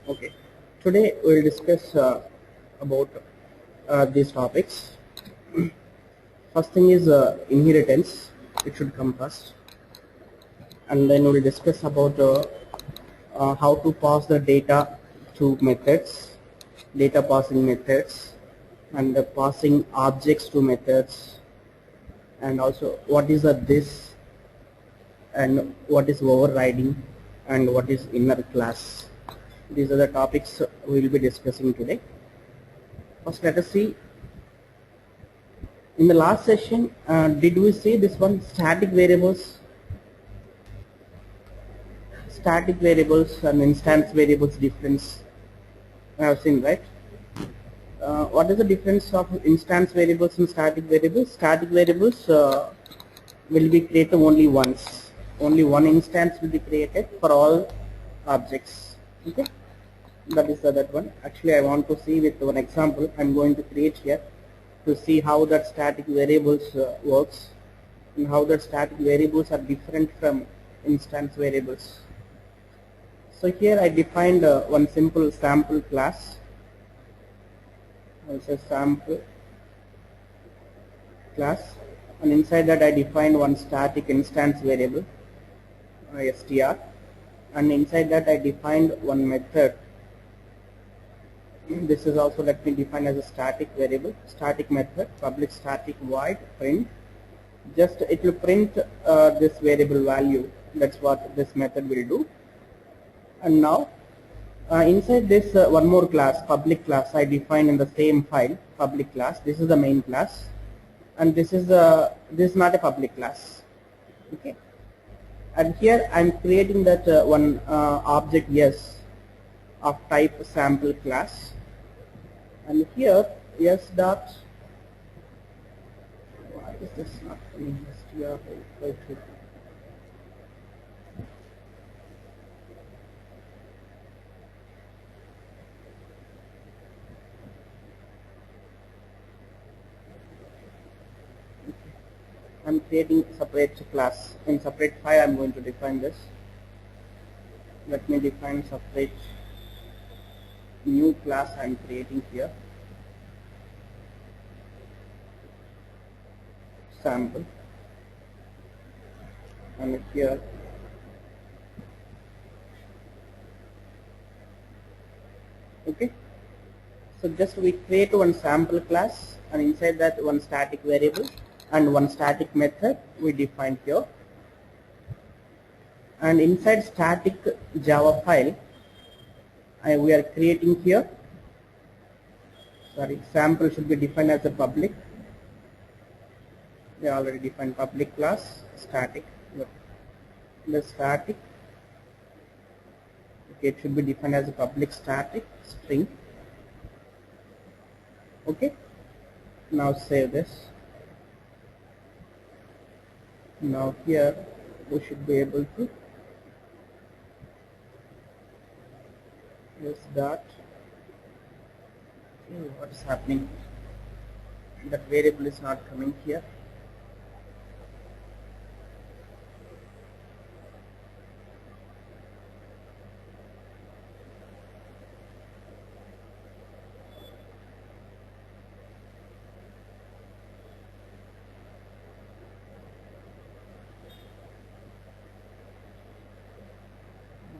Okay, today we will discuss about these topics. First thing is inheritance. It should come first, and then we will discuss about how to pass the data to methods, data passing methods, and passing objects to methods, and also what is a this and what is overriding and what is inner class. These are the topics we will be discussing today. First, let us see. In the last session, did we see this one static variables? Static variables and instance variables difference. I have seen, right? What is the difference of instance variables and static variables? Static variables will be created only once. Only one instance will be created for all objects. Okay, that is that one. Actually, I want to see with one example. I'm going to create here to see how that static variables works and how the static variables are different from instance variables. So here I defined one simple sample class. It's a sample class, and inside that I defined one static instance variable str, and inside that I defined one method. This is also let me define as a static variable, static method, public static void print. Just it will print this variable value. That's what this method will do. And now inside this one more class, public class, I define in the same file, public class. This is the main class, and this is not a public class. Okay, and here I'm creating that one object yes of type sample class, and here yes dot. Why is this not coming? str. I'm creating separate class. In separate file I'm going to define this. Let me define separate new class I'm creating here. Sample, and here okay. So just we create one sample class, and inside that one static variable and one static method we define here. And inside static Java file we are creating here, sorry, sample should be defined as a public. We already defined public class static. The static, okay, it should be defined as a public static string. Okay, now save this. Now here we should be able to use that. Okay, what is happening? That variable is not coming here.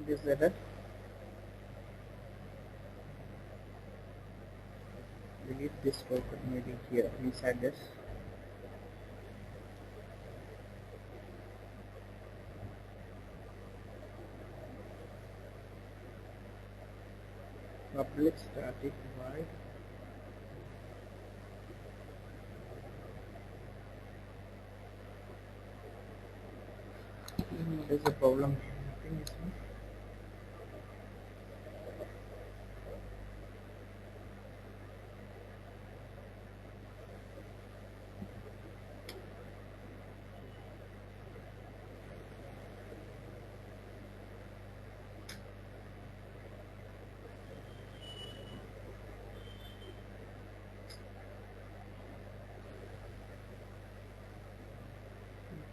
This error. Delete this token maybe here inside this. Public static void there's a problem. I think this one.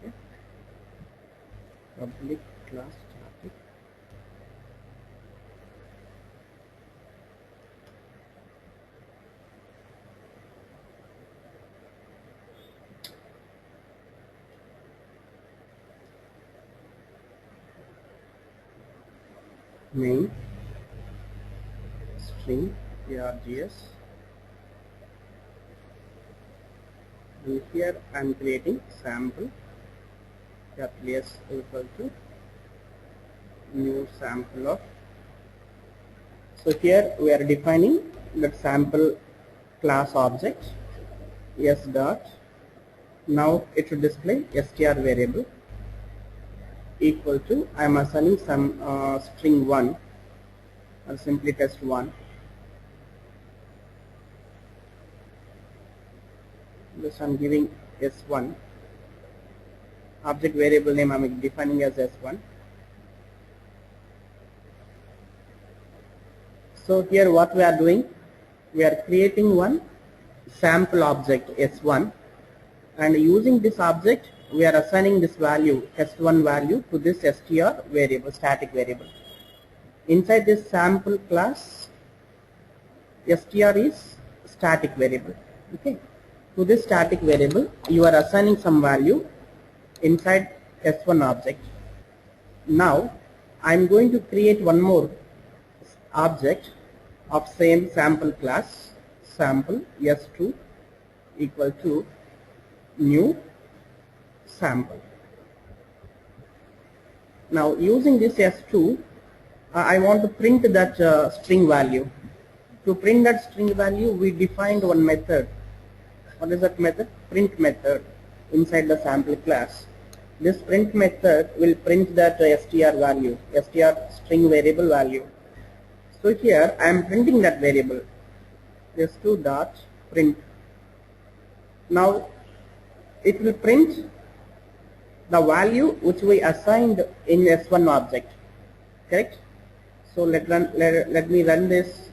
Okay. Public class static main string args, and here I am creating sample capital S equal to new sample of. So here we are defining that sample class object s dot. Now it should display str variable equal to, I am assigning some string 1 or simply test1. This I am giving s1. Object variable name I am defining as s1. So here what we are doing, we are creating one sample object s1, and using this object we are assigning this value test1 value to this str variable, static variable. Inside this sample class, str is static variable. Okay, to this static variable you are assigning some value inside s1 object. Now I am going to create one more object of same sample class, sample s2 equal to new sample. Now using this s2, I want to print that string value. To print that string value, we defined one method. What is that method? Print method inside the sample class. This print method will print that str value, str string variable value. So here I am printing that variable s2 dot print. Now it will print the value which we assigned in s1 object, correct? So let me run this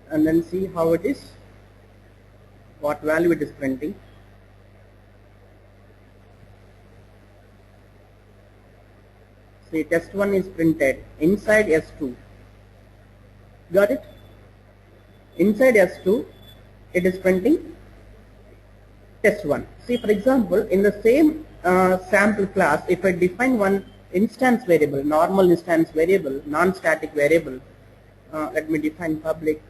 and then see how it is, what value it is printing. See, test1 is printed inside s2. Got it? Inside s2 it is printing test1. See, for example, in the same sample class, if I define one instance variable, normal instance variable, non-static variable, let me define public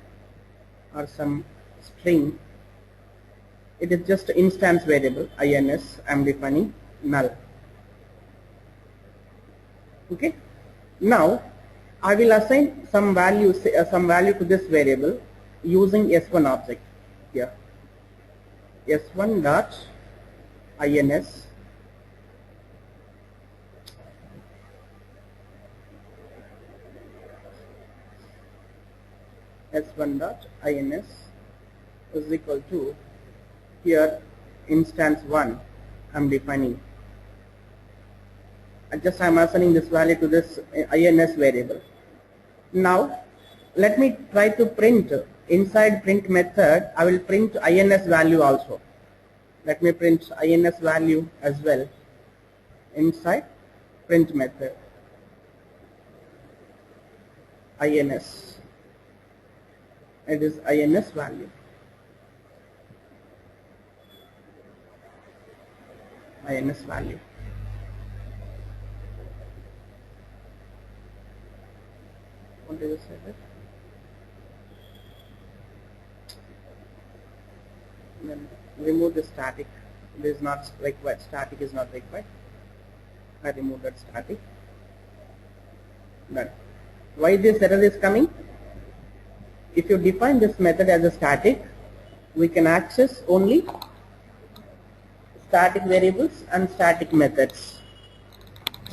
or some string. It is just instance variable, ins, I am defining null. Okay. Now I will assign some value to this variable using s1 object here. s1 dot ins s1 dot ins is equal to, here instance 1 I am defining. I am assigning this value to this ins variable. Now let me try to print inside print method. I will print ins value also. Let me print ins value as well inside print method. Ins, it is ins value. Ins value. What did you say that? Then remove the static. This is not required. Static is not required. I remove that static. Done. Why this error is coming? If you define this method as a static, we can access only static variables and static methods.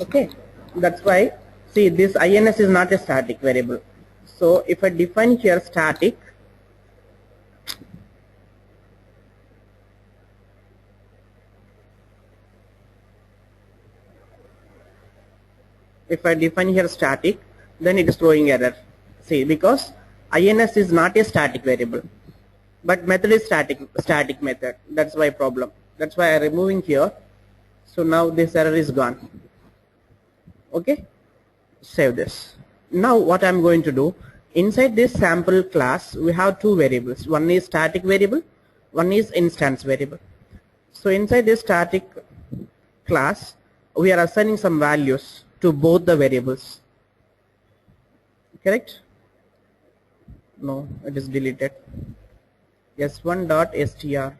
Okay, that's why. See, this ins is not a static variable. So if I define here static, then it is throwing error. See, because ins is not a static variable, but method is static method. That's why problem. That's why I am removing here. So now this error is gone. Okay, save this. Now what I am going to do, inside this sample class we have two variables. One is static variable, one is instance variable. So inside this static class we are assigning some values to both the variables. correct? No, it is deleted. S1 dot str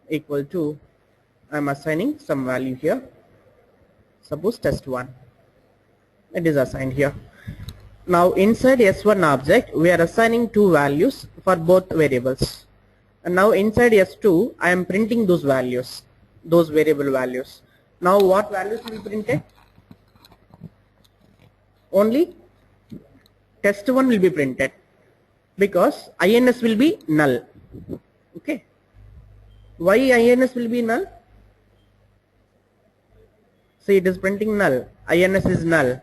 equal to, I'm assigning some value here, suppose test1. It is assigned here. Now inside S1 object we are assigning two values for both variables, and now inside S2 I am printing those values, those variable values. Now what values will be printed? Only test1 will be printed because ins will be null. Okay, why ins will be null? See, it is printing null, ins is null,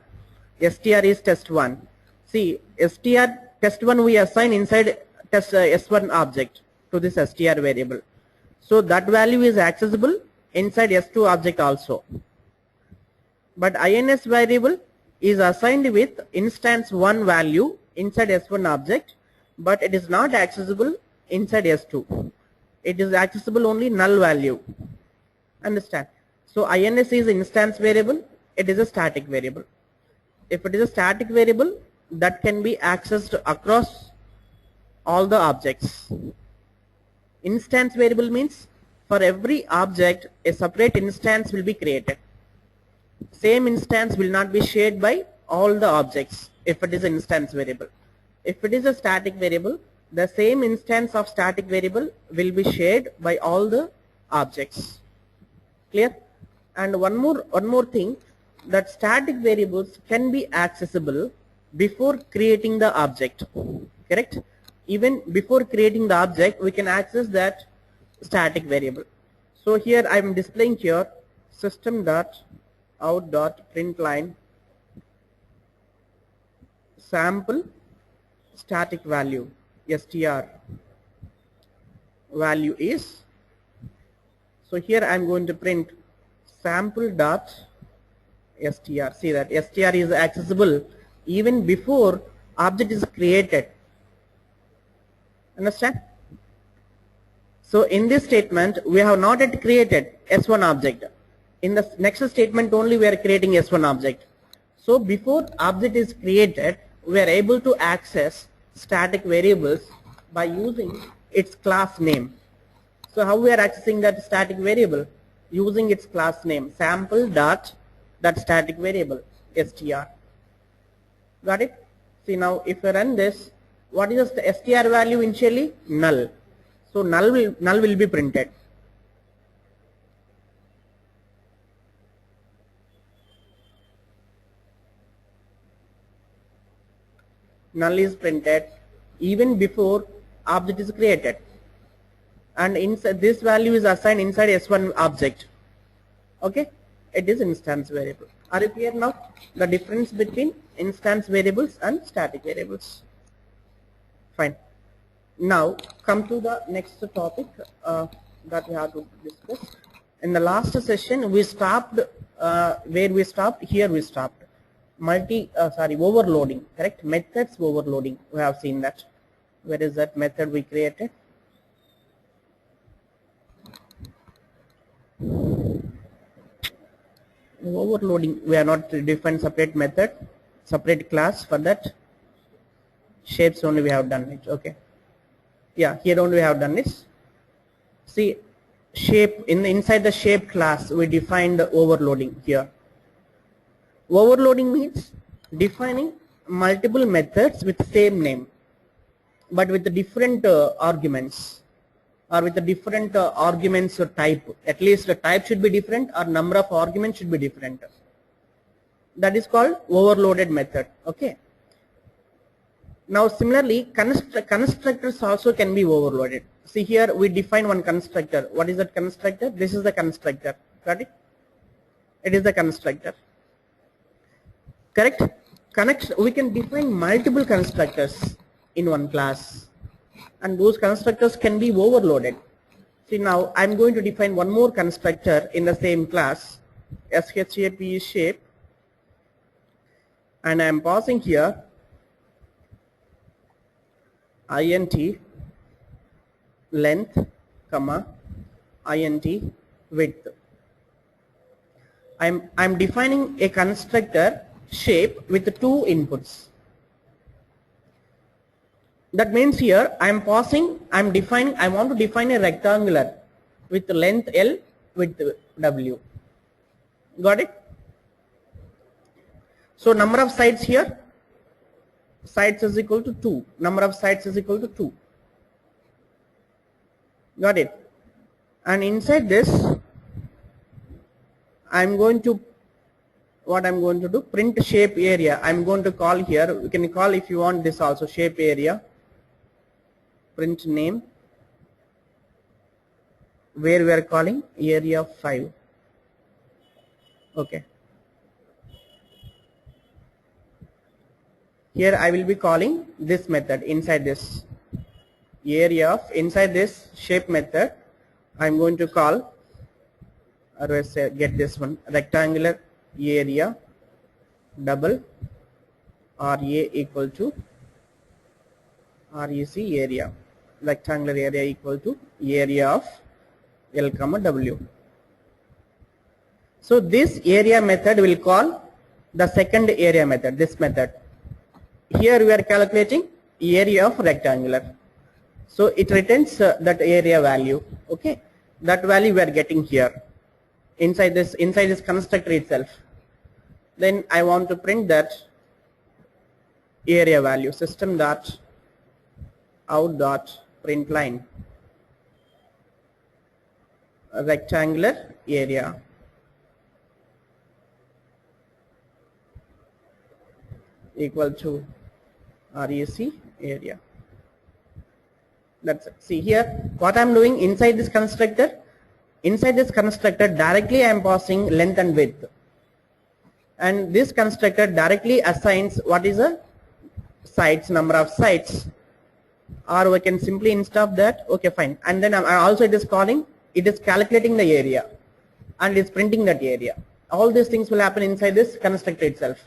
str is test1. See, str test1 we assign inside test s1 object to this str variable, so that value is accessible inside s2 object also, but ins variable is assigned with instance 1 value inside s1 object, but it is not accessible inside s2. It is accessible only null value. Understand? So ins is instance variable, it is a static variable. If it is a static variable, that can be accessed across all the objects. Instance variable means for every object a separate instance will be created. Same instance will not be shared by all the objects if it is an instance variable. If it is a static variable, the same instance of static variable will be shared by all the objects. Clear? And one more thing, that static variables can be accessible before creating the object. Correct? Even before creating the object we can access that static variable. So here I am displaying here system.out.println sample static value, str value is, so here I am going to print sample dot str. See that str is accessible even before object is created. Understand? So in this statement we have not yet created s1 object. In the next statement only we are creating s1 object. So before object is created we are able to access static variables by using its class name. So how we are accessing that static variable? Using its class name, sample dot that static variable str. Got it? See, now if I run this, what is the str value initially? Null. So null will be printed. Null is printed even before object is created, and inside this value is assigned inside s1 object. Okay, it is instance variable. Are you clear now? The difference between instance variables and static variables. Fine. Now come to the next topic that we have to discuss. In the last session we stopped where we stopped. Here we stopped. Overloading. Correct? Methods overloading. We have seen that. Where is that method we created? Overloading. We are not defined separate method, separate class for that. Shapes only we have done it. Okay. Yeah, here only we have done this. See, shape inside the shape class we defined the overloading here. Overloading means defining multiple methods with the same name, but with the different arguments, or with the different arguments or type. At least the type should be different or number of arguments should be different. That is called overloaded method. Okay. Now similarly constructors also can be overloaded. See, here we define one constructor. What is that constructor? This is the constructor. Got it? It is the constructor. Correct? We can define multiple constructors in one class, and those constructors can be overloaded. See, now I am going to define one more constructor in the same class, shape is shape, and I am passing here int length, comma int width. I'm defining a constructor shape with two inputs. That means here I want to define a rectangular with length L, width W. Got it? So number of sides here, sides is equal to 2. Number of sides is equal to 2. Got it? And inside this, what I'm going to do, print shape area. I'm going to call here, you can call if you want this also, shape area, print name, where we are calling area 5. Okay. Here I will be calling this method inside this area of, inside this shape method, I'm going to call, or let's say get this one, rectangular area double RA equal to REC area, rectangular area equal to area of L comma W. So this area method will call the second area method, this method. Here we are calculating area of rectangular. So it returns that area value. Okay, that value we are getting here inside this constructor itself. Then I want to print that area value, system dot out dot print line rectangular area equal to REC area. That's it. See here what I'm doing inside this constructor. Inside this constructor directly I am passing length and width, and this constructor directly assigns what is the sides, number of sides, or we can simply instead of that, okay fine, and then also it is calculating the area and is printing that area. All these things will happen inside this constructor itself.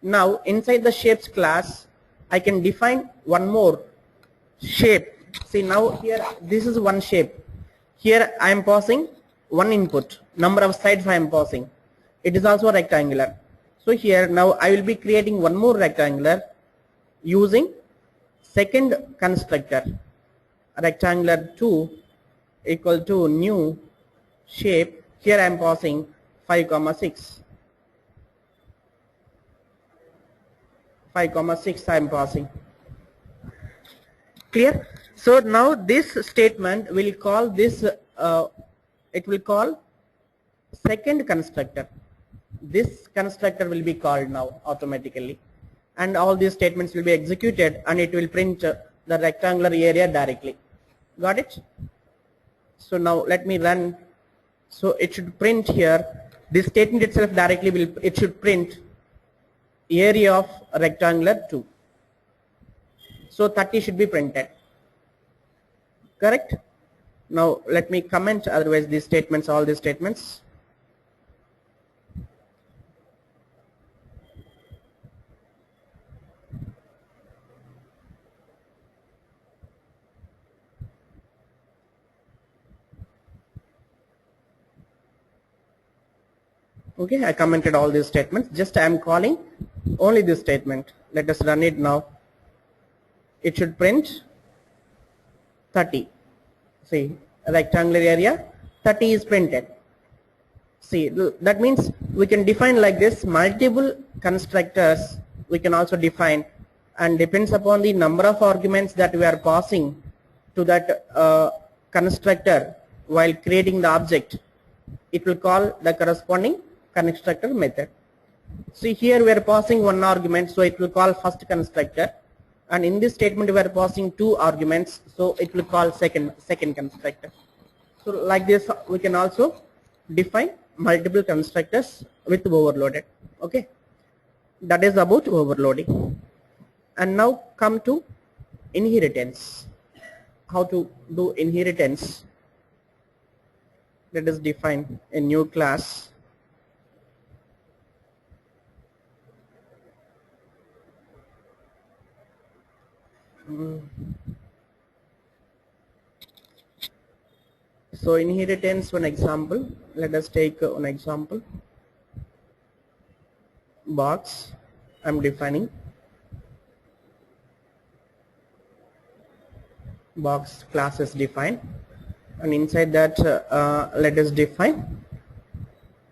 Now inside the shapes class I can define one more shape. See now here this is one shape. Here I am passing one input, number of sides I am passing. It is also rectangular. So here now I will be creating one more rectangular using second constructor, rectangular 2 equal to new shape. Here I am passing 5,6. 5,6 I am passing. Clear? So now this statement will call this, it will call second constructor. This constructor will be called now automatically, and all these statements will be executed and it will print the rectangular area directly. Got it? So now let me run. So it should print here, this statement itself directly it should print area of rectangular 2. So 30 should be printed. Correct? Now let me comment, otherwise these statements, all these statements. Okay, I commented all these statements. Just I am calling only this statement. Let us run it now. It should print 30. See, rectangular area 30 is printed. See, that means we can define like this multiple constructors. We can also define, and depends upon the number of arguments that we are passing to that constructor while creating the object, it will call the corresponding constructor method. See here we are passing one argument, so it will call first constructor, and in this statement we are passing two arguments, so it will call second constructor. So like this we can also define multiple constructors with overloaded. Okay, that is about overloading. And now come to inheritance. How to do inheritance? Let us define a new class. So inheritance, one example, let us take one example. Box, I'm defining. box class is defined, and inside that let us define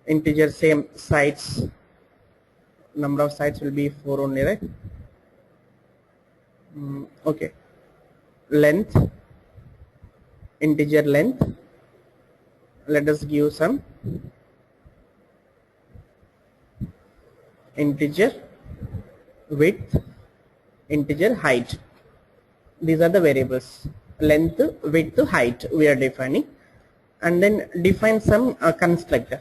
integer same sites. Number of sites will be 4 only, right? Okay. Length, integer length, let us give some integer width, integer height. These are the variables, length, width, height we are defining, and then define some constructor.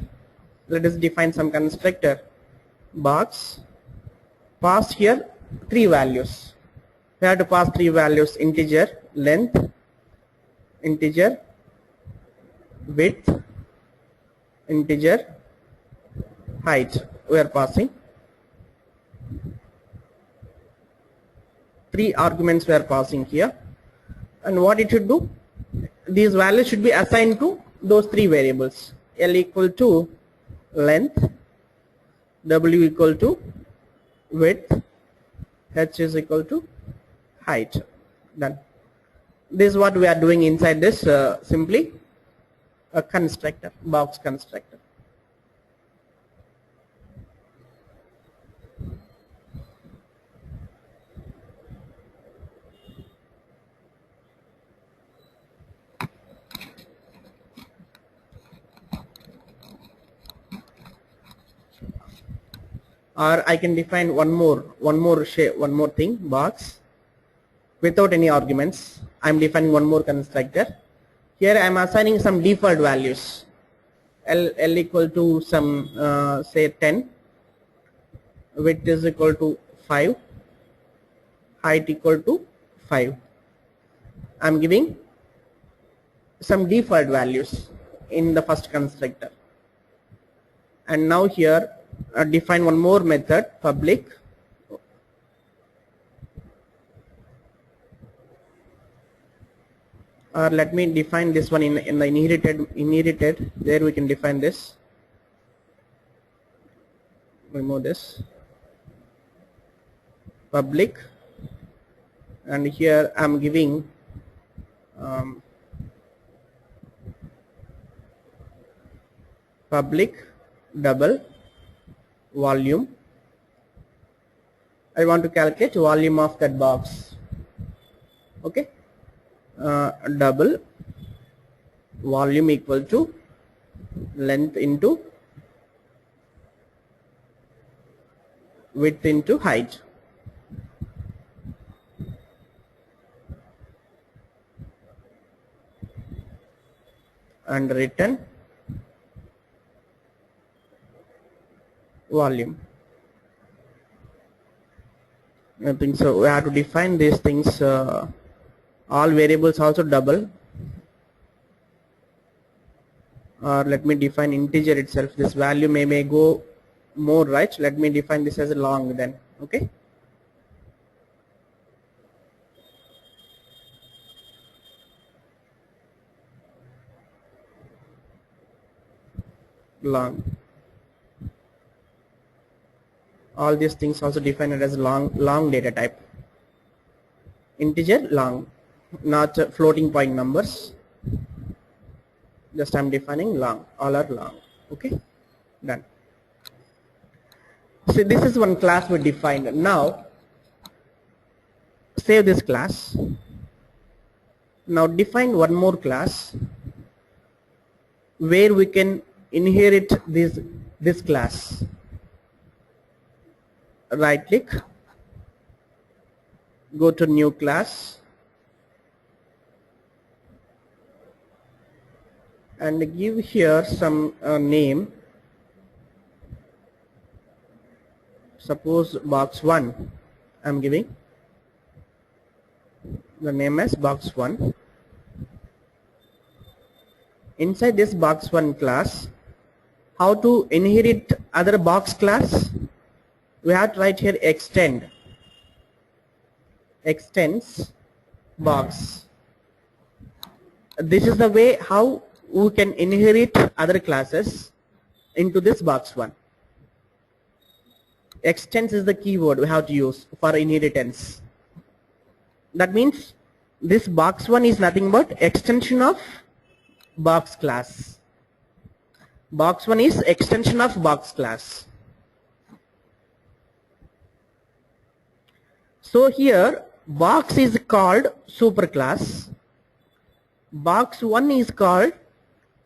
Let us define some constructor. Box, pass here 3 values. We have to pass 3 values: integer length, integer width, integer height. We are passing 3 arguments we are passing here, and what it should do, these values should be assigned to those 3 variables. L equal to length, W equal to width, H is equal to height. Done. This is what we are doing inside this simply a constructor, box constructor. Or I can define one more thing, box without any arguments. I am defining one more constructor. Here I am assigning some default values. L equal to some say 10, width is equal to 5, height equal to 5. I am giving some default values in the first constructor. And now here define one more method, public or let me define this one in the inherited. There we can define this. Remove this, public, and here I am giving public double volume. I want to calculate volume of that box. Okay. Double volume equal to length into width into height. And return volume. I think so. We have to define these things. All variables also double, or let me define integer itself. This value may go more, right? Let me define this as a long then. Okay. Long. All these things also defined as long data type. Integer long, not floating point numbers. Just I'm defining long. All are long. Okay. Done. So this is one class we defined. Now save this class. Now define one more class where we can inherit this class. Right click, go to new class, and give here some name. Suppose box 1. I'm giving the name as box 1. Inside this box 1 class, how to inherit other box class? We have to write here extends box. This is the way how we can inherit other classes into this box 1. Extends is the keyword we have to use for inheritance. That means this box1 is nothing but extension of box class. Box1 is extension of box class. So here box is called superclass, box1 is called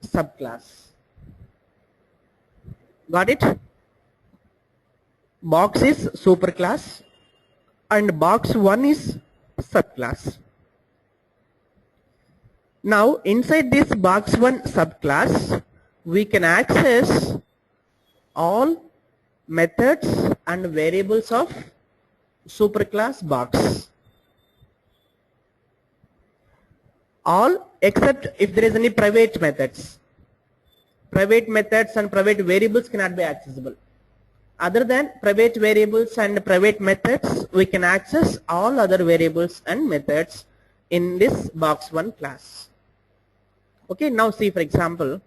subclass. Got it? Box is superclass and box1 is subclass. Now inside this box1 subclass we can access all methods and variables of superclass box. All except if there is any private methods. Private methods and private variables cannot be accessible. Other than private variables and private methods, we can access all other variables and methods in this box1 class. Okay, now see, for example,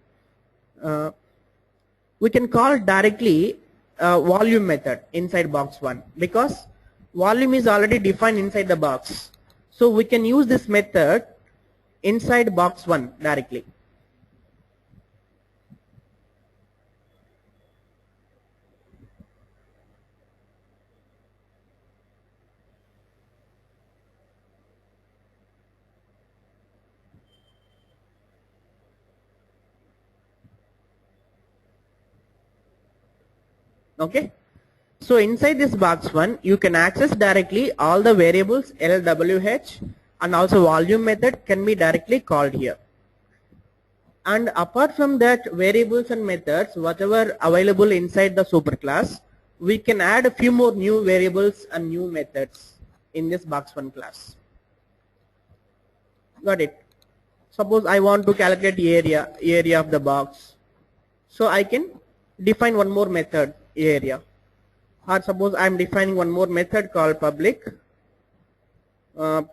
we can call directly volume method inside box1 because volume is already defined inside the box. So we can use this method inside box1 directly. Okay, so inside this box1 you can access directly all the variables LWH and also volume method can be directly called here. And apart from that variables and methods whatever available inside the superclass, we can add a few more new variables and new methods in this box1 class. Got it? Suppose I want to calculate area of the box, so I can define one more method area, or suppose I am defining one more method called public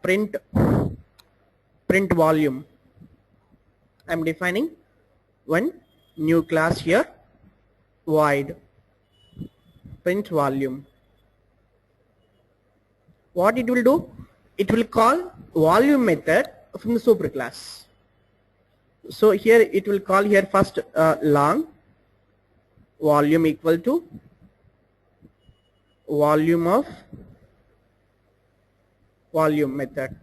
print volume. I am defining one new class here, void print volume. What it will do? It will call volume method from the superclass. So here it will call here first long volume equal to volume of volume method,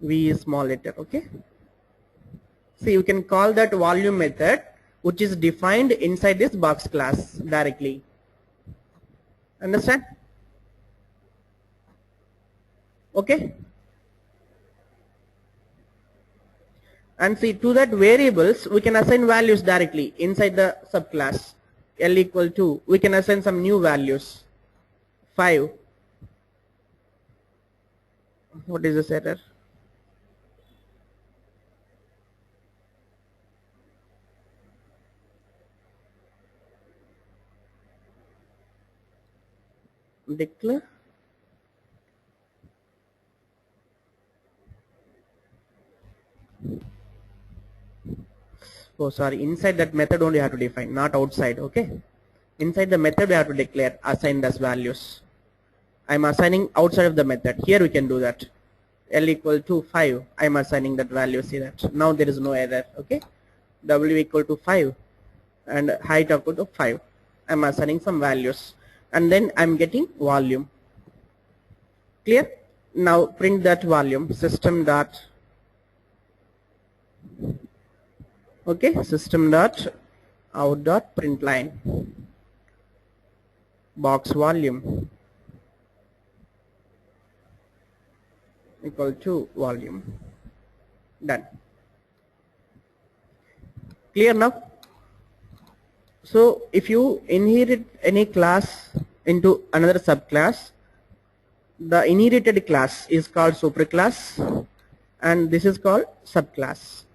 V is small letter. Okay, so you can call that volume method which is defined inside this box class directly. Understand? Okay, and see, to that variables we can assign values directly inside the subclass. L equal to, we can assign some new values. 5. What is this error? Declare. Oh sorry, inside that method only you have to define, not outside. Okay, inside the method we have to declare assign as values. I am assigning outside of the method. Here we can do that. L equal to 5, I am assigning that value. See that now there is no error. Okay, W equal to 5 and height equal to 5, I am assigning some values and then I am getting volume. Clear? Now print that volume, system dot, okay, system dot out dot print line box volume equal to volume. Done. Clear now? So if you inherit any class into another subclass, the inherited class is called superclass and this is called subclass.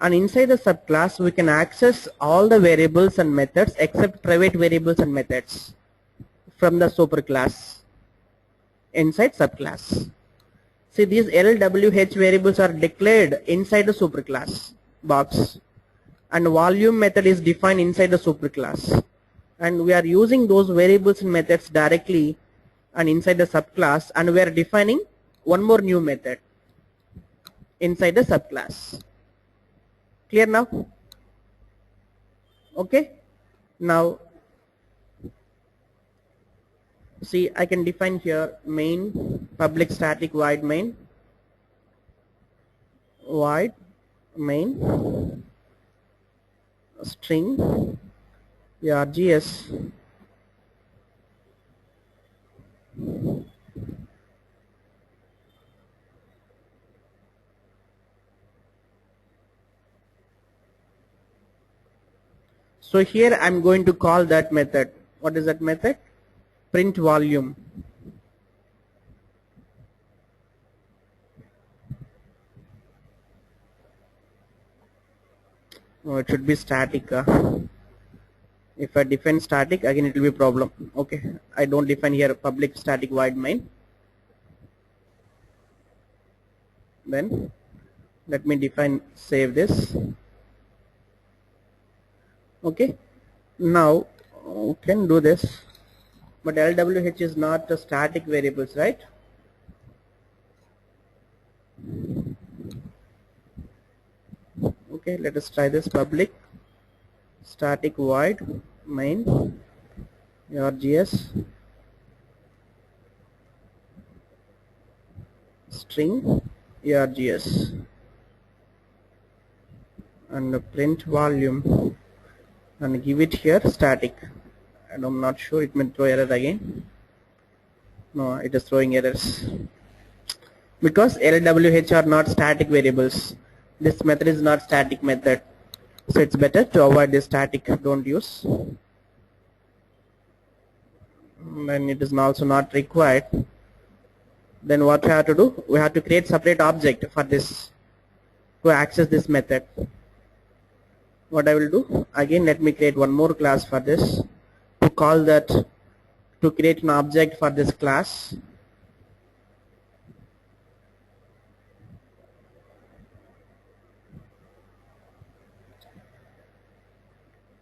And inside the subclass we can access all the variables and methods except private variables and methods from the superclass inside subclass. See, these LWH variables are declared inside the superclass box and volume method is defined inside the superclass, and we are using those variables and methods directly and inside the subclass, and we are defining one more new method inside the subclass. Clear now? Okay. Now see, I can define here main public static void main string args. So here I'm going to call that method. What is that method? Print volume. Oh, it should be static. If I define static, again it will be a problem. Okay, I don't define here public static void main. Then let me define, save this. Okay, now we can do this, but LWH is not a static variables, right? Okay, let us try this. Public static void main args string args and print volume and give it here static, and I'm not sure, it may throw error again. No, it is throwing errors because LWH are not static variables. This method is not static method, so it's better to avoid this static, don't use. Then it is also not required. Then what we have to do, we have to create separate object for this to access this method. What I will do, again let me create one more class for this, to call that, to create an object for this class.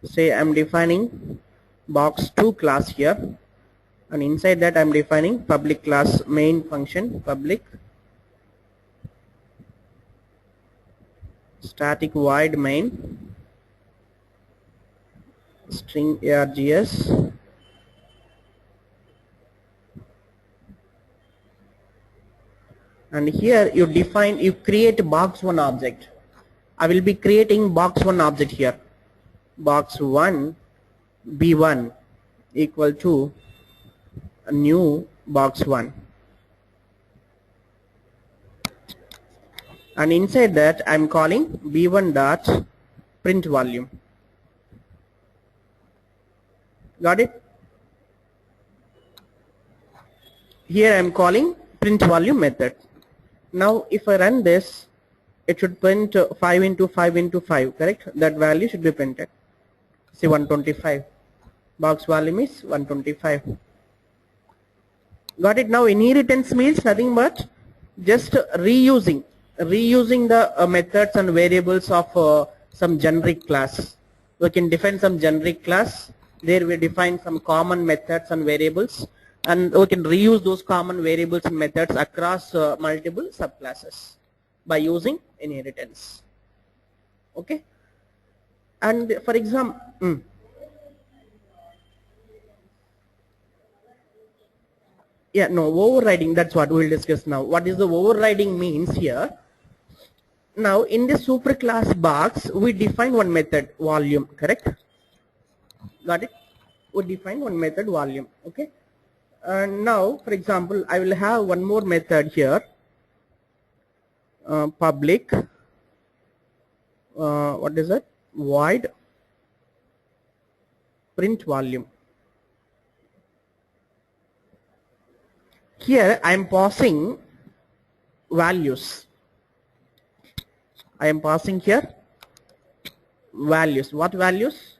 Say I'm defining box2 class here, and inside that I'm defining public class main function, public static void main string args and here you define, you create box1 object. I will be creating box1 object here, box1 b1 equal to a new box1, and inside that I'm calling b1 dot print volume. Got it? Here I'm calling print volume method. Now if I run this, it should print 5 into 5 into 5, correct? That value should be printed. See, 125. Box volume is 125. Got it? Now inheritance means nothing but just reusing the methods and variables of some generic class. We can define some generic class. There we define some common methods and variables, and we can reuse those common variables and methods across multiple subclasses by using inheritance. Okay, and for example, yeah, no, overriding, that's what we will discuss now. What is the overriding means here? Now in the superclass box we define one method, volume, correct? Got it? We define one method, volume. Okay, and now for example I will have one more method here, public what is it, void print volume. Here I am passing values. I am passing here values. What values?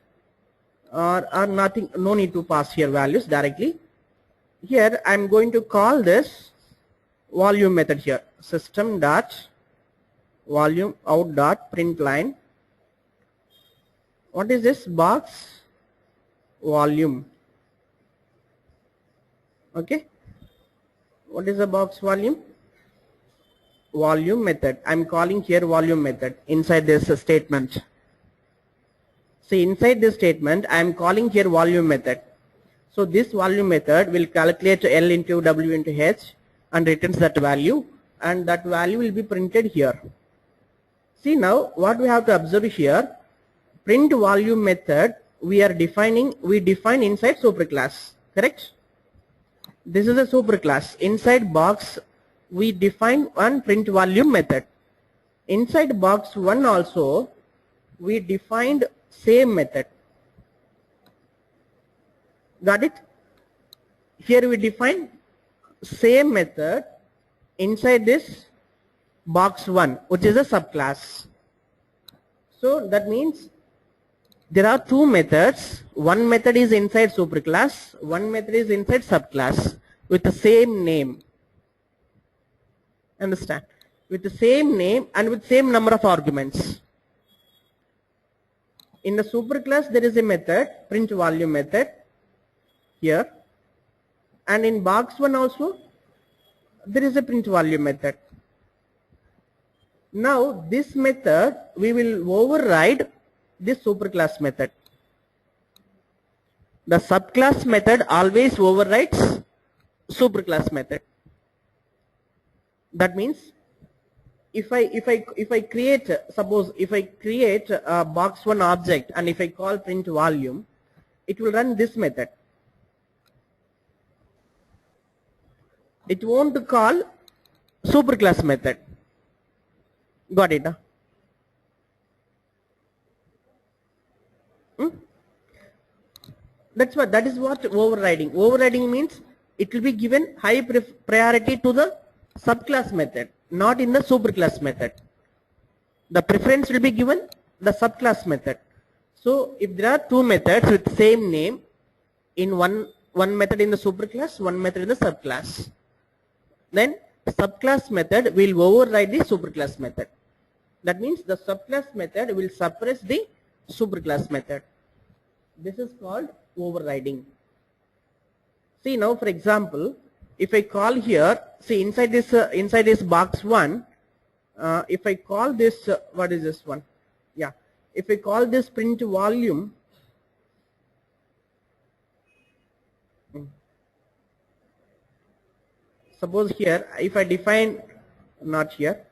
Or nothing, no need to pass here values directly. Here I am going to call this volume method here, system dot volume out dot print line. What is this? Box volume. Okay, what is the box volume? volume method. I'm calling here volume method inside this statement. See, inside this statement I am calling here volume method. So this volume method will calculate L into W into H and returns that value, and that value will be printed here. See, now what we have to observe here, print volume method we define inside superclass, correct? This is a superclass. Inside box we define one print volume method. Inside box 1 also we defined same method. Got it? Here we define same method inside this box 1, which is a subclass. So that means there are two methods. One method is inside superclass, one method is inside subclass with the same name. Understand? With the same name and with same number of arguments. In the superclass there is a method, print volume method here, and in box 1 also there is a print volume method. Now this method we will override this superclass method. The subclass method always overrides superclass method. That means if I create, suppose if I create a box 1 object and if I call print volume, it will run this method. It won't call superclass method. Got it? That is what overriding. Overriding means it will be given high priority to the subclass method, not in the superclass method. The preference will be given the subclass method. So if there are two methods with same name, in one method in the superclass, one method in the subclass, then subclass method will override the superclass method. That means the subclass method will suppress the superclass method. This is called overriding. See, now for example, if I call here, see inside this box 1, if I call this, what is this one? Yeah, if I call this print volume, suppose here if I define, not here,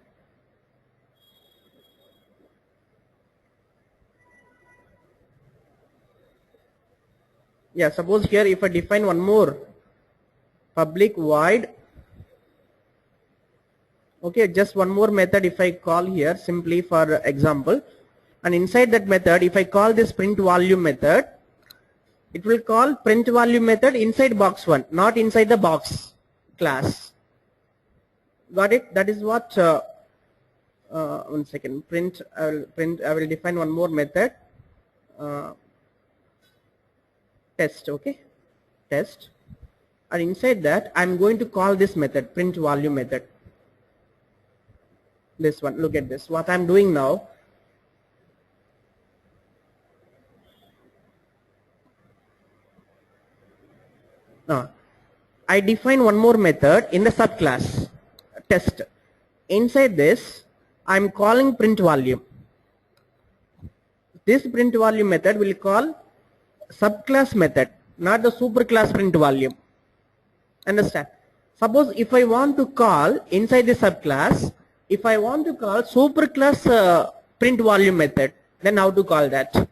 yeah, suppose here if I define one more public void, okay, just one more method if I call here simply for example, and inside that method if I call this print volume method, it will call print volume method inside box 1, not inside the box class. Got it? That is what one second, I will define one more method, test, okay, test, and inside that I'm going to call this method print volume method. This one, look at this, what I'm doing now. I define one more method in the subclass test. Inside this I'm calling print volume. This print volume method will call subclass method, not the superclass print volume. Understand? Suppose if I want to call inside the subclass, if I want to call superclass print volume method, then how to call that?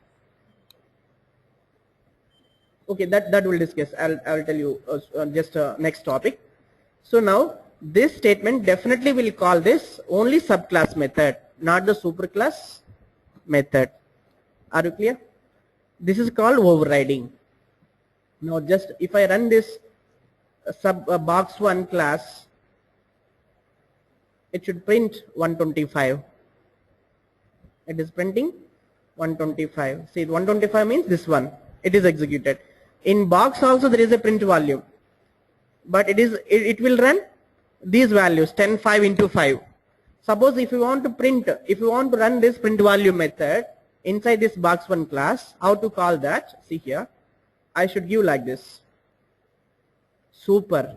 Okay, that will discuss. I'll tell you just next topic. So now this statement definitely will call this only subclass method, not the superclass method. Are you clear? This is called overriding. Now just if I run this box 1 class, it should print 125. It is printing 125. See, 125 means this one. It is executed. In box also there is a print volume, but it will run these values 10, 5 into 5. Suppose if you want to run this print volume method inside this box 1 class, how to call that? See here, I should give like this. Super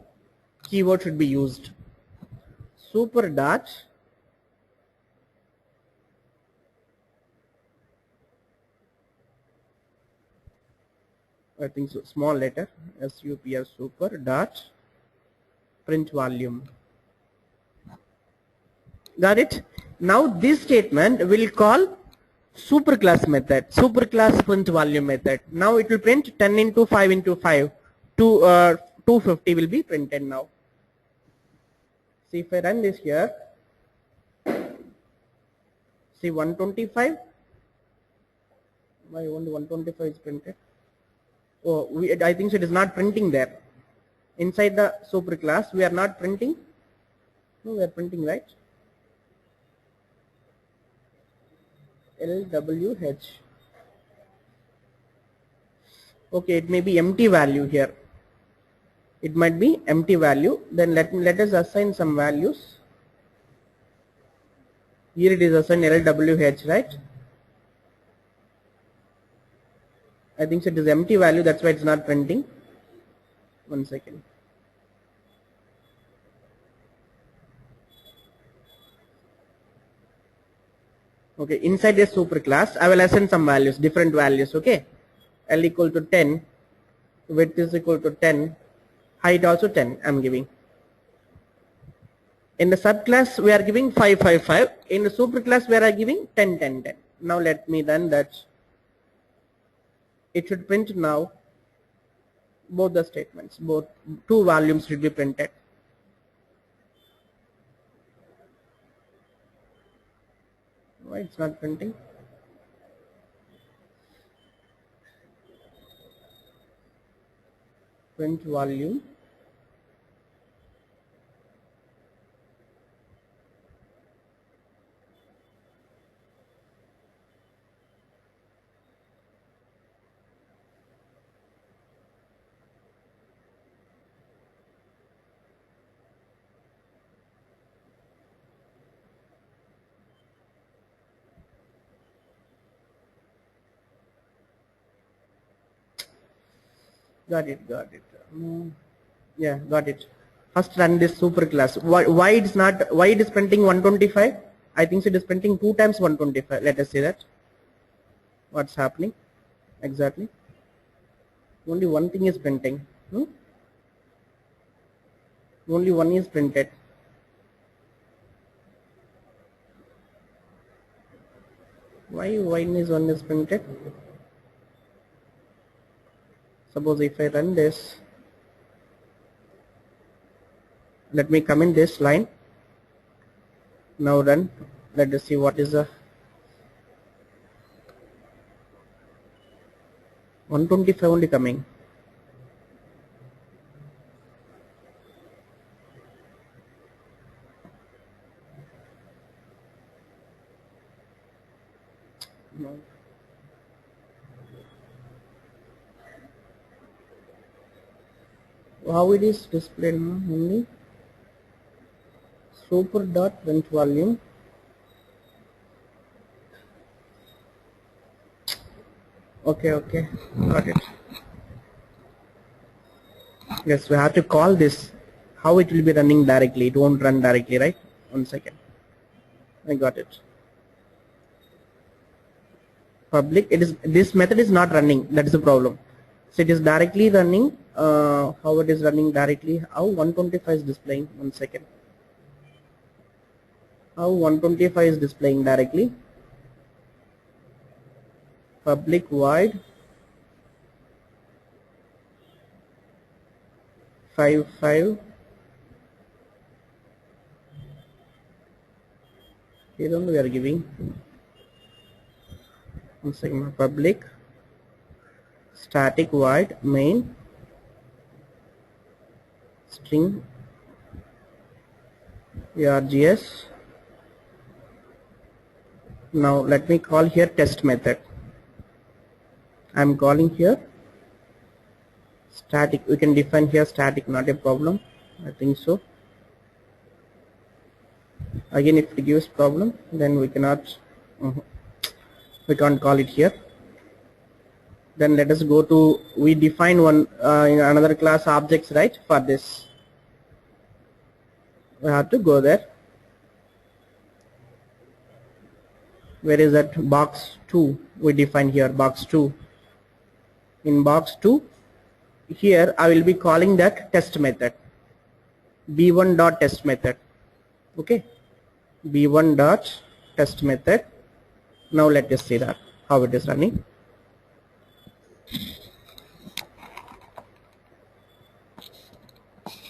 keyword should be used. Super dot I think so, small letter super super dot print volume. Got it? Now this statement will call superclass method, superclass print volume method. Now it will print 10 into 5 into 5. 250 will be printed now. See, if I run this here, see 125. Why only 125 is printed? Oh, I think so it is not printing there. Inside the superclass, we are not printing. No, we are printing, right? LWH. Okay, it may be empty value here. It might be empty value. Then let us assign some values. Here it is assigned LWH, right? I think so it is empty value, that's why it's not printing. 1 second. Okay, inside this superclass, I will assign some values, different values, okay? L equal to 10, width is equal to 10, height also 10, I'm giving. In the subclass, we are giving 5, 5, 5. In the superclass, we are giving 10, 10, 10. Now let me run that. It should print now both the statements, both two volumes should be printed. Why it's not printing? Print volume. Got it, got it. Yeah, got it. First run this superclass. Why it's not? Why it is printing 125? I think it is printing 2 times 125. Let us see that. What's happening exactly? Only one thing is printing. Only one is printed. Why one is printed? Suppose if I run this, let me come in this line. Now run. Let us see what is the 125 only coming. No. How it is displayed only super dot print volume. Okay, got it. Yes, we have to call this. How it will be running directly? It won't run directly, right? 1 second. I got it. Public. It is, this method is not running. That is the problem. So it is directly running. How it is running directly? How 125 is displaying? 1 second. How 125 is displaying directly? Public void 55. Here only we are giving. 1 second. Public static void main string args. Now let me call here test method. I'm calling here static. We can define here static, not a problem. I think so. Again, if it gives problem, then we cannot. We can't call it here. Then let us go to, we define one in another class objects, right? For this, we have to go there. Where is that? Box 2. We define here box 2. In box 2, here I will be calling that test method, b1 dot test method. Okay, b1 dot test method. Now let us see that how it is running.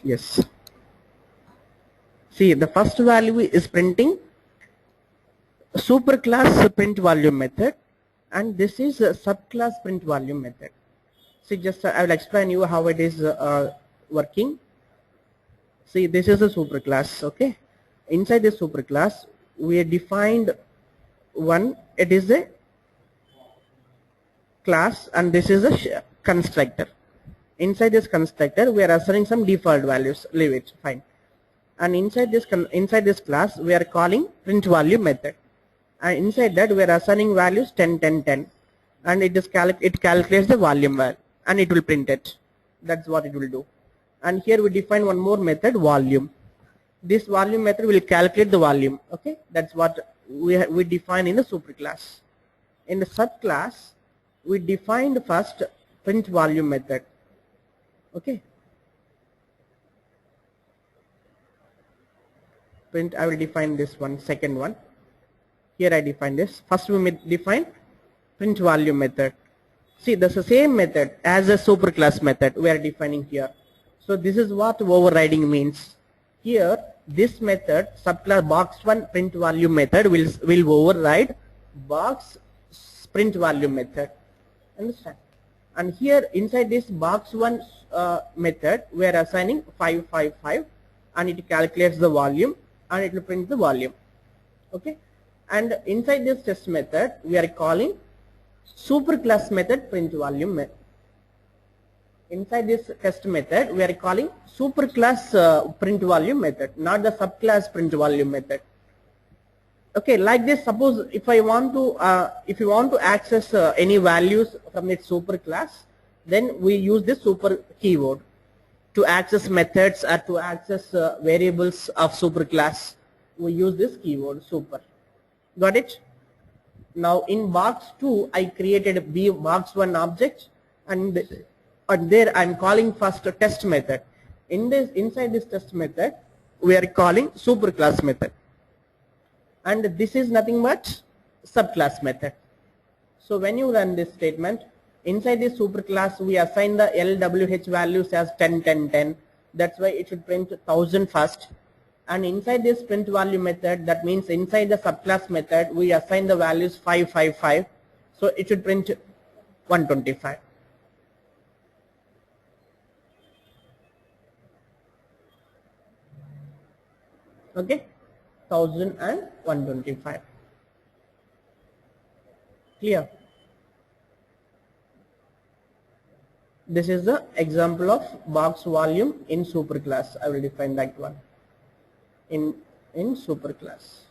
Yes, see, the first value is printing superclass print volume method, and this is a subclass print volume method. See, just I will explain you how it is working. See, this is a superclass. Okay, inside this superclass we have defined one, it is a class, and this is a constructor. Inside this constructor we are assigning some default values, leave it, fine. And inside this class we are calling print volume method, and inside that we are assigning values 10 10 10, and it calculates the volume value and it will print it. That's what it will do. And here we define one more method, volume. This volume method will calculate the volume. Okay, that's what we define in the superclass. In the subclass we defined first print volume method. Okay, print, I will define this one, second one. Here I define this. First we define print volume method. See, that's the same method as a superclass method we are defining here. So this is what overriding means. Here this method, subclass box1 print volume method will override box print volume method. Understand? And here inside this box1 method we are assigning 555, and it calculates the volume and it will print the volume. Okay, and inside this test method we are calling superclass method print volume method. Inside this test method we are calling superclass print volume method, not the subclass print volume method. Okay, like this, suppose if I want to if you want to access any values from its superclass, then we use this super keyword to access methods or to access variables of superclass. We use this keyword super. Got it? Now in box 2 I created a box1 object, and there I am calling first a test method. Inside this test method we are calling superclass method, and this is nothing but subclass method. So when you run this statement, inside this superclass we assign the LWH values as 10 10 10. That's why it should print 1000 first. And inside this print volume method, that means inside the subclass method we assign the values 555, so it should print 125. Okay, 1000 and 125. Clear? This is the example of box volume in superclass. I will define that one in superclass.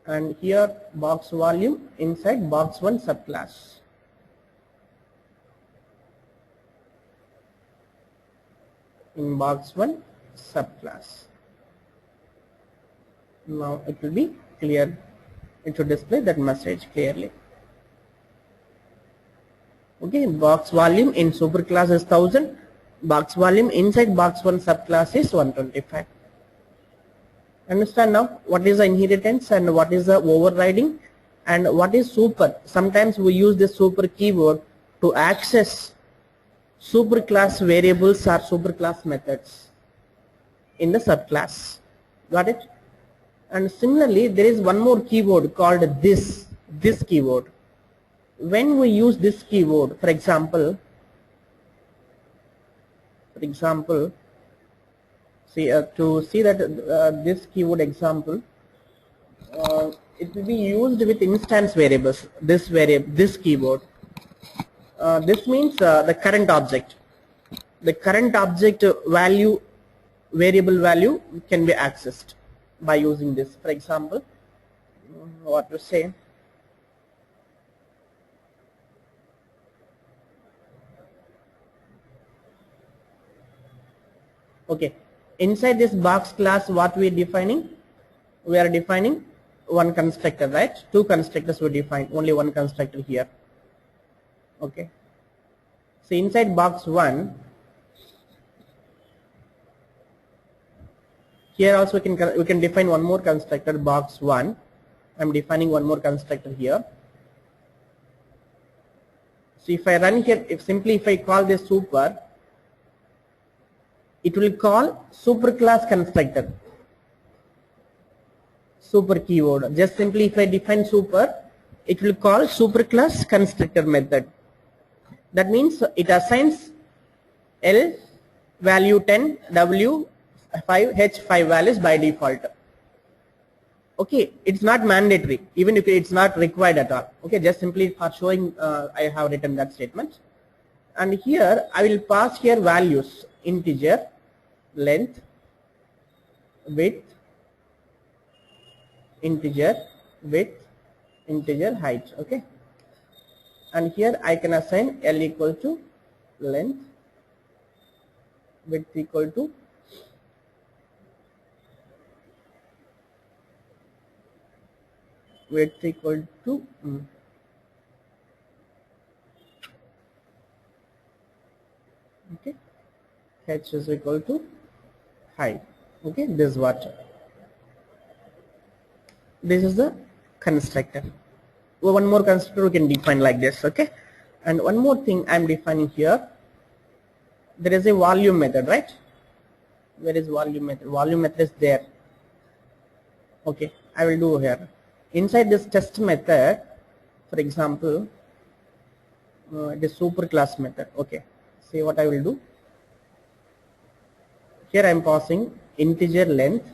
And here box volume inside box1 subclass. In box1 subclass. Now it will be clear. It should display that message clearly. Okay, box volume in superclass is 1000. Box volume inside box1 subclass is 125. Understand now what is the inheritance and what is the overriding and what is super? Sometimes we use this super keyword to access superclass variables or superclass methods in the subclass. Got it? And similarly, there is one more keyword called this keyword. When we use this keyword, for example, see to see that this keyword example, it will be used with instance variables. This keyword. This means the current object. The current object value, variable value can be accessed by using this. For example, what to say? Okay, inside this box class, what we are defining? We are defining one constructor, right? Two constructors we define, only one constructor here. Okay. So inside box 1, here also we can define one more constructor, box 1. I'm defining one more constructor here. So if I run here, if I call this super, it will call superclass constructor. Super keyword. Just simply if I define super, it will call superclass constructor method. That means it assigns L value 10, W 5, H 5 values by default. Okay, it's not mandatory, even if it's not required at all. Okay, just simply for showing I have written that statement. And here I will pass here values: integer, length, width, integer, height. Okay, and here I can assign L equal to length, width equal to okay, H is equal to height. Okay, this is what. This is the constructor. One more constructor we can define like this. Okay, and one more thing I'm defining here. There is a volume method, right? Where is volume method? Volume method is there. Okay, I will do here. Inside this test method, for example, the superclass method. Okay, see what I will do. Here I am passing integer length,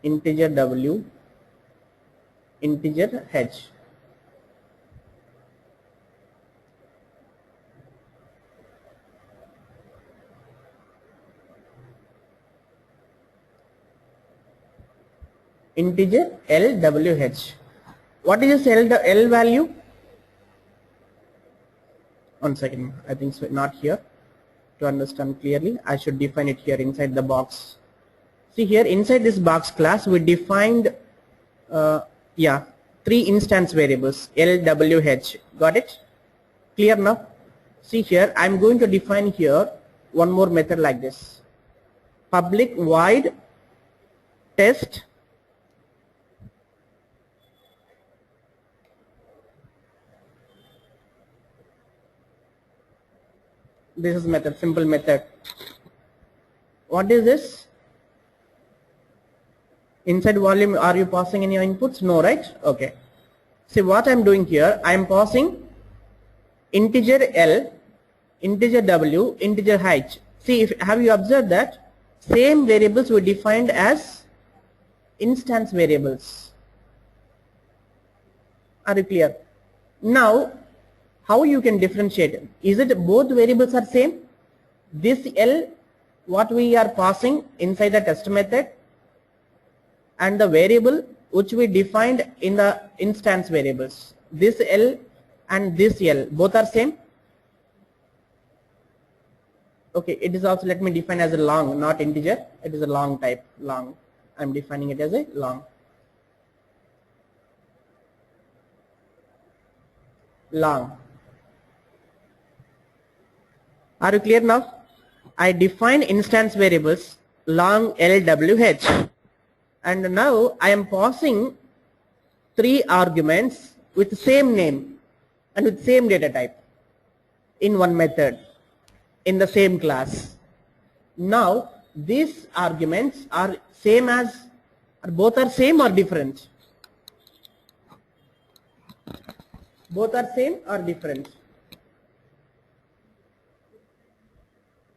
integer W, integer H. Integer L, W, H. What is this L value? One second, I think so, not here. To understand clearly, I should define it here inside the box. See here inside this box class we defined 3 instance variables L, W, H. Got it? Clear now? See here I'm going to define here one more method like this: public void test this is method, simple method. What is this? Inside volume, are you passing any inputs? No, right? Okay. See what I'm doing here, I'm passing integer L, integer W, integer H. See, have you observed that same variables were defined as instance variables? Are you clear? Now how you can differentiate? Is it both variables are same? This L what we are passing inside the test method and the variable which we defined in the instance variables, this L and this L both are same? Okay, it is also, let me define as a long, not integer, it is a long type, long. I'm defining it as a long. Are you clear now? I define instance variables long L, W, H, and now I am passing 3 arguments with same name and with same data type in one method in the same class. Now these arguments are same as, or both are same or different? Both are same or different?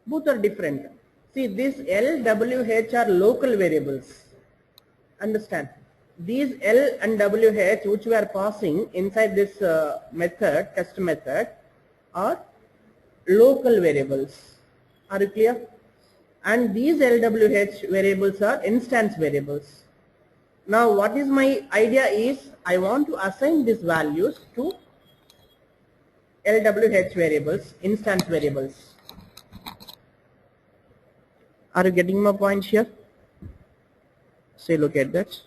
Both are different. See, this L, W, H are local variables. Understand? These L and W, H which we are passing inside this method, test method, are local variables. Are you clear? And these L, W, H variables are instance variables. Now what is my idea is, I want to assign these values to L, W, H variables, instance variables. Are you getting my point here? Say, look at that.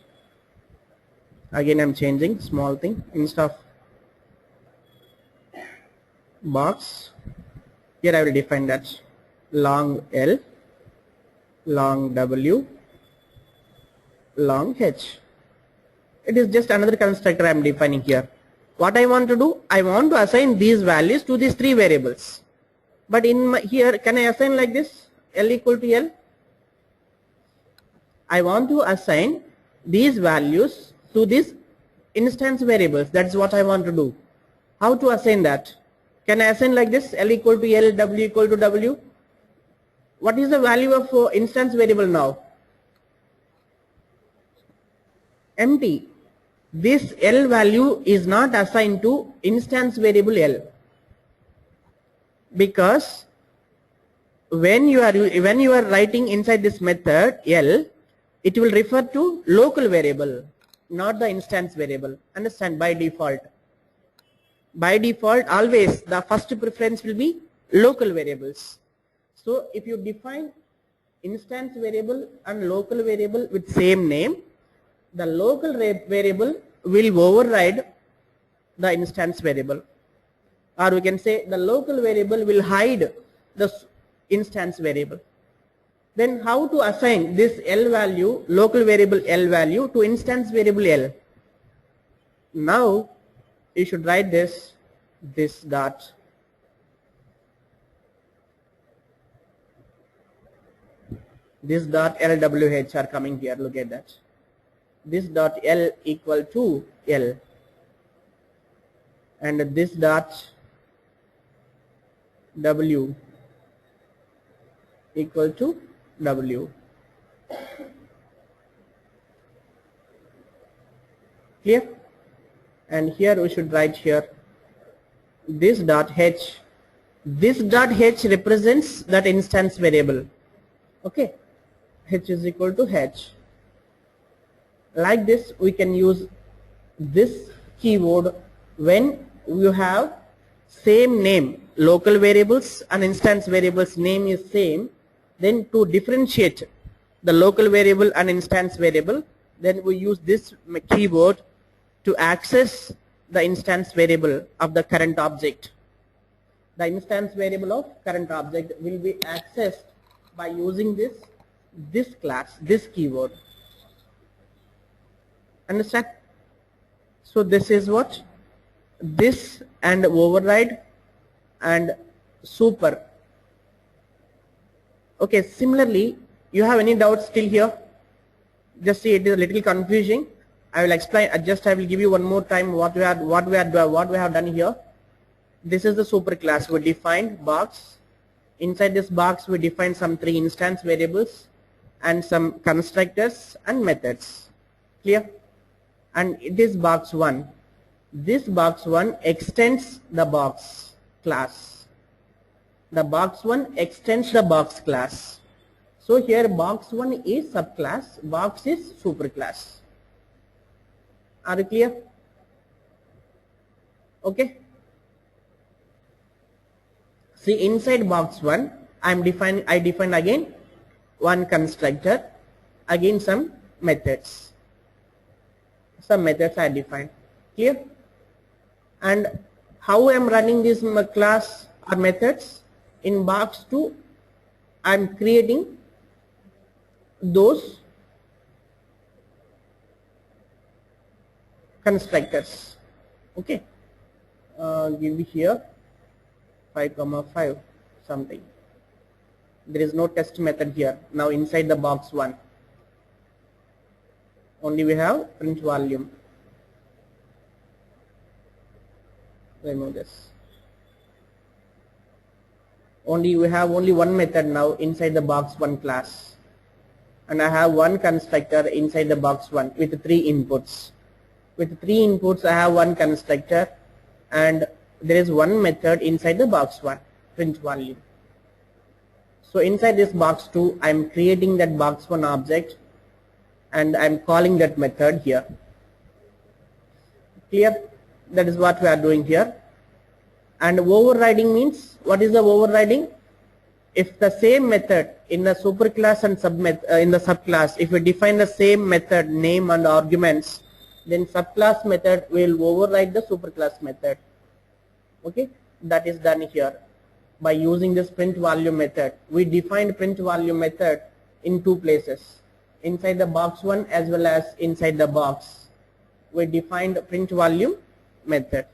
Again I'm changing small thing, instead of box, here I will define that long L, long W, long H. It is just another constructor I am defining here. What I want to do, I want to assign these values to these three variables. But in my, here, can I assign like this? L equal to L. I want to assign these values to these instance variables. That's what I want to do. How to assign that? Can I assign like this? L equal to L, W equal to W. What is the value of instance variable now? Empty. This L value is not assigned to instance variable L, because when you are writing inside this method L, it will refer to local variable, not the instance variable. Understand? By default always the first preference will be local variables. So if you define instance variable and local variable with same name, the local variable will override the instance variable, or we can say the local variable will hide the instance variable. Then how to assign this L value, local variable L value, to instance variable L? Now you should write this dot LWH are coming here. Look at that. This dot L equal to L, and this dot W equal to W. Clear? And here we should write here this dot H. This dot H represents that instance variable. Okay, H is equal to H. Like this we can use this keyword when you have same name, local variables and instance variables name is same. Then to differentiate the local variable and instance variable, then we use this keyword to access the instance variable of the current object. The instance variable of current object will be accessed by using this class, this keyword. Understand? So this is what this and override and super. Okay, similarly, you have any doubts still here? Just see, it is a little confusing. I will explain. I will give you one more time what we have done here. This is the super class. We defined box. Inside this box we define some three instance variables and some constructors and methods. Clear? And it is box 1. This box 1 extends the box class. The box 1 extends the box class. So here box 1 is subclass, box is superclass. Are you clear? Okay. See, inside box 1 I define again one constructor, again some methods. Some methods I define. Clear? And how I am running this class or methods? In box 2 I am creating those constructors. Okay. Give me here 5,5 something. There is no test method here. Now inside the box 1 only we have print volume. Remove this. We have only one method now inside the box 1 class, and I have one constructor inside the box 1 with 3 inputs. With 3 inputs I have one constructor, and there is one method inside the box 1, print volume. So inside this box 2 I am creating that box 1 object and I am calling that method here. Clear? That is what we are doing here. And overriding means, what is the overriding? If the same method in the superclass and in the subclass, if we define the same method name and arguments then subclass method will override the superclass method. Okay, that is done here by using this print value method. We defined print value method in two places, inside the box one as well as inside the box. We defined print value method.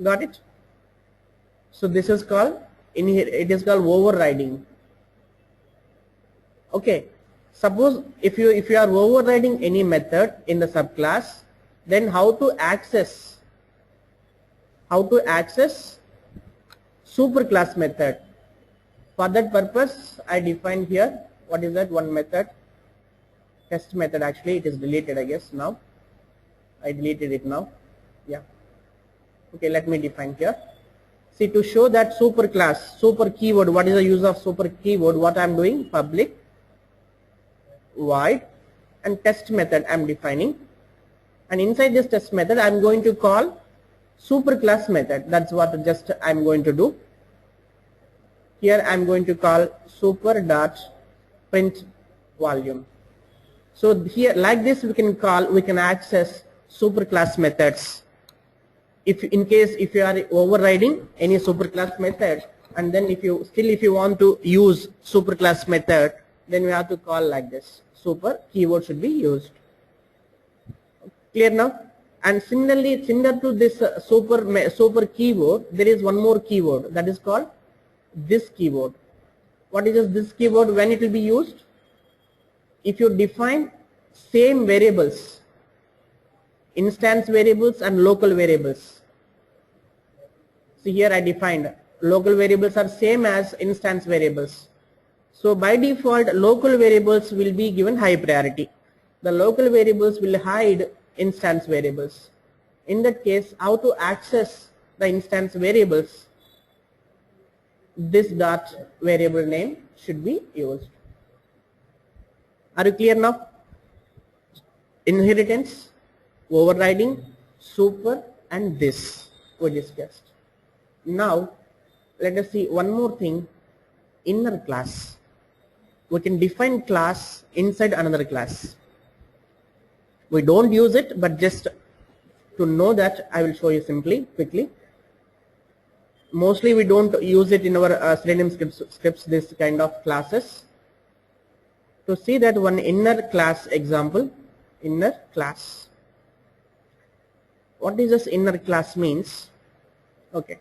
Got it? So this is called, in here it is called overriding. Okay, suppose if you are overriding any method in the subclass, then how to access superclass method. For that purpose I defined here, what is that, one method, test method. Actually it is deleted, I guess. Now I deleted it now. Yeah, okay, let me define here. See, to show that superclass, super keyword, what is the use of super keyword, what I am doing, public void and test method I am defining, and inside this test method I am going to call superclass method. That's what just I am going to do. Here I am going to call super dot print volume. So here like this we can access superclass methods. If in case if you are overriding any superclass method, and then if you want to use superclass method, then we have to call like this, super keyword should be used. Clear now? And similarly, similar to this super keyword, there is one more keyword, that is called this keyword. What is this keyword? When it will be used? If you define same variables, instance variables and local variables. See, here I defined local variables are same as instance variables. So by default local variables will be given high priority. The local variables will hide instance variables. In that case, how to access the instance variables? This dot variable name should be used. Are you clear now? Inheritance, overriding, super, and this we discussed. Now let us see one more thing, inner class. We can define class inside another class. We don't use it, but just to know that I will show you quickly. Mostly we don't use it in our Selenium scripts, this kind of classes. To see that one inner class example, inner class. What is this inner class means? Okay.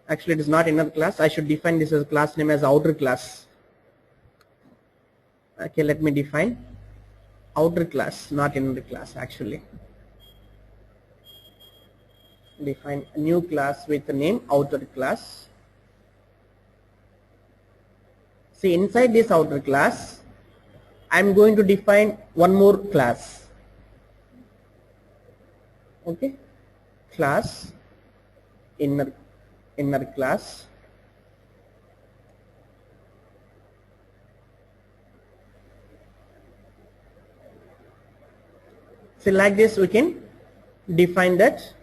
Actually it is not inner class. I should define this as class name as outer class. Okay, let me define outer class, not inner class actually. Define a new class with the name outer class. See, inside this outer class I am going to define one more class. Okay, class inner class. So like this we can define that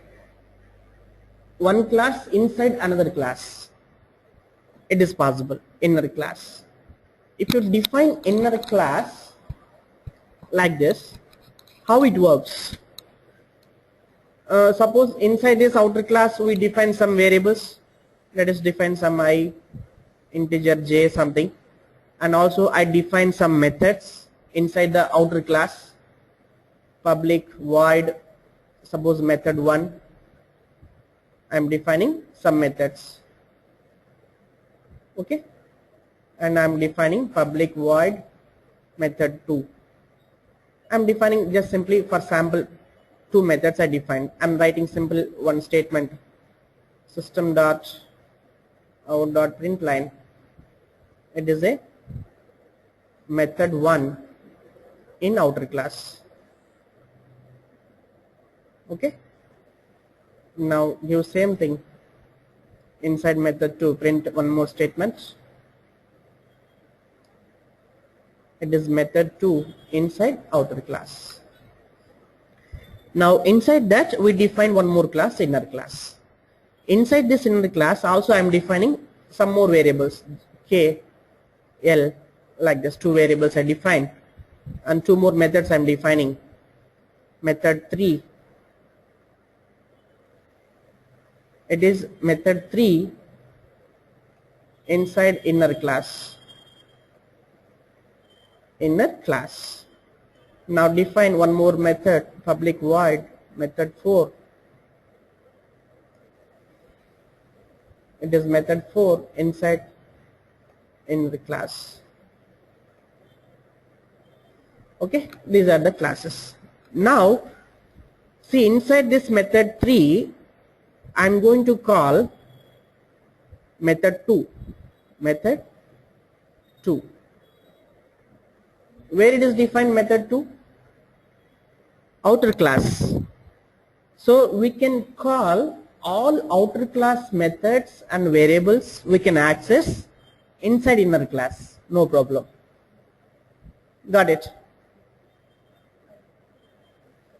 one class inside another class. It is possible, inner class. If you define inner class like this, how it works? Suppose inside this outer class we define some variables. Let us define some I, integer j something, and also I define some methods inside the outer class. Public void, suppose method 1, I am defining some methods. Okay, and I am defining public void method 2. I am defining just simply for sample two methods I defined. I am writing simple one statement, system dot out dot println. It is a method 1 in outer class. Okay, now give same thing inside method 2, print one more statement. It is method 2 inside outer class. Now inside that we define one more class, inner class. Inside this inner class also I am defining some more variables, k, l, like this. Two variables I define and two more methods I'm defining. Method 3, it is method 3 inside inner class. Now define one more method, public void method 4. It is method 4 inside inner class. Okay, these are the classes. Now see, inside this method 3 I'm going to call method 2. Where it is defined method 2? Outer class. So we can call all outer class methods and variables we can access inside inner class, no problem. Got it?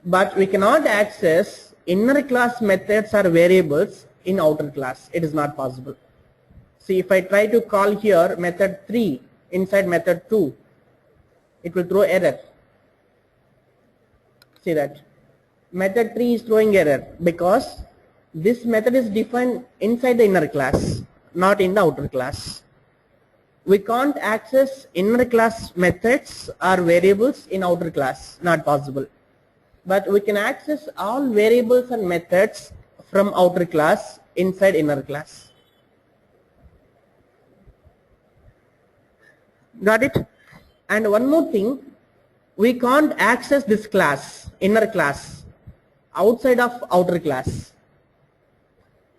But we cannot access inner class methods or variables in outer class. It is not possible. See, if I try to call here method 3 inside method 2, it will throw error. See that? Method 3 is throwing error because this method is defined inside the inner class, not in the outer class. We can't access inner class methods or variables in outer class, not possible. But we can access all variables and methods from outer class inside inner class. Got it? And one more thing, we can't access this class, inner class, outside of outer class.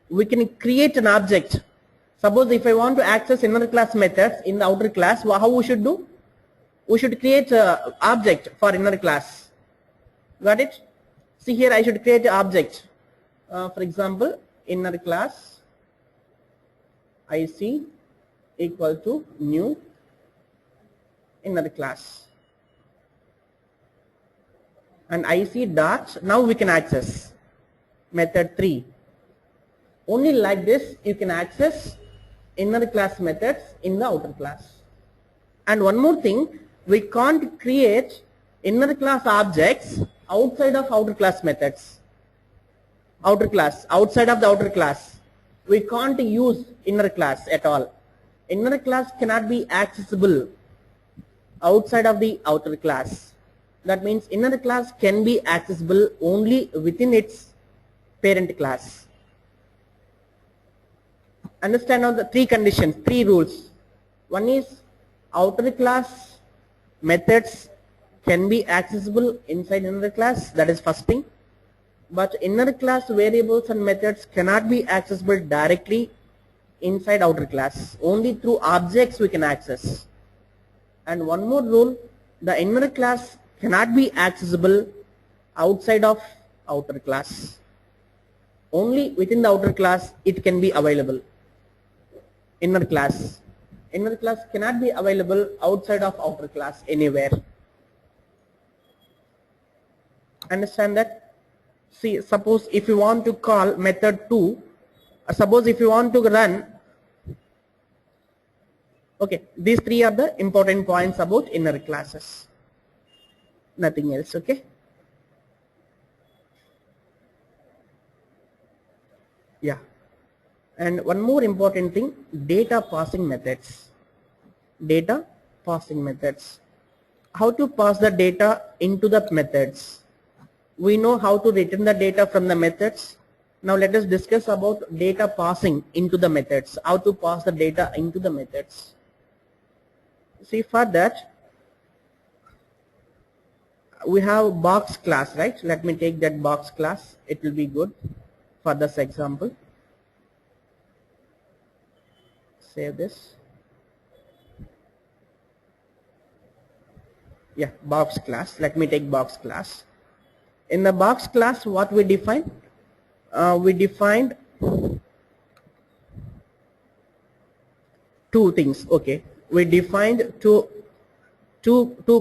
We can create an object. Suppose if I want to access inner class methods in the outer class, how we should do? We should create an object for inner class. Got it? See here, I should create an object. For example, inner class IC equal to new inner class, and IC dot, now we can access method 3. Only like this you can access inner class methods in the outer class. And one more thing, we can't create inner class objects outside of outer class methods. Outside of the outer class, we can't use inner class at all. Inner class cannot be accessible outside of the outer class. That means inner class can be accessible only within its parent class. Understand now the three conditions, three rules. One is outer class methods can be accessible inside inner class, that is first thing. But inner class variables and methods cannot be accessible directly inside outer class. Only through objects we can access. And one more rule, the inner class cannot be accessible outside of outer class. Only within the outer class it can be available. Inner class cannot be available outside of outer class anywhere. Understand that? See, suppose if you want to call method 2, suppose if you want to run, okay, these three are the important points about inner classes. Nothing else, okay? Yeah. And one more important thing, data passing methods. How to pass the data into the methods? We know how to return the data from the methods. Now let us discuss about data passing into the methods. How to pass the data into the methods. See, for that we have box class, right? Let me take that box class. It will be good for this example. Save this. Yeah, box class. Let me take box class. In the box class, what we define? We defined two things. Okay, we defined two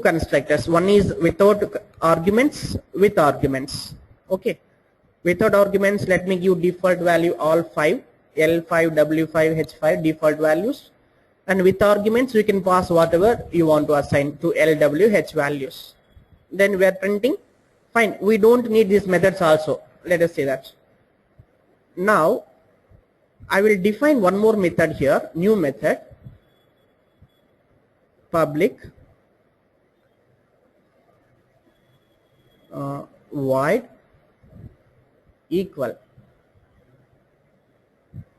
constructors. One is without arguments, with arguments. Okay, without arguments, let me give default value all 5, L5, W5, H5 default values. and with arguments we can pass whatever you want to assign to LWH values. Then we are printing. Fine, we don't need these methods also. Let us say that. Now I will define one more method here, new method, public void equal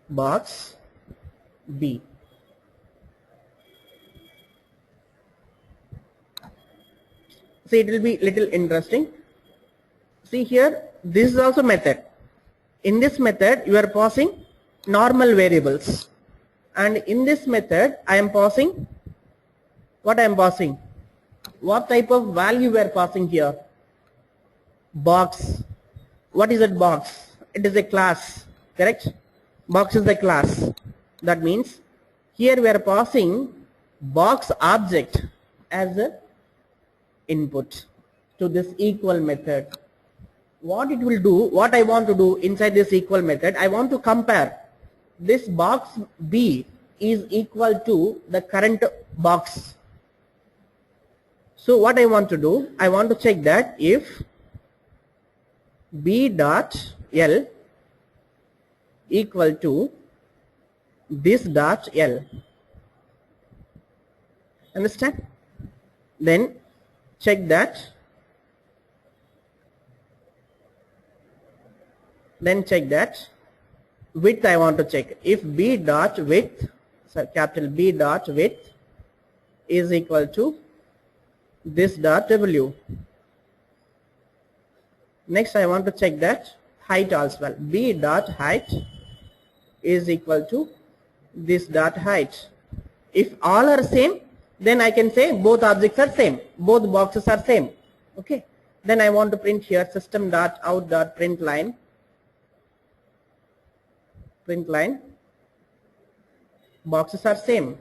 box B. See, it will be little interesting. See here, this is also method. In this method you are passing normal variables, and in this method I am passing what I am passing. What type of value we are passing here? Box. What is that box? It is a class, correct? Box is a class. That means here we are passing box object as a input to this equal method. What it will do, what I want to do inside this equal method, I want to compare this box B is equal to the current box. So what I want to do, I want to check that if B dot L equal to this dot L. Understand? Then check that. Then check that width I want to check. If B dot width, so capital B dot width is equal to this dot W. Next I want to check that height as well. B dot height is equal to this dot height. If all are same, then I can say both objects are same, both boxes are same. Okay. Then I want to print here system dot out dot print line. Print line, boxes are same,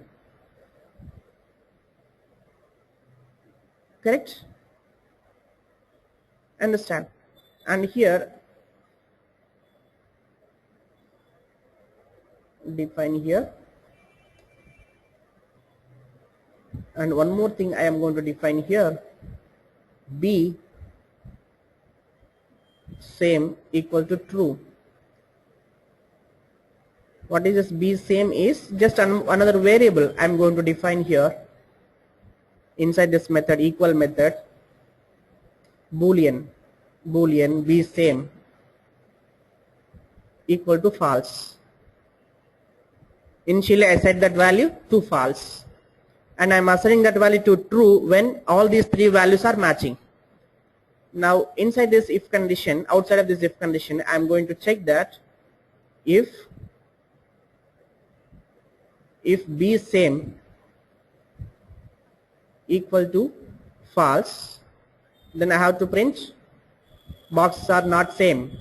correct? Understand? And here define here, and one more thing I am going to define here, B same equal to true. What is this B same is just another variable I am going to define here inside this method, equal method, boolean B same equal to false. Initially I set that value to false, and I am assigning that value to true when all these three values are matching. Now inside this if condition, outside of this if condition, I am going to check that if B same equal to false, then I have to print boxes are not same.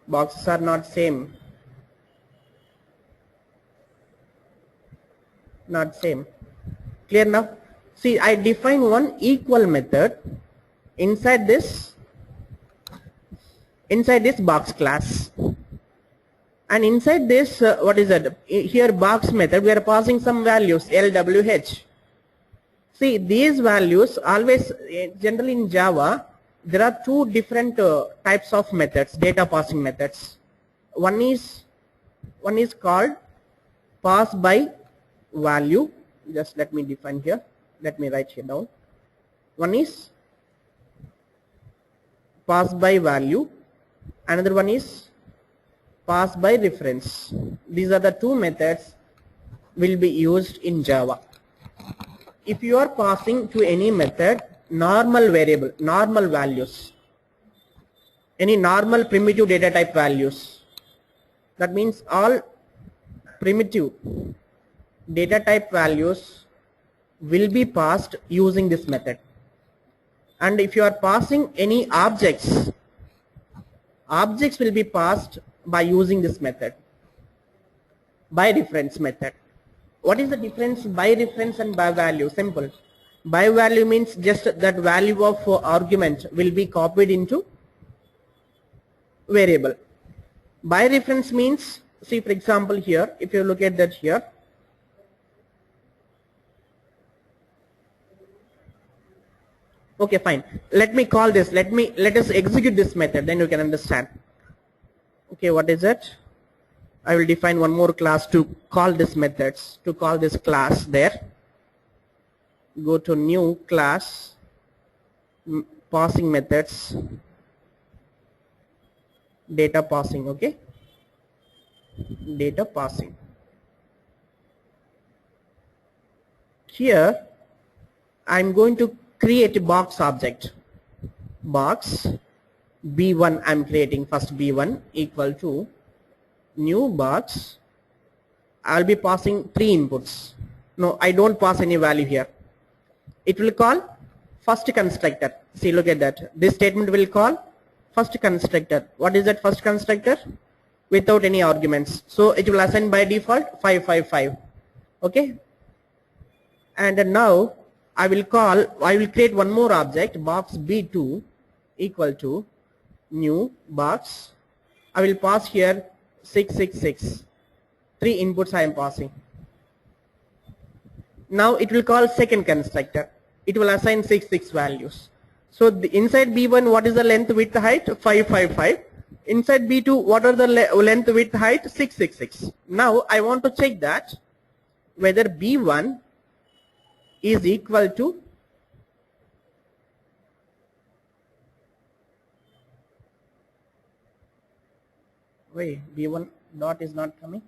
Boxes are not same. Not same. Clear now? See, I define one equal method inside this box class, and inside this what is that here box method we are passing some values LWH. See, these values always generally in Java there are two different types of methods, data passing methods. One is called pass by value. Just let me define here, let me write here down. One is pass by value, another one is pass by reference. These are the two methods will be used in Java. If you are passing to any method normal variable, normal values, any normal primitive data type values, that means all primitive data type values will be passed using this method. And if you are passing any objects will be passed by using this method, by reference method. What is the difference by reference and by value? Simple. By value means just that value of argument will be copied into variable. By reference means, see for example here, if you look at that here, okay fine, let me call this, let us execute this method, then you can understand. Okay, what is it? I will define one more class to call this methods, to call this class there. Go to new class, passing methods, data passing, okay, data passing. Here I'm going to create a box object, box b1 I'm creating, first b1 equal to new box. I'll be passing 3 inputs. No, I don't pass any value here. It will call first constructor. See, look at that. This statement will call first constructor. What is that first constructor? Without any arguments. So it will assign by default 555. Okay. And now I will create one more object, box b2 equal to new box. I will pass here 666. 3 inputs I am passing. Now it will call second constructor. It will assign 6 values. So inside b1 what is the length, width, height? 555. Inside b2 what are the length, width, height? 666. Now I want to check that whether b1 is equal to b1 dot is not coming.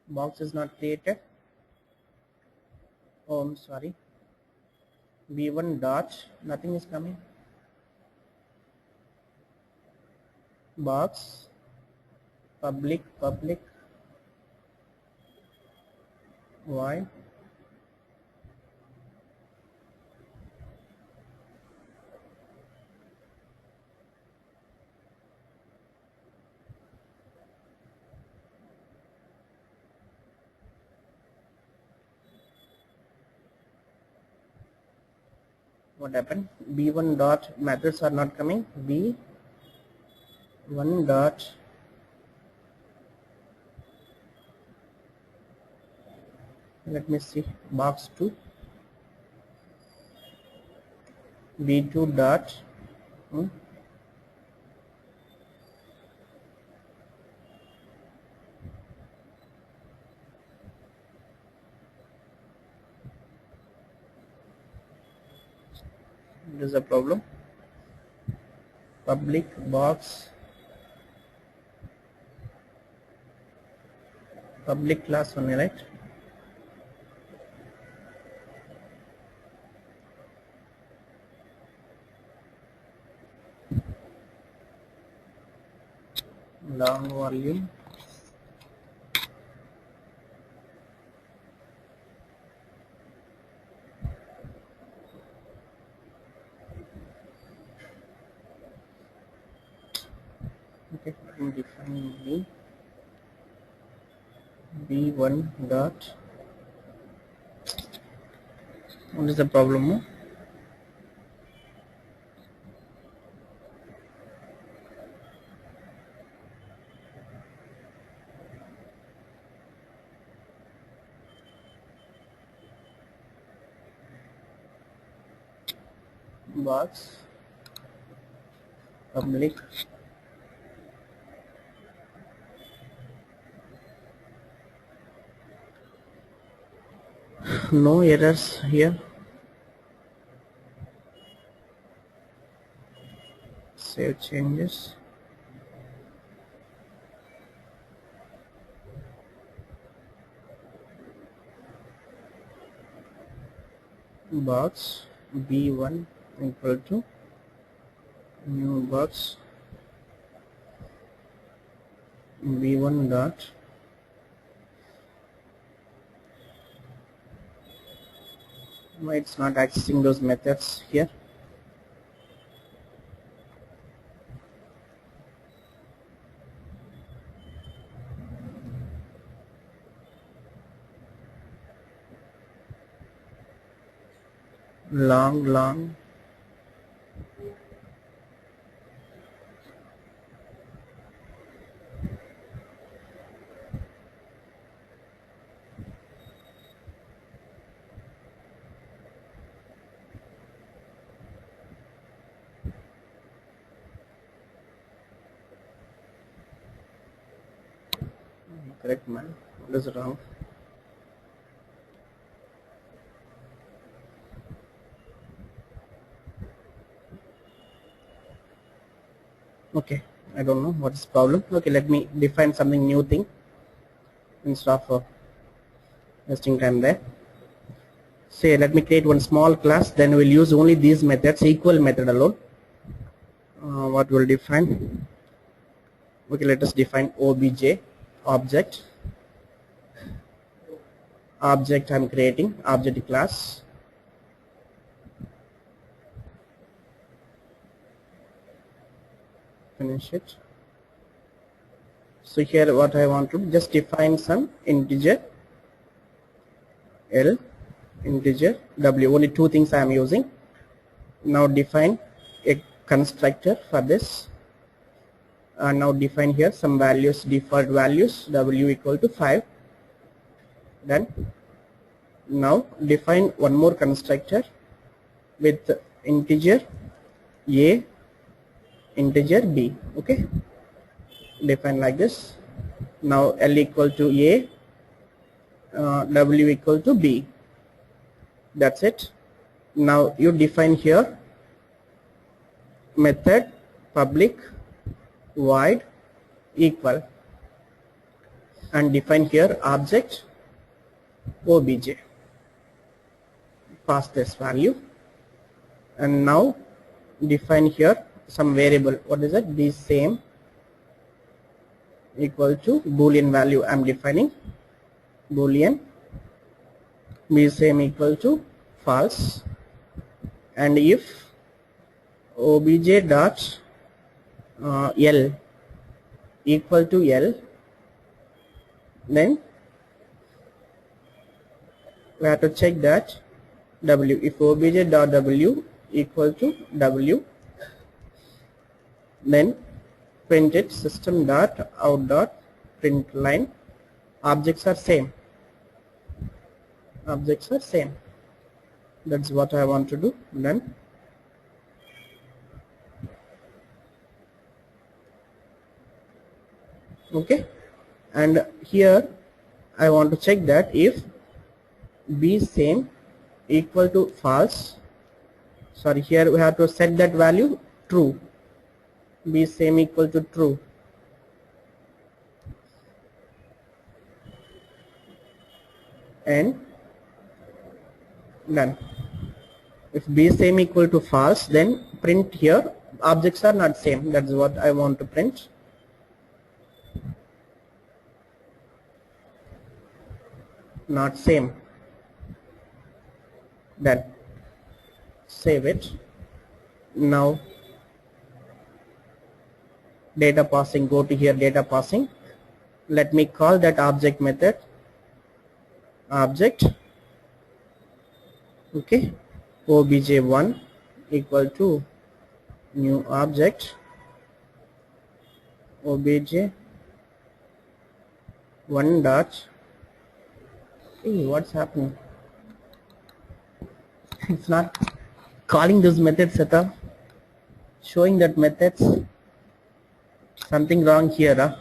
Box is not created. Oh, I'm sorry. b1 dot, nothing is coming. Box public why what happened? b1 dot methods are not coming. b1 dot let me see, box 2 b2 dot there is a problem. Public box public class only, right? Long volume okay, I'm defining b1 dot, what is the problem? Box public no errors here. Save changes. Box b1 equal to new box b1 dot why it's not accessing those methods here. long correct man, what is wrong? Okay, I don't know what is the problem. Okay, let me define something new thing instead of wasting time there. Say let me create one small class, then we'll use only these methods, equal method alone. What will define? Okay, let us define obj object. Object I'm creating, object class. Finish it. So here what I want to just define some integer L, integer W, only two things I am using. Now define a constructor for this. Now define here some values, default values, W equal to 5. Then now define one more constructor with integer A, integer B. Okay, define like this. Now L equal to A, W equal to B. That's it. Now you define here method public void equal and define here object obj. Pass this value and now define here some variable. What is it? Be same equal to boolean value. I am defining boolean be same equal to false, and if obj dot L equal to L, then we have to check that W. If obj dot W equal to W, then print it system dot out dot print line objects are same. Objects are same. That's what I want to do. Done. Okay, and here I want to check that if be same equal to false, sorry, here we have to set that value true. Be same equal to true. And done. If be same equal to false, then print here objects are not same. That's what I want to print. Not same. Then save it. Now data passing, go to here data passing. Let me call that object method object, okay, obj1 equal to new object obj1 dot, hey, what's happening? It's not calling those methods at all, showing that methods, something wrong here, huh?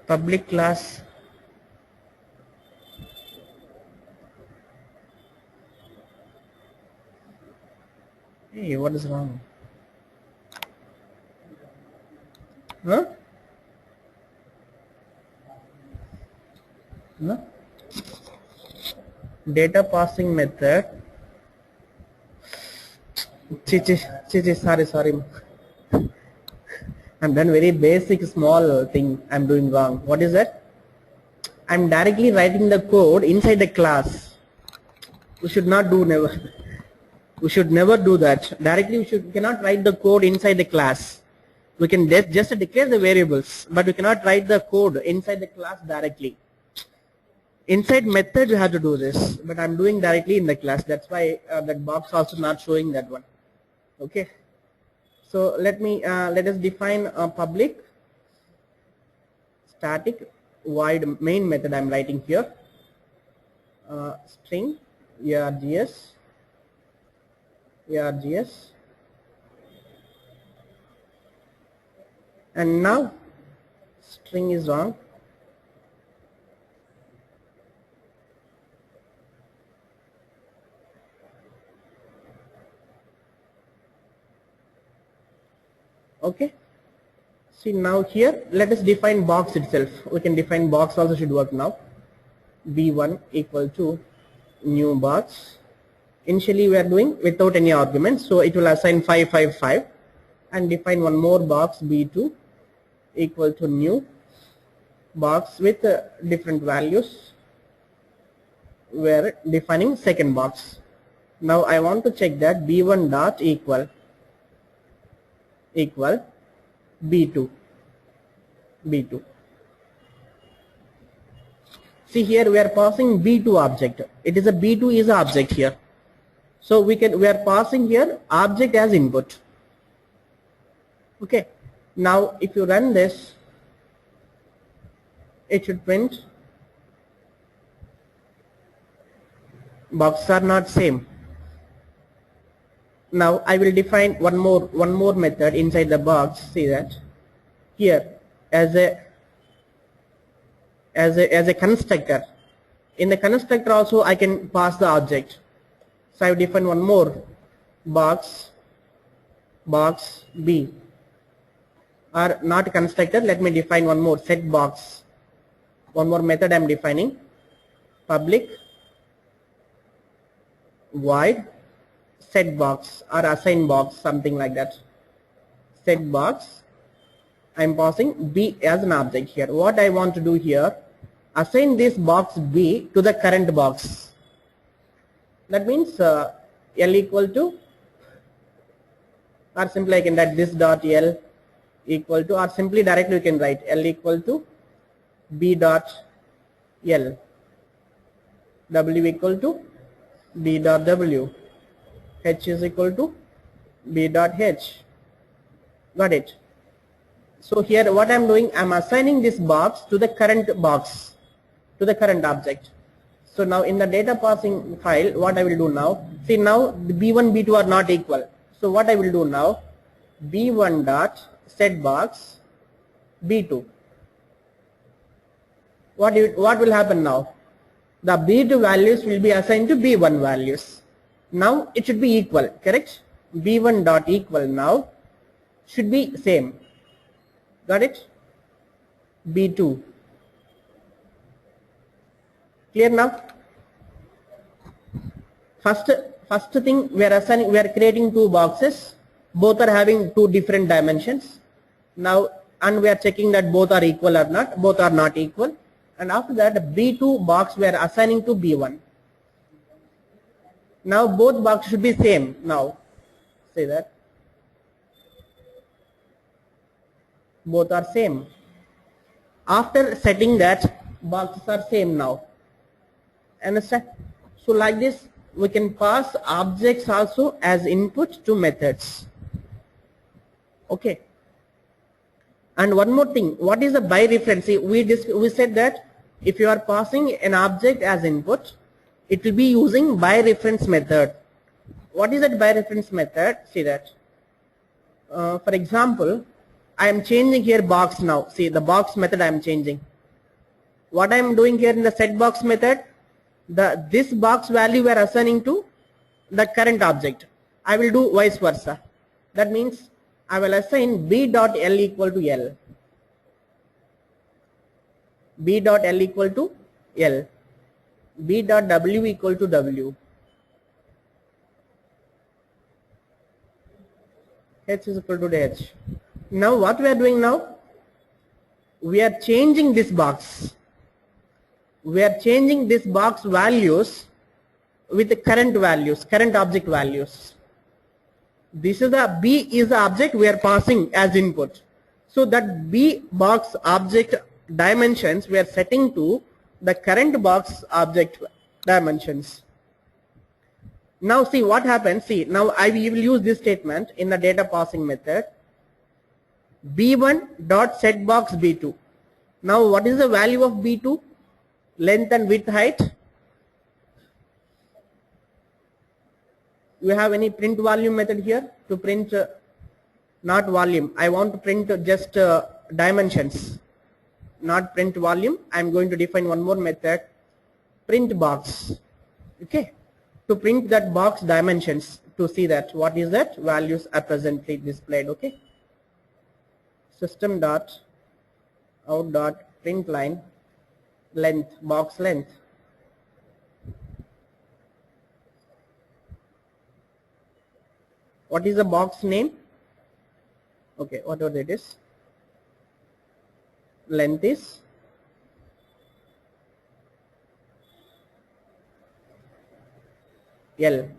Public class hey, what is wrong? Huh? No? Data passing method. Sorry. I'm done very basic small thing I'm doing wrong. What is that? I'm directly writing the code inside the class. We should not do never. We should never do that. Directly we cannot write the code inside the class. We can just declare the variables, but we cannot write the code inside the class directly. inside method you have to do this, but I'm doing directly in the class. That's why that box also not showing that one. Okay. So let us define a public static void main method. I'm writing here string args, and now string is wrong. Okay. See, now here let us define box itself. We can define box also should work now. B1 equal to new box. Initially we are doing without any arguments, so it will assign 5 5 5 and define one more box B2 equal to new box with different values. We are defining second box. Now I want to check that B1 dot equal B2. See, here we are passing B2 object. It is a B2 is a object here. So we are passing here object as input. Okay. Now if you run this, it should print boxes are not same. Now I will define one more method inside the box. See that here as a constructor. In the constructor also I can pass the object. So I have defined one more box B, or not constructor. Let me define one more set box. One more method I am defining, public void set box or assign box, something like that. Set box. I am passing B as an object here. What I want to do here, assign this box B to the current box. That means L equal to, or simply I can write this dot L equal to, or simply directly you can write L equal to B dot L, W equal to B dot W, H is equal to B dot H. Got it? So here what I am doing, I am assigning this box to the current box, to the current object. So now in the data passing file, what I will do now, see now the B1 B2 are not equal. So what I will do now, B1 dot set box B2. What will happen now? The B2 values will be assigned to B1 values. Now it should be equal, correct? B1 dot equal now should be same. Got it? B2. Clear now? First thing, we are creating two boxes. Both are having two different dimensions. Now, and we are checking that both are equal or not. Both are not equal. And after that, B2 box we are assigning to B1. Now both boxes should be same. Now, say that both are same. After setting that, boxes are same now. Understand? So like this, we can pass objects also as input to methods. Okay. And one more thing, what is the by reference? See, we said that if you are passing an object as input, it will be using by reference method. What is that by reference method? See that. For example, I am changing here box now. See the box method I am changing. What I am doing here in the set box method, this box value we are assigning to the current object. I will do vice versa. That means I will assign B dot L equal to L. B dot L equal to L. B dot W equal to W. H is equal to H. Now what we are doing now? We are changing this box. We are changing this box values with the current values, current object values. This is the B is the object we are passing as input. So that B box object dimensions we are setting to the current box object dimensions. Now see what happens. See, now I will use this statement in the data passing method. B1 dot set box B2. Now what is the value of B2? Length and width height. You have any print volume method here to print not volume. I want to print just dimensions, not print volume. I am going to define one more method, print box. Okay, to print that box dimensions, to see that what is that values are presently displayed. Okay, system dot out dot print line length, box length. What is the box name? Okay, whatever it is. Length is L.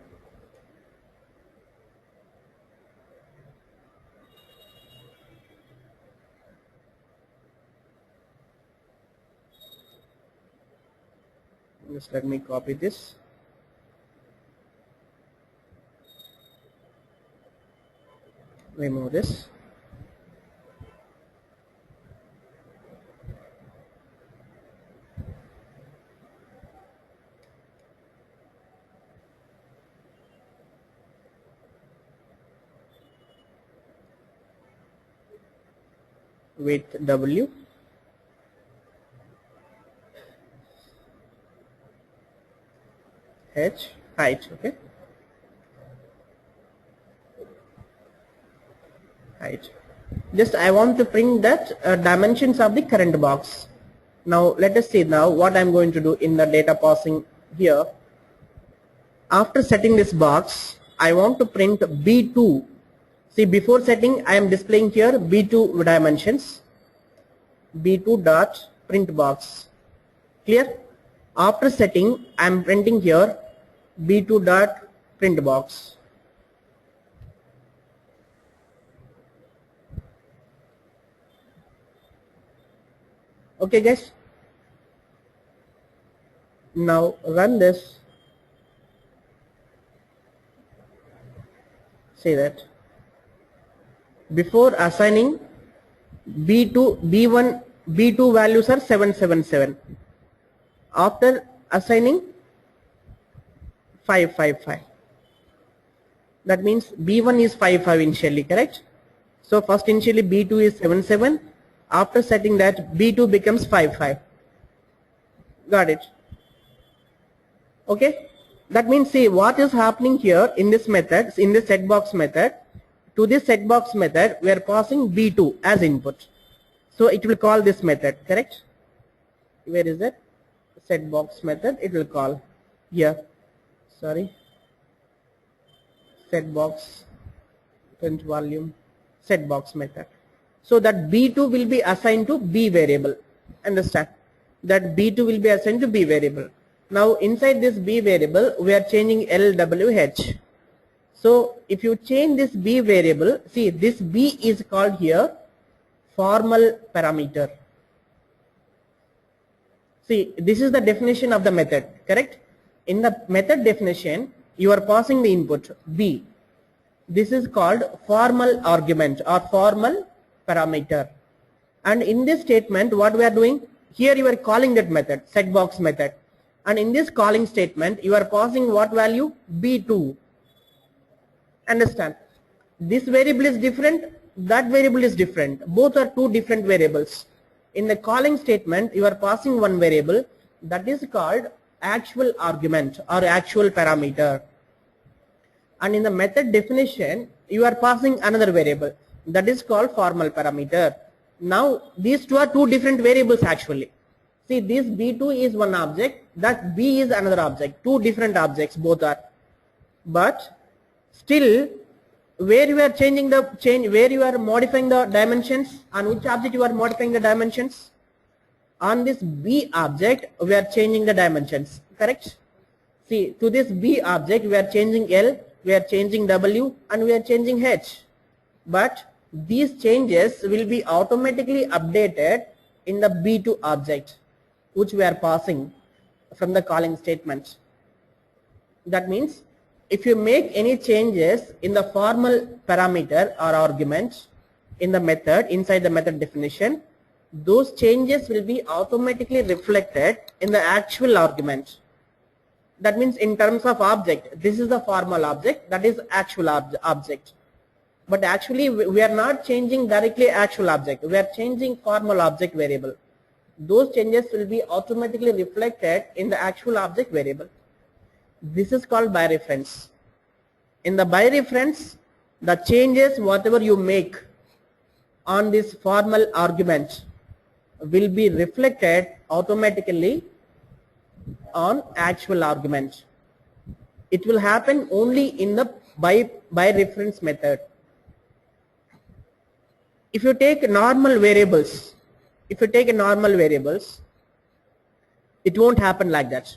Just let me copy this. Remove this. With W. H height. Okay, height. Just I want to print that dimensions of the current box. Now let us see now what I'm going to do in the data passing here. After setting this box, I want to print B2. See, before setting I am displaying here B2 dimensions. B2 dot print box. Clear? After setting I am printing here B2 dot print box. Okay guys, now run this. Say that before assigning B2, B1, B2 values are 777. After assigning 555. That means B1 is 55 initially, correct? So first initially B2 is 77. After setting that, B2 becomes 55. Got it? Okay. That means, see what is happening here in this method, in this set box method. To this set box method, we are passing B2 as input. So it will call this method, correct? Where is it? Set box method. It will call here. Sorry. Set box print volume set box method. So that B2 will be assigned to B variable. Understand? That B2 will be assigned to B variable. Now inside this B variable we are changing LWH. So if you change this B variable, see this B is called here formal parameter. See, this is the definition of the method, correct? In the method definition you are passing the input B. This is called formal argument or formal parameter. And in this statement what we are doing, here you are calling that method, set box method. And in this calling statement you are passing what value? B2. Understand? This variable is different, that variable is different. Both are two different variables. In the calling statement you are passing one variable, that is called actual argument or actual parameter. And in the method definition you are passing another variable, that is called formal parameter. Now these two are two different variables actually. See, this B2 is one object, that B is another object, two different objects both are. But still where you are changing the where you are modifying the dimensions, on which object you are modifying the dimensions? On this B object we are changing the dimensions, correct? See, to this B object we are changing L, we are changing W and we are changing H. But these changes will be automatically updated in the B2 object. which we are passing from the calling statement. That means if you make any changes in the formal parameter or argument in the method, inside the method definition, those changes will be automatically reflected in the actual argument. That means in terms of object, this is the formal object, that is actual object. But actually we are not changing directly actual object, we are changing formal object variable. Those changes will be automatically reflected in the actual object variable. This is called by reference. In the by reference, the changes whatever you make on this formal argument will be reflected automatically on actual argument. It will happen only in the by reference method. If you take normal variables, it won't happen like that.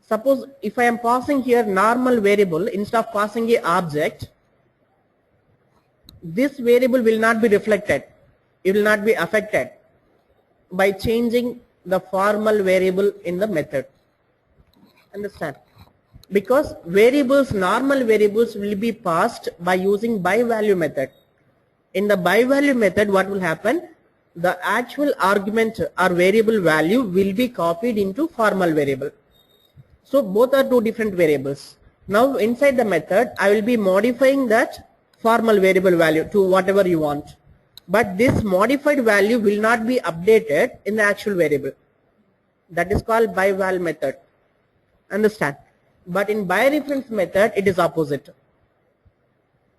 Suppose if I am passing here normal variable instead of passing a object, this variable will not be reflected, it will not be affected by changing the formal variable in the method. Understand? Because variables, normal variables will be passed by using by value method. In the by value method, what will happen? The actual argument or variable value will be copied into formal variable. So both are two different variables. Now inside the method, I will be modifying that formal variable value to whatever you want. But this modified value will not be updated in the actual variable. That is called by val method. Understand? But in by reference method, it is opposite.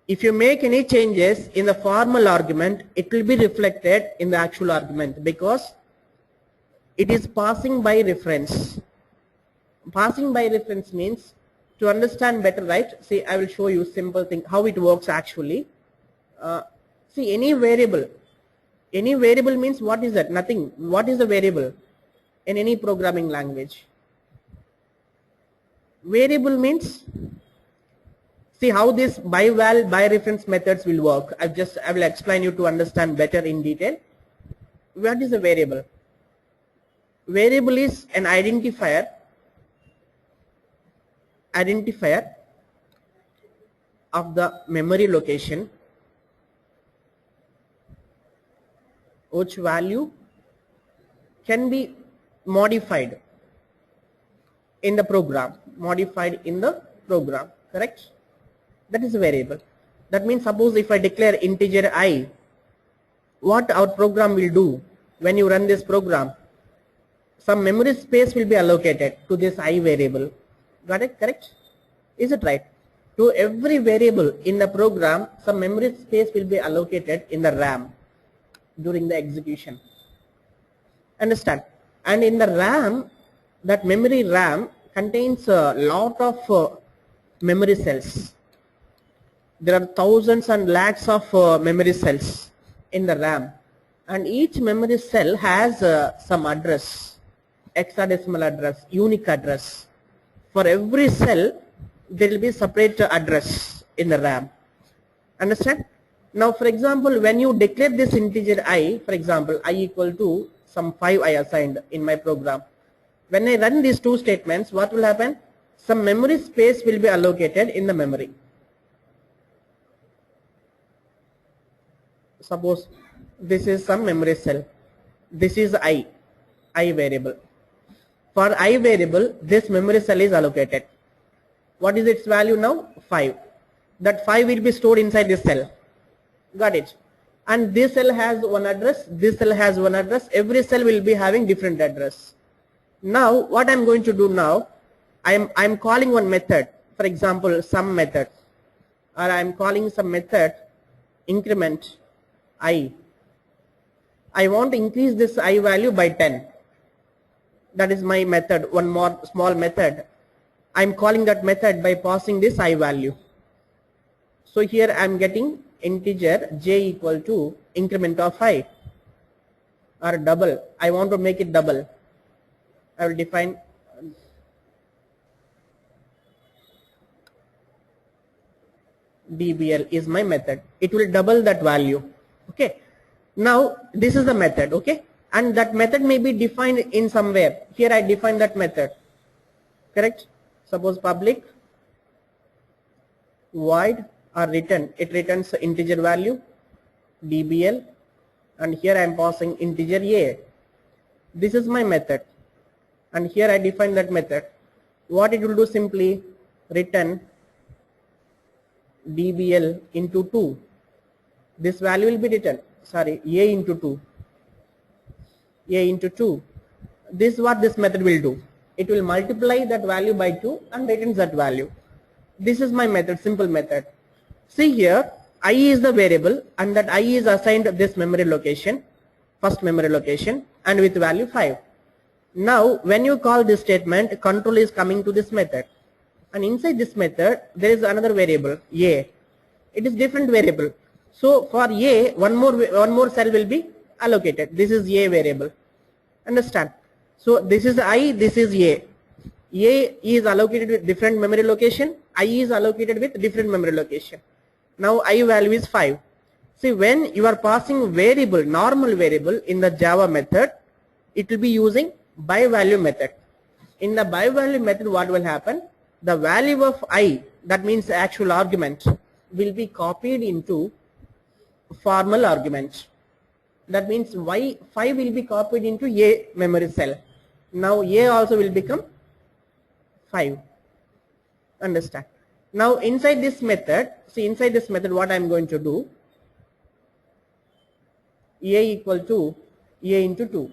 If you make any changes in the formal argument, it will be reflected in the actual argument because it is passing by reference. Passing by reference means, to understand better, right? See, I will show you simple thing how it works actually. See, any variable means what is that? Nothing. What is a variable in any programming language? Variable means, see how this by reference methods will work. I will explain you to understand better in detail. What is a variable? Variable is an identifier of the memory location which value can be modified in the program, correct? That is a variable. That means suppose if I declare integer I, what our program will do when you run this program, some memory space will be allocated to this I variable. Got it? Correct? Is it right? To every variable in the program, some memory space will be allocated in the RAM during the execution. Understand? And in the RAM, that memory RAM contains a lot of memory cells. There are thousands and lakhs of memory cells in the RAM, and each memory cell has some address, hexadecimal address, unique address. For every cell, there will be separate address in the RAM. Understand? Now, for example, when you declare this integer I, for example, I equal to some 5 I assigned in my program. When I run these two statements, what will happen? Some memory space will be allocated in the memory. Suppose this is some memory cell. This is I variable. For I variable, this memory cell is allocated. What is its value now? 5. That 5 will be stored inside this cell. Got it? And this cell has one address, this cell has one address, every cell will be having different address. Now what I'm going to do now, I'm calling one method, for example some method, or I'm calling some method increment I. I want to increase this I value by 10. That is my method, one more small method. I'm calling that method by passing this I value. So here I'm getting integer j equal to increment of I or double. I want to make it double. I will define dbl is my method. It will double that value. Okay. Now this is the method. Okay. and that method may be defined in somewhere. Here I define that method, correct? Suppose public void or return, it returns integer value dbl, and here I am passing integer a. This is my method, and here I define that method. What it will do, simply return dbl into 2. This value will be written, sorry, a into 2. A into 2. This is what this method will do. It will multiply that value by 2 and returns that value. This is my method, simple method. See here, I is the variable, and that I is assigned this memory location, first memory location, and with value 5. Now when you call this statement, control is coming to this method, and inside this method there is another variable a. It is different variable. So for a, one more cell will be allocated. This is a variable. Understand? So this is I, this is a. A is allocated with different memory location. I is allocated with different memory location. Now I value is 5. See, when you are passing variable, normal variable in the Java method, it will be using by value method. In the by value method, what will happen? The value of I, that means the actual argument, will be copied into formal argument. That means y 5 will be copied into a memory cell. Now a also will become 5. Understand? Now inside this method, see, inside this method what I am going to do, a equal to a into 2.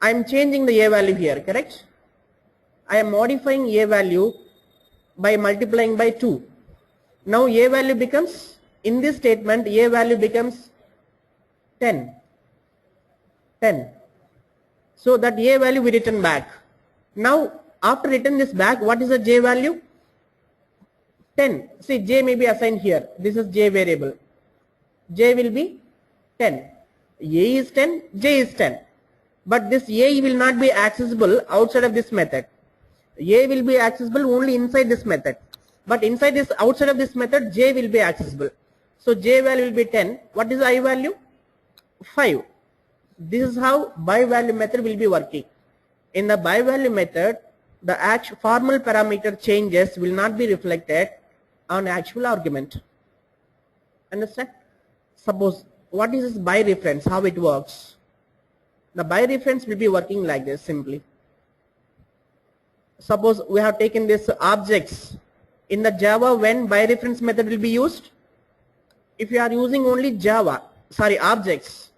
I am changing the a value here, correct? I am modifying a value by multiplying by 2. Now a value becomes, in this statement, a value becomes 10. So that a value we return back. Now after return this back, what is the j value? 10. See, j may be assigned here. This is j variable. J will be 10. A is 10, j is 10. But this a will not be accessible outside of this method. A will be accessible only inside this method. But inside this, outside of this method, j will be accessible. So j value will be 10. What is I value? 5. This is how by value method will be working. In the by value method, the actual formal parameter changes will not be reflected on actual argument. Understand? Suppose, what is this by reference? How it works? The by reference will be working like this simply. Suppose we have taken this objects. In the Java, when by reference method will be used? If you are using only objects.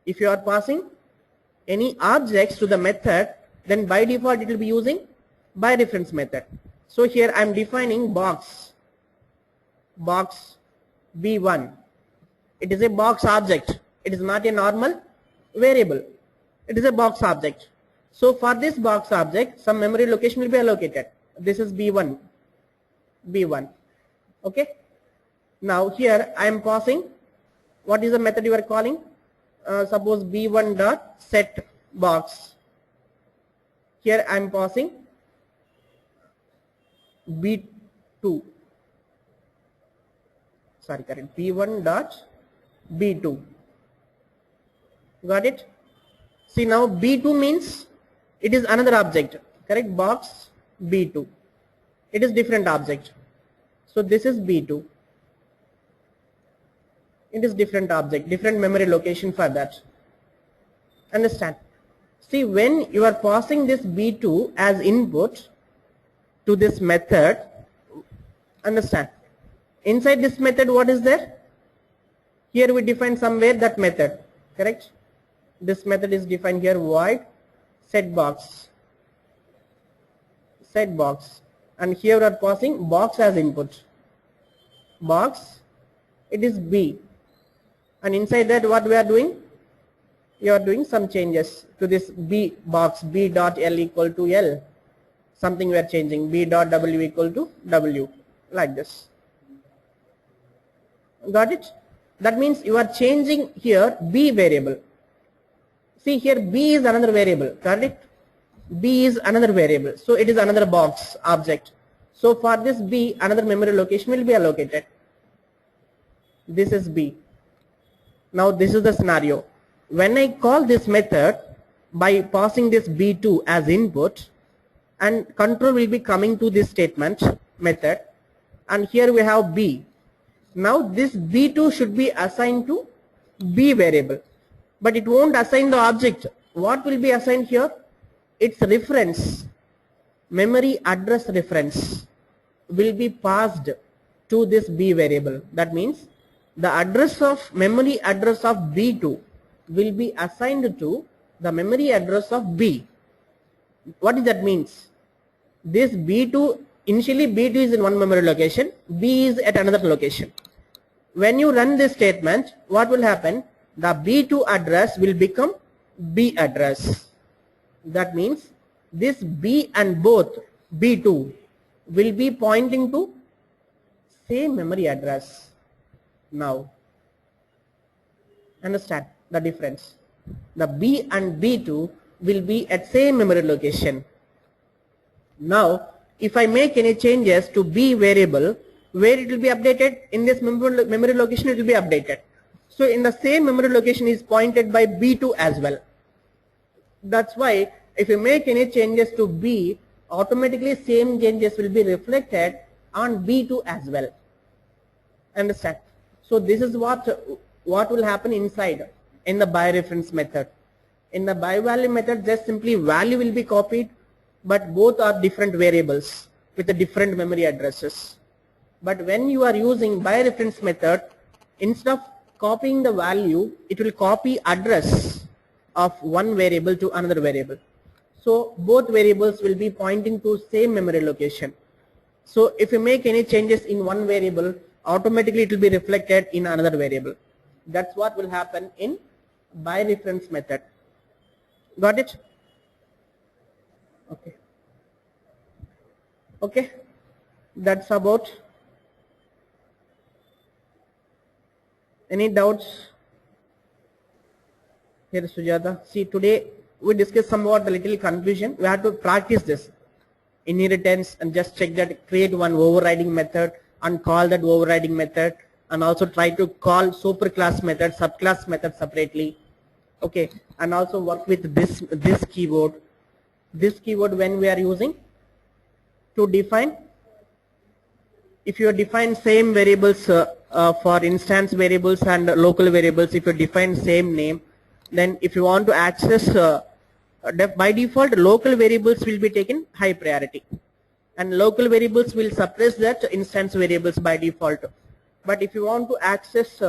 If you are passing any objects to the method, then by default it will be using by reference method. So here I am defining box B1. It is a box object. It is not a normal variable. It is a box object. So for this box object, some memory location will be allocated. This is B1. Okay. Now here I am passing, what is the method you are calling? Suppose B1 dot set box. Here I am passing B2. B1 dot B2. Got it? See, now B2 means it is another object, correct? Box B2. It is different object. So this is B2. It is different object, different memory location for that. Understand? See, when you are passing this B2 as input to this method, understand? Inside this method, what is there? Here we define somewhere that method, correct? This method is defined here, void setBox, and here we are passing box as input. Box, it is B, and inside that what we are doing? You are doing some changes to this B box, B dot L equal to L. Something we are changing, B dot W equal to W, like this. Got it? That means you are changing here B variable. See, here B is another variable, correct? B is another variable, so it is another box object. So for this B, another memory location will be allocated. This is B. Now this is the scenario. When I call this method by passing this b2 as input, and control will be coming to this statement method, and here we have b. Now this b2 should be assigned to b variable, but it won't assign the object. What will be assigned here? Its reference, memory address reference, will be passed to this b variable. That means the address of memory address of b2 will be assigned to the memory address of b. What does that means? This b2, initially b2 is in one memory location, b is at another location. When you run this statement, what will happen? The b2 address will become b address. That means this b and both b2 will be pointing to same memory address. Now understand the difference. The b and b2 will be at same memory location. Now if I make any changes to b variable, where it will be updated? In this memory location it will be updated. So in the same memory location is pointed by b2 as well. That's why if you make any changes to b, automatically same changes will be reflected on b2 as well. Understand? So this is what will happen inside in the by reference method. In the by value method, just simply value will be copied, but both are different variables with the different memory addresses. But when you are using by reference method, instead of copying the value, it will copy address of one variable to another variable. So both variables will be pointing to same memory location. So if you make any changes in one variable, automatically it will be reflected in another variable. That's what will happen in by reference method. Got it? Okay. Okay. That's about. Any doubts? Here is Sujata. See, today we discussed somewhat a little confusion. We have to practice this inheritance and just check that, create one overriding method and call that overriding method, and also try to call superclass method, subclass method separately. Okay, and also work with this keyword. This keyword when we are using to define, if you define same variables for instance variables and local variables, if you define same name, then if you want to access by default local variables will be taken high priority, and local variables will suppress that instance variables by default. But if you want to access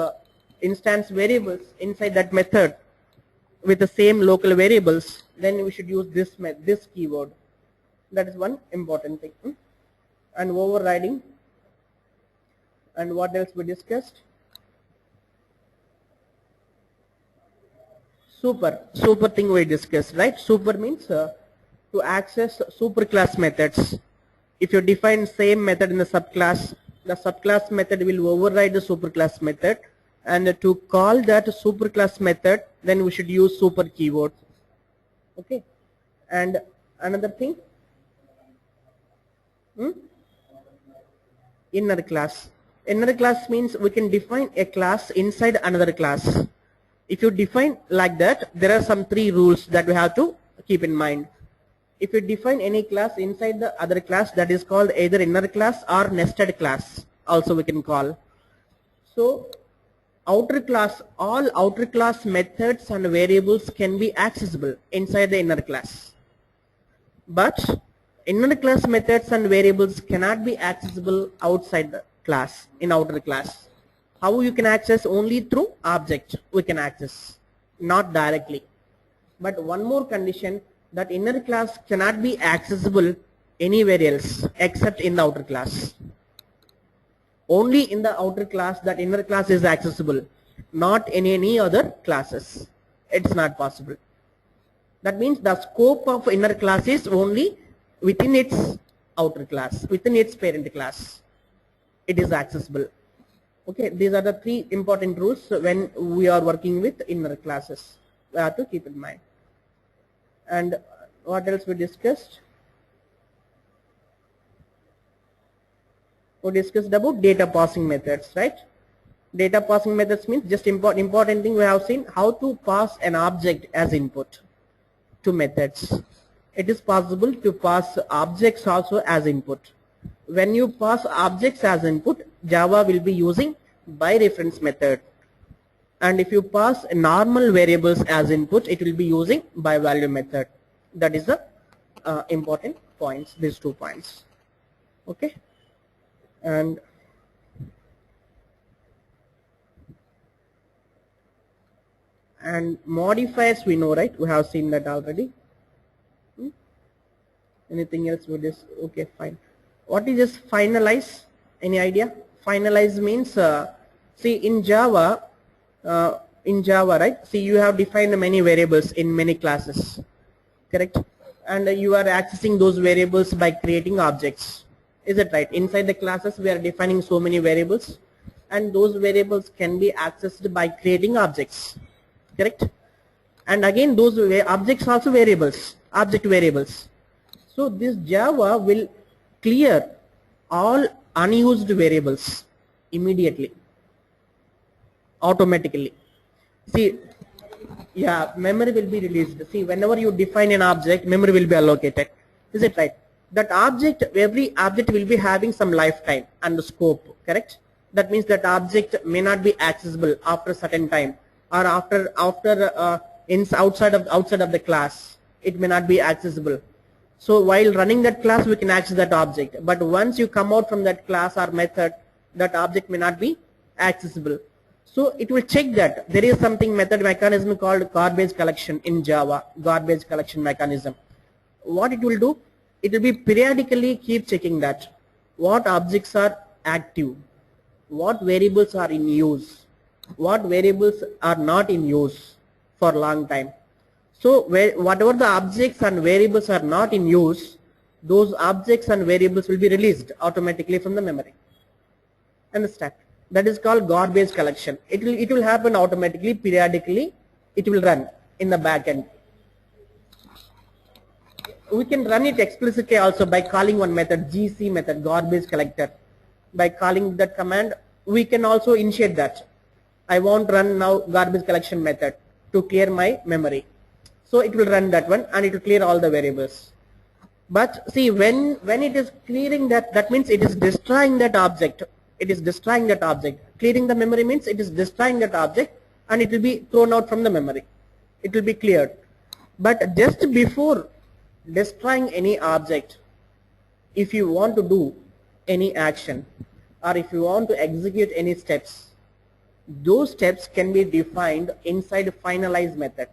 instance variables inside that method with the same local variables, then we should use this keyword. That is one important thing. And overriding, and what else we discussed? Super thing we discussed, right? Super means to access superclass methods. If you define same method in the subclass method will override the superclass method, and to call that superclass method, then we should use super keyword. Okay. And another thing, inner class. Inner class means we can define a class inside another class. If you define like that, there are some 3 rules that we have to keep in mind. If you define any class inside the other class, that is called either inner class or nested class, also we can call. So outer class, all outer class methods and variables can be accessible inside the inner class, but inner class methods and variables cannot be accessible outside the class, in outer class. How you can access? Only through object we can access, not directly. But one more condition, that inner class cannot be accessible anywhere else except in the outer class. Only in the outer class that inner class is accessible, not in any other classes. It's not possible. That means the scope of inner class is only within its outer class, within its parent class. It is accessible. Okay, these are the 3 important rules when we are working with inner classes. We have to keep in mind. And what else we discussed? We discussed about data passing methods, right? Data passing methods means just important thing we have seen how to pass an object as input to methods. It is possible to pass objects also as input. When you pass objects as input, Java will be using by reference method. And if you pass normal variables as input, it will be using by value method. That is the important points, these 2 points. Okay. And modifiers we know, right? We have seen that already. Anything else with this? Okay, fine. What is this finalize? Any idea? Finalize means see in Java, right? See, you have defined many variables in many classes, correct? And you are accessing those variables by creating objects. Is it right? Inside the classes we are defining so many variables, and those variables can be accessed by creating objects, correct? And again those objects also variables, object variables. So this Java will clear all unused variables immediately, automatically. See, yeah, memory will be released. See, whenever you define an object, memory will be allocated. Is it right? That object, every object will be having some lifetime and scope, correct? That means that object may not be accessible after a certain time, or outside of the class, it may not be accessible. So while running that class, we can access that object. But once you come out from that class or method, that object may not be accessible. So it will check that there is something method mechanism called garbage collection in Java, garbage collection mechanism. What it will do? It will be periodically keep checking that what objects are active, what variables are in use, what variables are not in use for a long time. So whatever the objects and variables are not in use, those objects and variables will be released automatically from the memory. Understand? That is called garbage collection. It will happen automatically, periodically. It will run in the back end. We can run it explicitly also by calling one method, GC method, garbage collector. By calling that command, we can also initiate that. I want to run now garbage collection method to clear my memory. So it will run that one and it will clear all the variables. But see, when it is clearing that means it is destroying that object. It is destroying that object. Clearing the memory means it is destroying that object and it will be thrown out from the memory. It will be cleared. But just before destroying any object, if you want to do any action or if you want to execute any steps, those steps can be defined inside finalize method.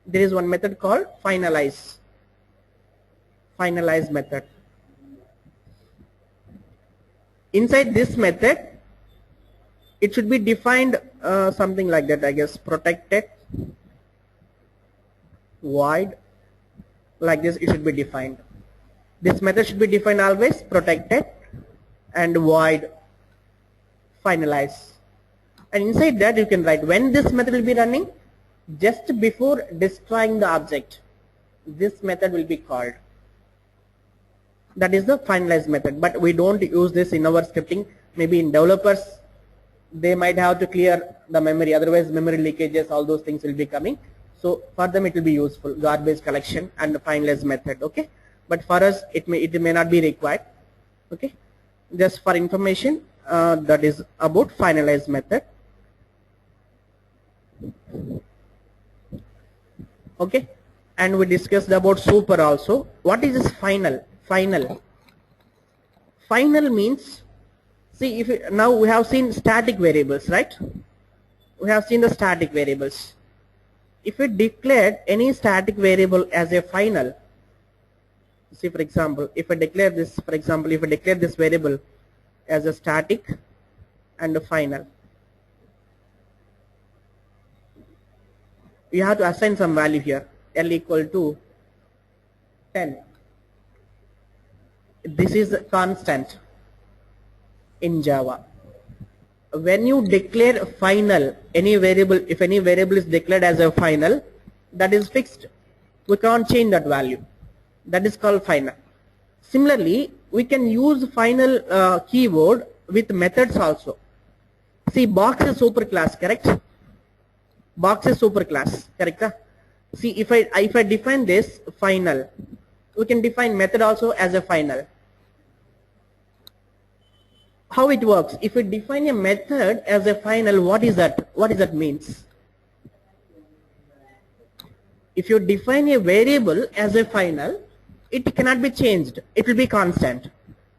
There is one method called finalize method. Inside this method, it should be defined something like that, I guess, protected, void, like this it should be defined. This method should be defined always, protected and void, finalize. And inside that you can write when this method will be running, just before destroying the object, this method will be called. That is the finalize method, but we don't use this in our scripting. Maybe in developers, they might have to clear the memory, otherwise memory leakages, all those things will be coming. So for them it will be useful, garbage collection and the finalize method, okay? But for us it may not be required, okay? Just for information, that is about finalize method. Okay, and we discussed about super also. What is this final? Final means, see, now we have seen static variables, right? We have seen the static variables. If we declared any static variable as a final, see, for example, if I declare this, this variable as a static and a final, you have to assign some value here, L equal to 10. This is a constant in Java. When you declare final, any variable, if any variable is declared as a final, that is fixed. We can't change that value. That is called final. Similarly, we can use final keyword with methods also. See, box is superclass, correct? Box is superclass, correct? See, if I define this final, we can define method also as a final. How it works? If we define a method as a final, what is that? What does that means? If you define a variable as a final, it cannot be changed. It will be constant.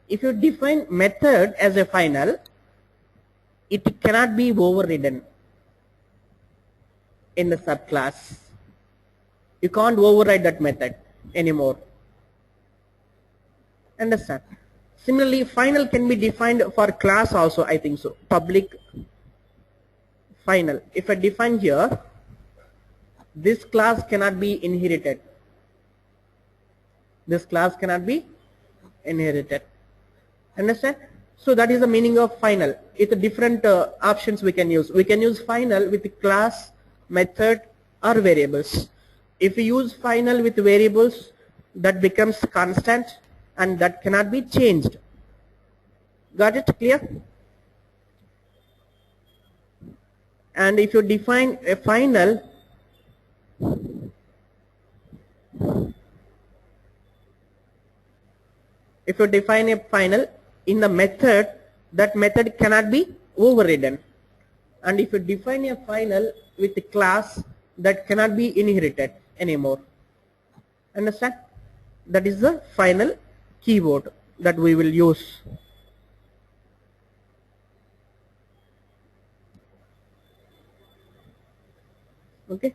If you define method as a final, it cannot be overridden in the subclass. You can't override that method anymore. Understand? Similarly, final can be defined for class also, I think so. Public final. If I define here, this class cannot be inherited. This class cannot be inherited. Understand? So that is the meaning of final. It's different options we can use. We can use final with class, method, or variables. If we use final with variables, that becomes constant and that cannot be changed. Got it clear? And if you define a final, if you define a final in the method, that method cannot be overridden. And if you define a final with a class, that cannot be inherited anymore. Understand? That is the final keyword that we will use. Okay.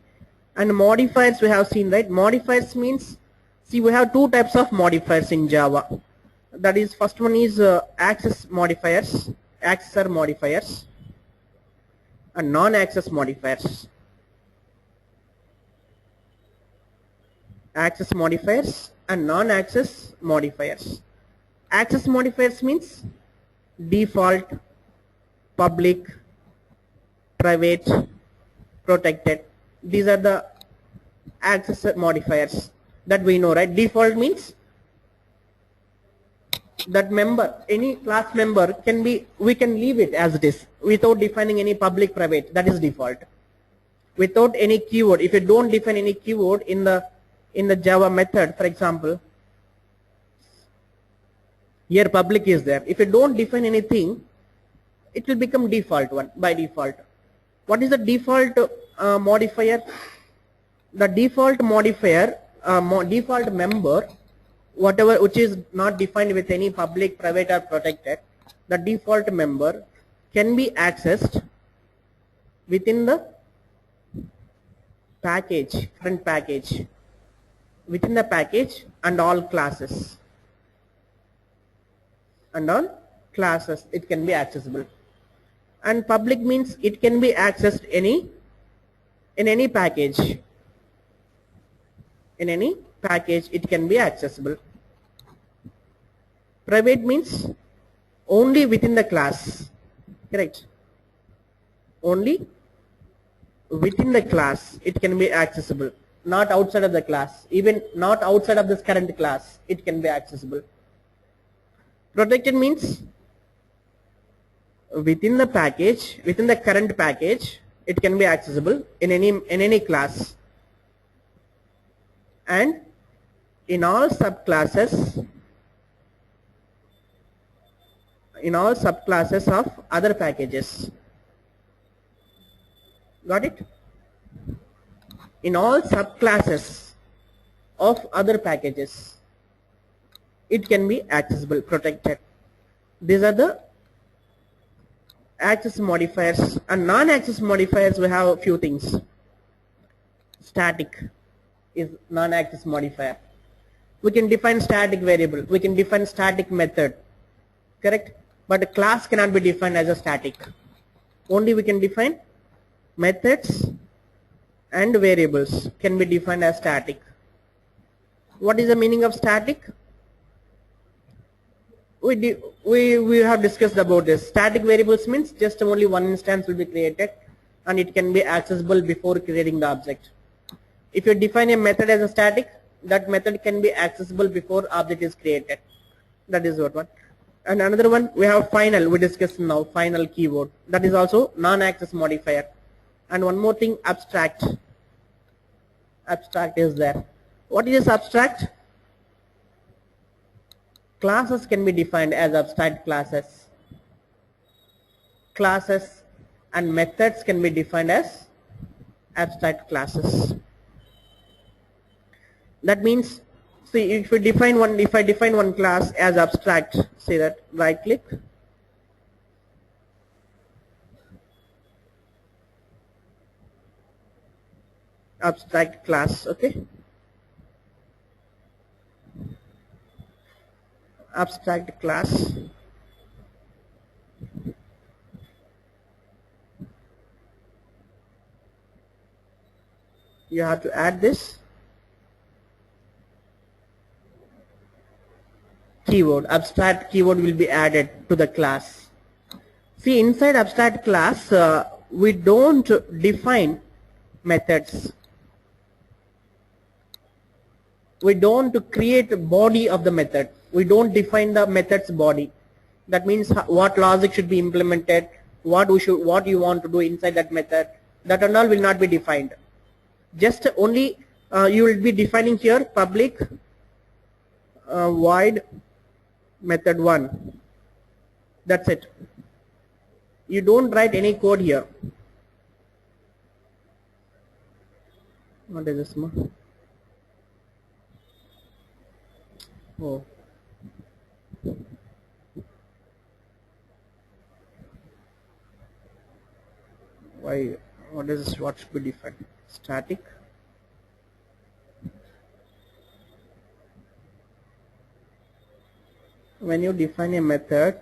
And modifiers we have seen, right? Modifiers means, see, we have two types of modifiers in Java. That is, first one is access modifiers, accessor modifiers, and non-access modifiers. Access modifiers and non-access modifiers. Access modifiers means default, public, private, protected. These are the access modifiers that we know, right? Default means that member, any class member can be, we can leave it as it is without defining any public, private. That is default. Without any keyword. If you don't define any keyword in the Java method, for example, here public is there. If you don't define anything, it will become default one by default. What is the default modifier? The default modifier, default member, whatever which is not defined with any public, private, or protected, the default member can be accessed within the package, front package, within the package and all classes. And all classes it can be accessible. And public means it can be accessed in any package. In any package it can be accessible. Private means only within the class, correct? Only within the class it can be accessible, not outside of the class. Even not outside of this current class it can be accessible. Protected means within the package, within the current package it can be accessible in any class, and in all subclasses of other packages. Got it? In all subclasses of other packages it can be accessible, protected. These are the access modifiers. And non-access modifiers, we have a few things. Static is non-access modifier. We can define static variable, we can define static method, correct? But a class cannot be defined as a static. Only we can define methods and variables can be defined as static. What is the meaning of static? We have discussed about this. Static variables means just only one instance will be created and it can be accessible before creating the object. If you define a method as a static, that method can be accessible before object is created. That is what one. And another one we have final, we discussed now, final keyword, that is also non-access modifier. And one more thing, abstract. Abstract is there. What is abstract? Classes can be defined as abstract classes. Classes and methods can be defined as abstract classes. That means, see, if I define one class as abstract, say that, right click, abstract class, okay, abstract class. You have to add this keyword. Abstract keyword will be added to the class. See, inside abstract class, we don't define methods. We don't create a body of the method. We don't define the method's body. That means what logic should be implemented, what you want to do inside that method. That and all will not be defined. Just only you will be defining here public void method 1. That's it. You don't write any code here. What is this one? Oh. Why? What is this? What should be defined? Static. When you define a method,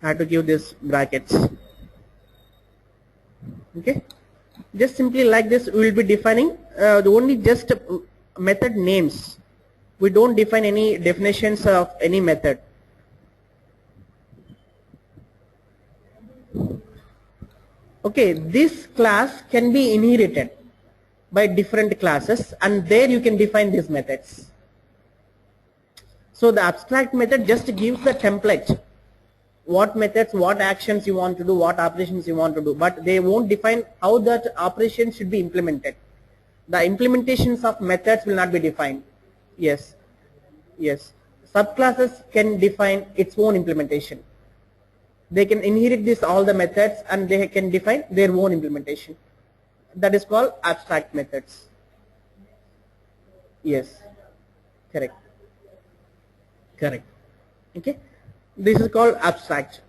I have to give this brackets. Okay, just simply like this, we will be defining the only just method names. We don't define any definitions of any method. Okay, this class can be inherited by different classes, and there you can define these methods. So the abstract method just gives the template, what methods, what actions you want to do, what operations you want to do, but they won't define how that operation should be implemented. The implementations of methods will not be defined. Yes, yes. Subclasses can define its own implementation. They can inherit this all the methods and they can define their own implementation. That is called abstract methods. Yes, correct. Correct. Okay, this is called abstract.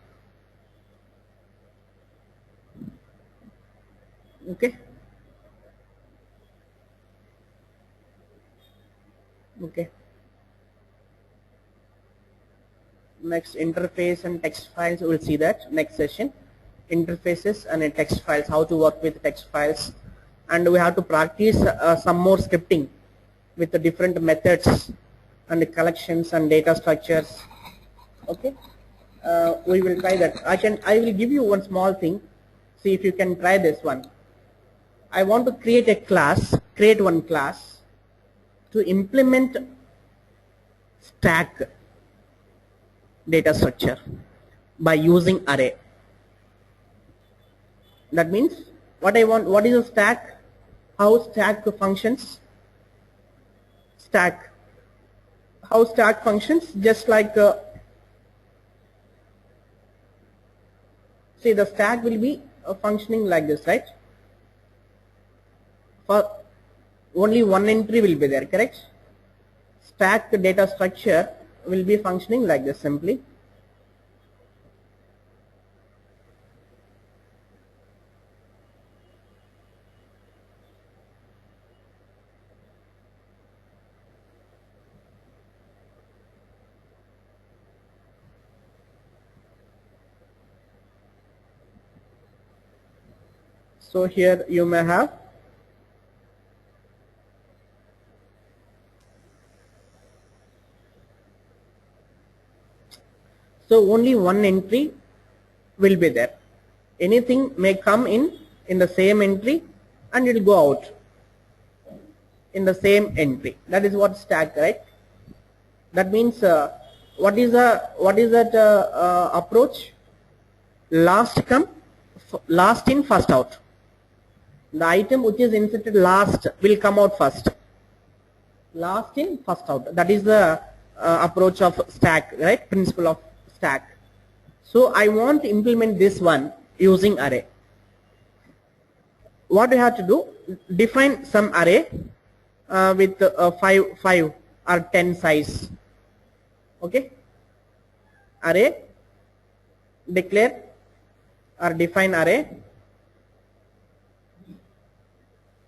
Okay. Okay. Next, interface and text files, we will see that next session. Interfaces and text files, how to work with text files, and we have to practice some more scripting with the different methods and the collections and data structures. Okay, we will try that. I will give you one small thing. See if you can try this one. I want to create a class, create one class to implement stack data structure by using array. That means what I want, what is a stack, how stack functions, stack, how stack functions, just like see, the stack will be functioning like this, right? For only one entry will be there, correct? Stack data structure will be functioning like this simply. So here you may have so only one entry will be there. Anything may come in in the same entry, and it will go out in the same entry. That is what stack, right? That means what is that approach? Last come, last in, first out. The item which is inserted last will come out first. Last in, first out. That is the approach of stack, right? Principle of stack. So I want to implement this one using array. What we have to do? Define some array with 5 or 10 size. Okay. Array. Declare or define array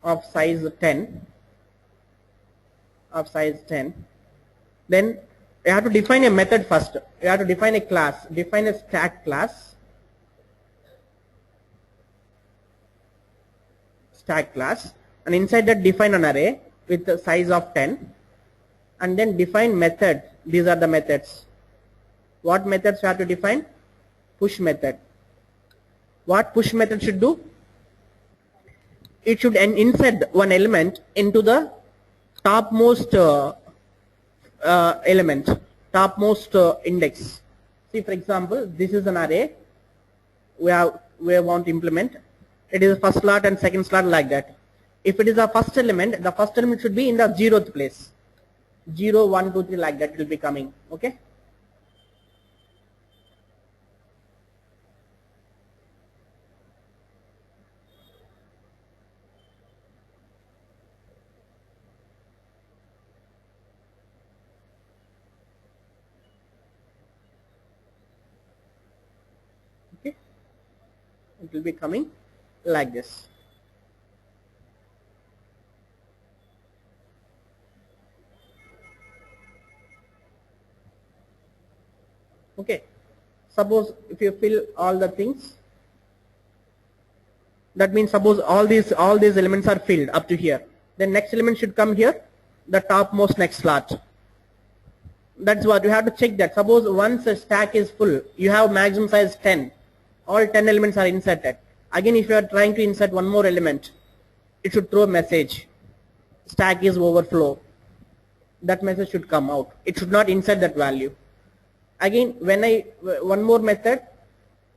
of size 10. Of size 10. Then you have to define a method first. You have to define a class. Define a stack class. Stack class, and inside that define an array with the size of 10, and then define method. These are the methods. What methods you have to define? Push method. What push method should do? It should insert one element into the topmost element, topmost index. See, for example, this is an array we want to implement. It is a first slot and second slot, like that. If it is a first element, the first element should be in the 0th place. 0, 1, 2, 3, like that will be coming. Okay. Okay. It will be coming like this. Okay. Suppose if you fill all the things, that means suppose all these elements are filled up to here, then next element should come here, the topmost next slot. That's what you have to check. That suppose once a stack is full, you have maximum size 10, all 10 elements are inserted. Again, if you are trying to insert one more element, it should throw a message, stack is overflow. That message should come out. It should not insert that value. Again, when one more method,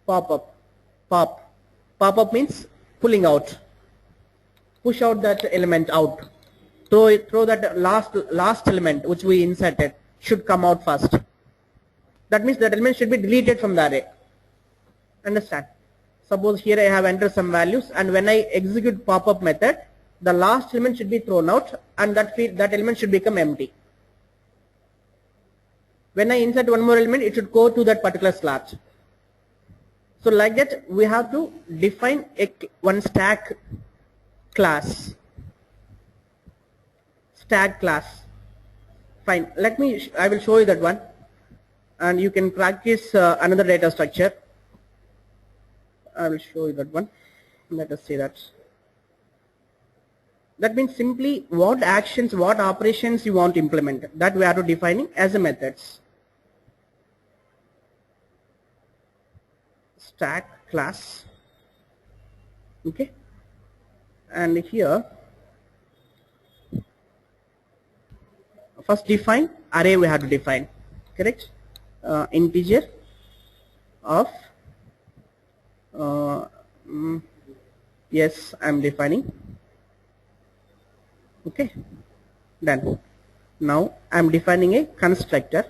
pop up means pulling out, push out that element out, throw that last element which we inserted should come out first. That means that element should be deleted from the array. Understand? Suppose here I have entered some values, and when I execute pop-up method, the last element should be thrown out, and that element should become empty. When I insert one more element, it should go to that particular slot. So like that, we have to define one stack class. Stack class. Fine. I will show you that one, and you can practice another data structure. I will show you that one. Let us see that. That means simply what actions, what operations you want to implement. That we are to defining as a methods. Stack class. Okay. And here, first define array. We have to define, correct? Integer of yes, I'm defining. Okay, done. Now I'm defining a constructor.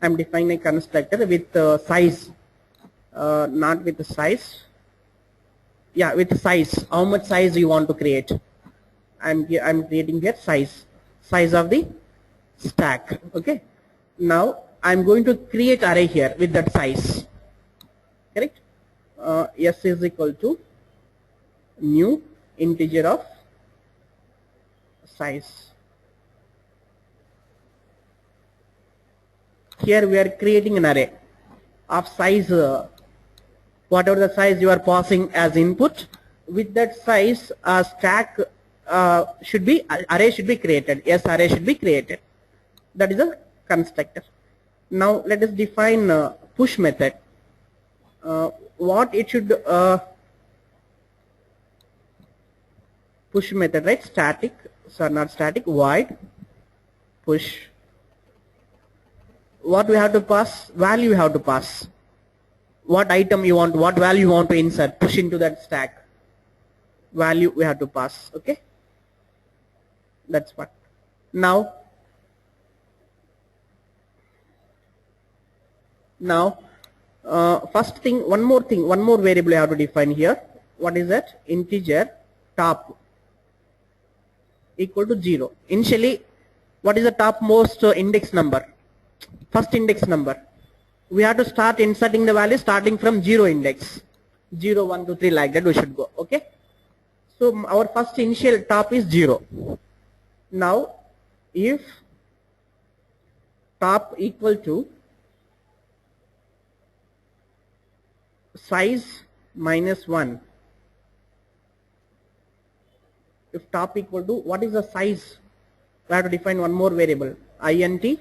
I'm defining a constructor with size, not with the size. Yeah, with size. How much size you want to create? I'm creating here size of the stack. Okay. Now I'm going to create array here with that size. Correct? S is equal to new integer of size. Here we are creating an array of size, whatever the size you are passing as input. With that size, stack array should be created. Yes, array should be created. That is a constructor. Now let us define push method. What it should push method, right? Static, so not static, void push. What we have to pass? Value we have to pass. What item you want, what value you want to insert, push into that stack. Value we have to pass. Okay, that's what. Now first thing, one more variable I have to define here. What is that? Integer top equal to 0. Initially, what is the topmost index number? First index number. We have to start inserting the value starting from 0 index. 0, 1, 2, 3, like that we should go. Okay. So our first initial top is 0. Now, if top equal to size minus 1, if top equal to, what is the size? We have to define one more variable, int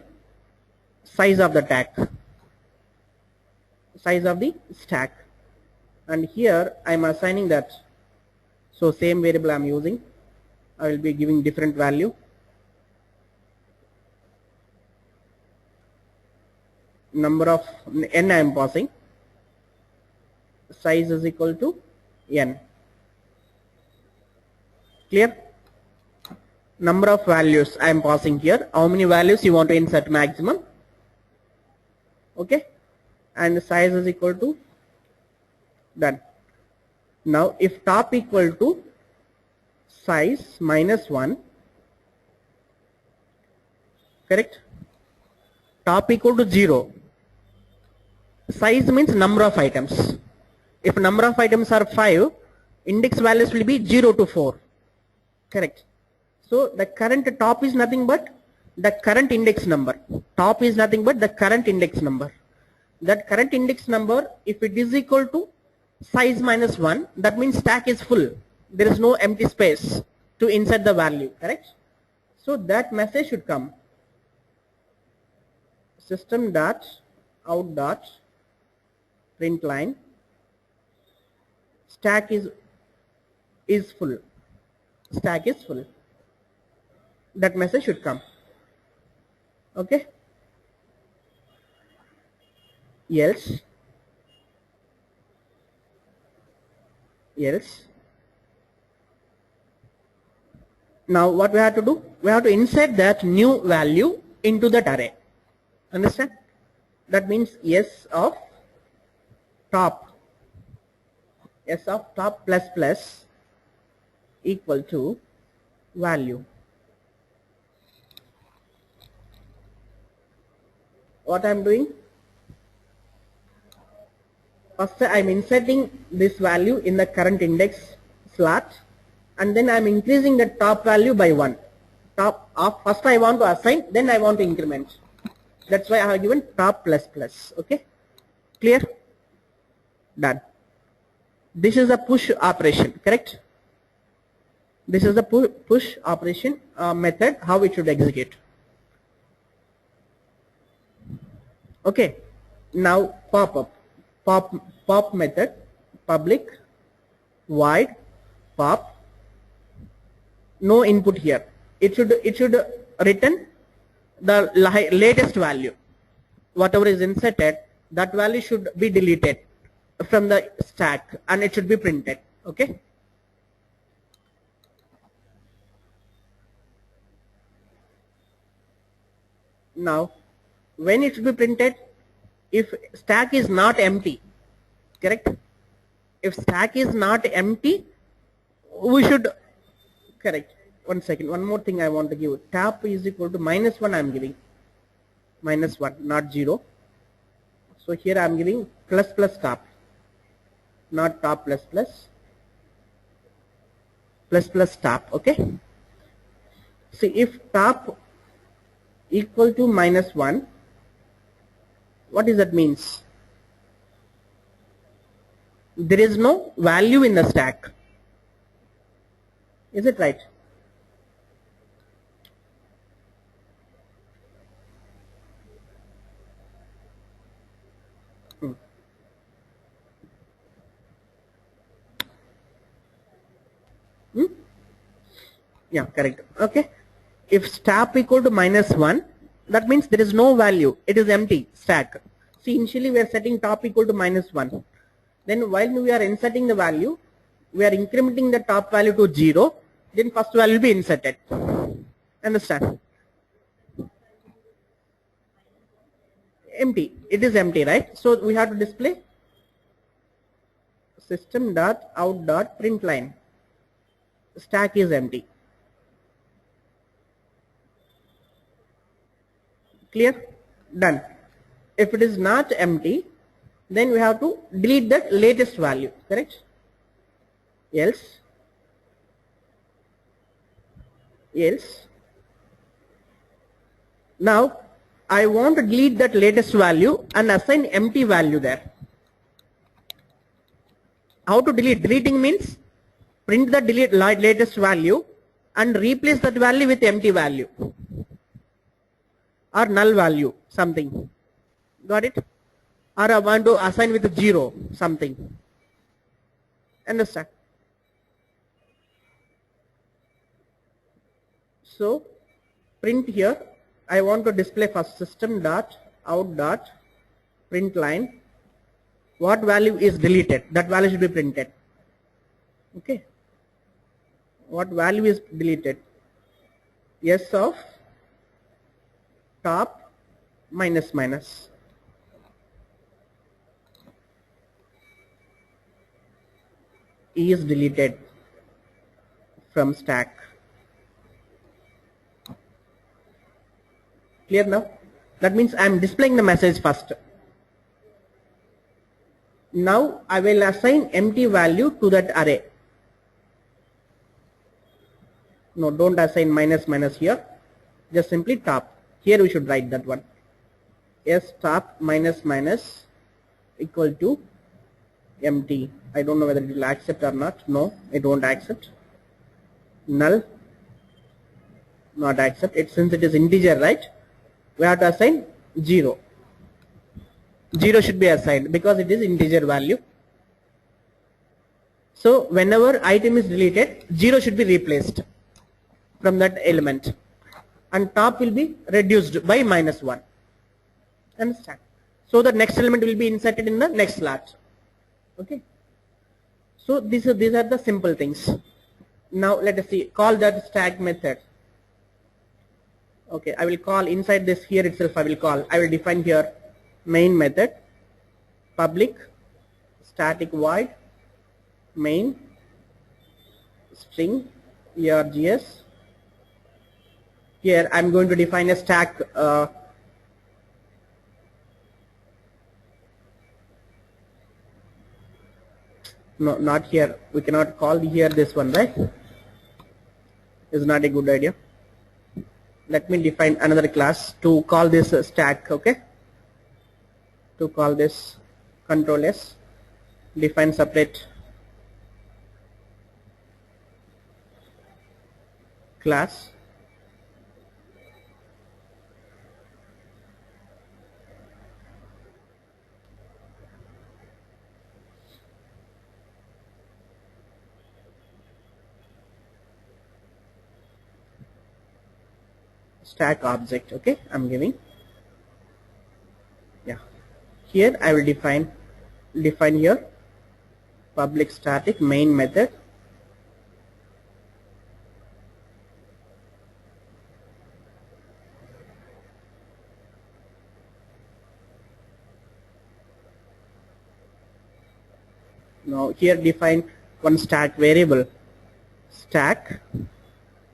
size of the tag, size of the stack, and here I am assigning that. So same variable I am using, I will be giving different value. Number of n I am passing, size is equal to n. Clear? Number of values I am passing here. How many values you want to insert maximum? Okay, and size is equal to done. Now if top equal to size minus 1, correct? Top equal to 0. Size means number of items. If number of items are 5, index values will be 0 to 4. Correct. So the current top is nothing but the current index number. Top is nothing but the current index number. That current index number, if it is equal to size minus 1, that means stack is full. There is no empty space to insert the value. Correct. So that message should come. System dot out dot print line stack is full. Stack is full. That message should come. Okay. Else now what we have to do? We have to insert that new value into that array. Understand? That means s of top plus plus equal to value. What I am doing? First I am inserting this value in the current index slot, and then I am increasing the top value by 1. Top of first I want to assign, then I want to increment. That's why I have given top plus plus. Okay, clear? Done. This is a push operation, correct? This is the push operation method, how it should execute. Okay, now pop method, public void pop, no input here. It should return the latest value. Whatever is inserted, that value should be deleted from the stack and it should be printed. Okay. Now when it should be printed, if stack is not empty, correct? If stack is not empty, we should, correct. One second, one more thing I want to give. Top is equal to minus 1 I am giving. Minus 1, not 0. So here I am giving plus plus top, not top plus plus. Plus plus top, okay? See, if top equal to minus 1, what does that means? There is no value in the stack. Is it right? Yeah, correct. Okay, if stack equal to -1, that means there is no value, it is empty stack. See, initially we are setting top equal to -1, then while we are inserting the value, we are incrementing the top value to 0, then first value will be inserted. Understand? Empty, it is empty, right? So we have to display system dot out dot print line stack is empty. Clear? Done. If it is not empty, then we have to delete that latest value, correct? Else now I want to delete that latest value and assign empty value there. How to delete? Deleting means print the latest value and replace that value with empty value or null value something. Got it? Or I want to assign with 0 something. Understand? So print here, I want to display first system dot out dot print line. What value is deleted? That value should be printed. Okay. What value is deleted? S of top minus minus. E is deleted from stack. Clear now? That means I am displaying the message first. Now I will assign empty value to that array. No, don't assign minus minus here. Just simply top. Here we should write that one. S top minus minus equal to empty. I don't know whether it will accept or not. No, it won't accept. Null, not accept. Since it is integer, right? We have to assign 0. 0 should be assigned because it is integer value. So whenever item is deleted, 0 should be replaced from that element, and top will be reduced by -1. Understand? So the next element will be inserted in the next slot. Okay. So these are the simple things. Now let us see. Call that stack method. Okay, I will call inside this here itself. I will define here main method, public static void main string args. Here I am going to define a stack no, not here. We cannot call here this one, right? Is not a good idea. Let me define another class to call this stack. Okay, to call this control S, define separate class stack object. Okay, I'm giving, yeah, here I will define here public static main method now here define one stack variable stack,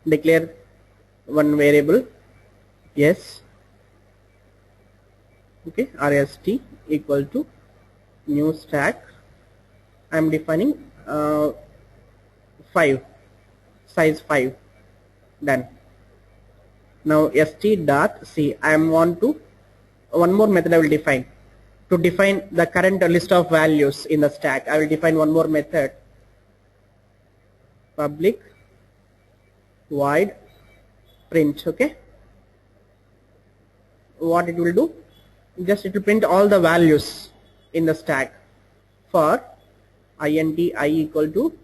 declare one variable yes, okay, rst equal to new stack. I am defining 5, size 5. Done. Now st dot c, I am want to one more method I will define to define the current list of values in the stack. I will define one more method, public void print. Okay, what it will do, just it will print all the values in the stack for int I equal to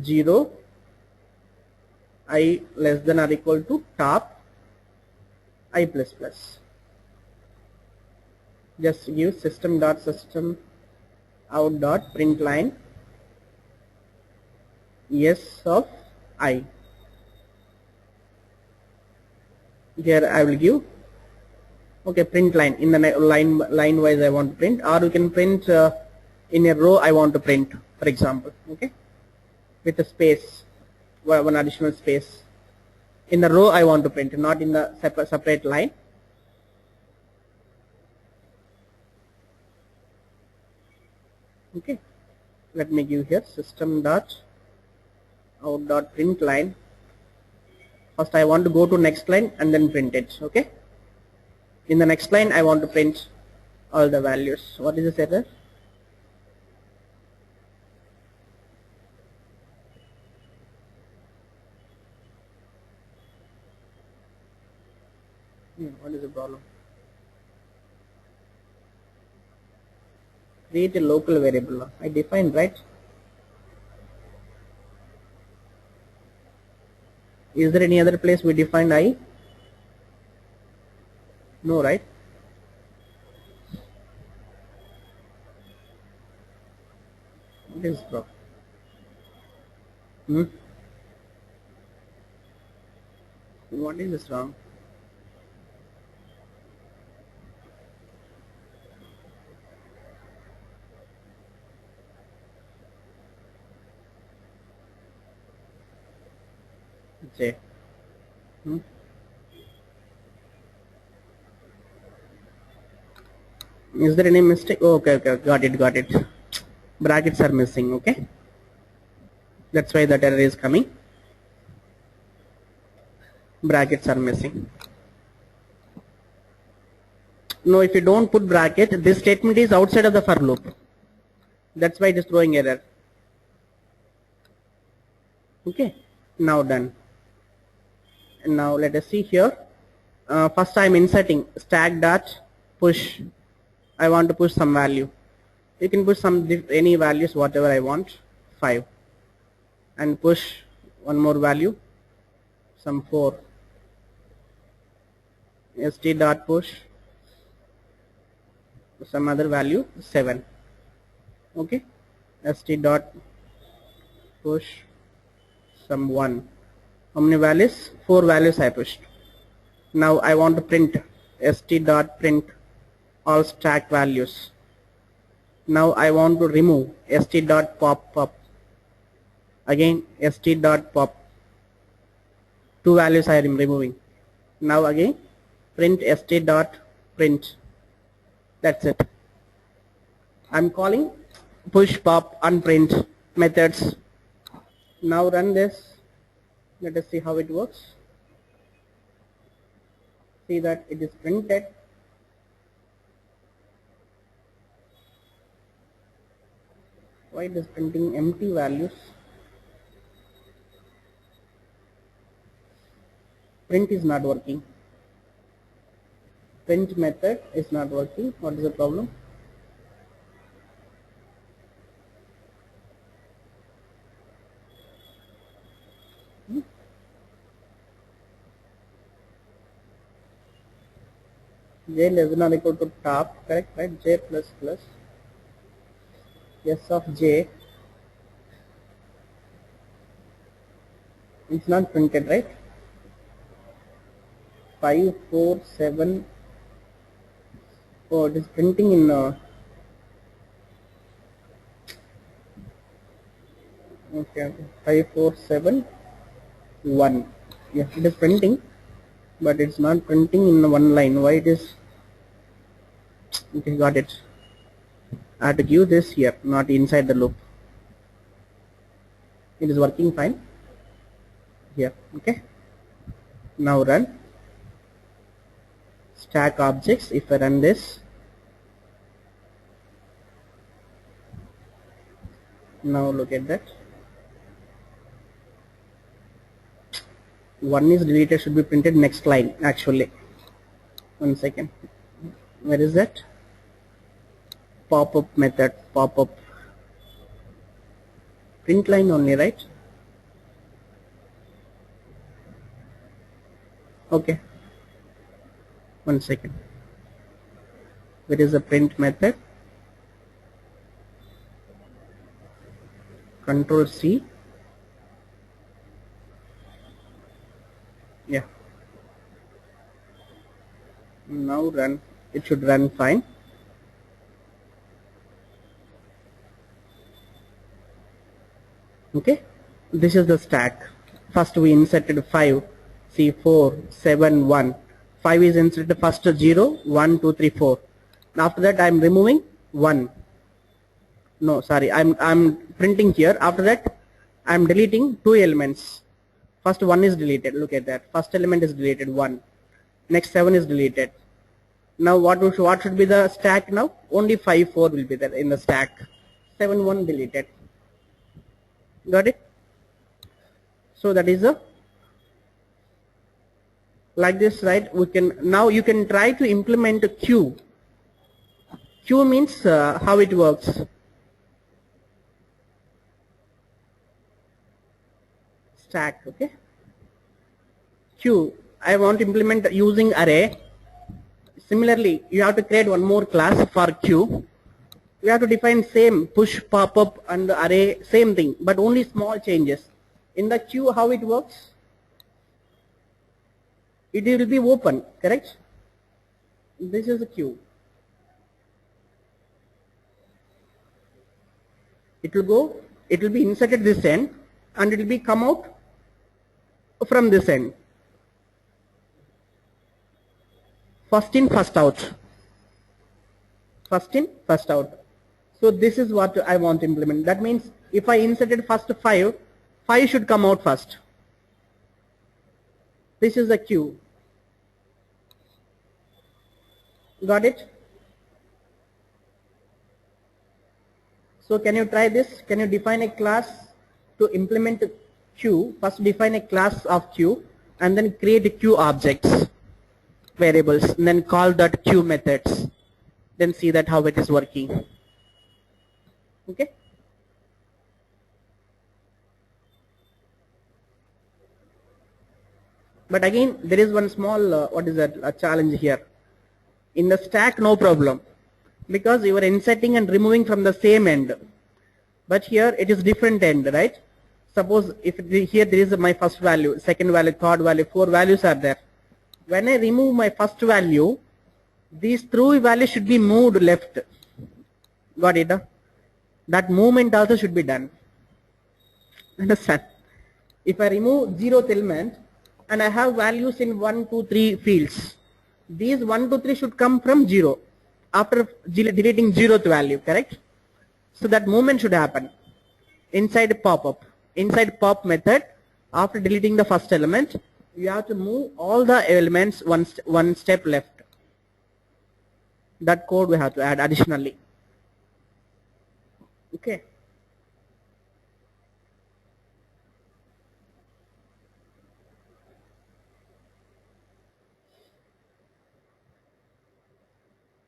0, I less than or equal to top I plus plus. Just give system dot system out dot print line yes of I. Here I will give okay print line in the line wise I want to print, or you can print in a row I want to print, for example, okay, with a space, one additional space. In the row I want to print, not in the separate line. Okay, let me give here system dot out dot print line. First I want to go to next line and then print it. Okay, in the next line I want to print all the values. What is this error? What is the problem? Create a local variable. I defined, right? Is there any other place we defined I? No, right? What is wrong? What is this wrong? J. Is there any mistake? Oh, okay, got it. Brackets are missing, okay? That's why that error is coming. Brackets are missing. No, if you don't put bracket, this statement is outside of the for loop. That's why it is throwing error. Okay, now done. And now let us see here. First I am inserting stack dot push. I want to push some value. You can push any values whatever I want, 5, and push one more value, some 4. st dot push some other value 7. Okay, st dot push some 1. How many values? 4 values I pushed. Now I want to print st dot print all stack values. Now I want to remove st dot pop. Again st dot pop. 2 values I am removing. Now again print st dot print. That's it. I'm calling push pop unprint methods. Now run this. Let us see how it works. See that it is printed. Why it is printing empty values? Print is not working. Print method is not working. What is the problem? J less than or equal to top, correct, right? J plus plus s of j. It's not printed, right? 5 4 7. Oh, it is printing in okay 5 4 7 1. Yes, it is printing, but it's not printing in one line. Why it is? Okay, got it. I have to give this here, not inside the loop. It is working fine here. Okay, now run stack objects. If I run this, now look at that. 1 is deleted, should be printed next line actually. 1 second. Where is that? Pop-up method, pop-up print line only, right? Okay, one second. There is a print method, control C. Yeah, now run. It should run fine. Okay, this is the stack. First we inserted 5. See, 4 7 1. 5 is inserted first, 0 1 2 3 4. After that I am removing 1. No, sorry, I'm printing here. After that I'm deleting 2 elements. First 1 is deleted. Look at that. First element is deleted, 1. Next 7 is deleted. Now what should be the stack now? Only 5 4 will be there in the stack. 7 1 deleted. Got it? So that is a like this, right? We can now you can try to implement a queue. Queue means how it works. Stack, okay? Queue. I want to implement using array. Similarly, you have to create one more class for queue. You have to define same push, pop-up, and the array, same thing, but only small changes. In the queue, how it works? It will be open, correct? This is a queue. It will go, it will be inserted this end, and it will be come out from this end. First in, first out. First in, first out. So this is what I want to implement. That means if I inserted first 5, 5 should come out first. This is a queue. Got it? So can you try this? Can you define a class to implement a queue? First define a class of queue and then create queue objects, variables, and then call that queue methods. Then see that how it is working. Okay? But again, there is one small, what is that, a challenge here. In the stack, no problem, because you are inserting and removing from the same end. But here it is different end, right? Suppose if here there is my first value, second value, third value, 4 values are there. When I remove my first value, these 3 values should be moved left. Got it? That movement also should be done. Understand? If I remove 0th element and I have values in 1, 2, 3 fields, these 1, 2, 3 should come from 0 after deleting 0th value, correct? So that movement should happen inside pop-up. Inside pop method, after deleting the first element, you have to move all the elements one step left. That code we have to add additionally. Okay.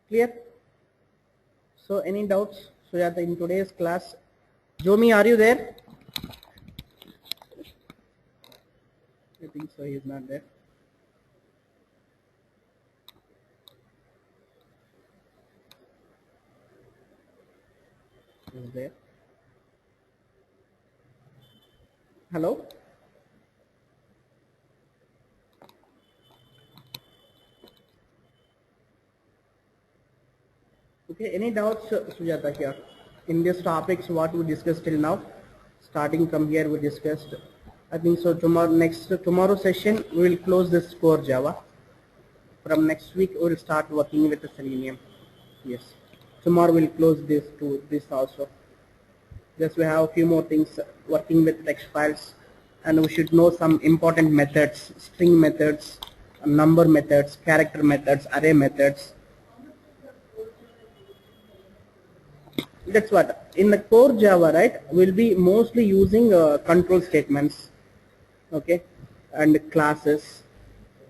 Clear? So any doubts? So yeah, in today's class, Jomi, are you there? I think so, he is not there. He is there. Hello? Okay, any doubts, Sujata, here in these topics what we discussed till now? Starting from here we discussed. I think so tomorrow session we will close this CoreJava. From next week we will start working with the Selenium. Yes. Tomorrow we will close this also. Just we have a few more things working with text files, and we should know some important methods, string methods, number methods, character methods, array methods. That's what in the core Java, right? We'll be mostly using control statements, okay, and classes.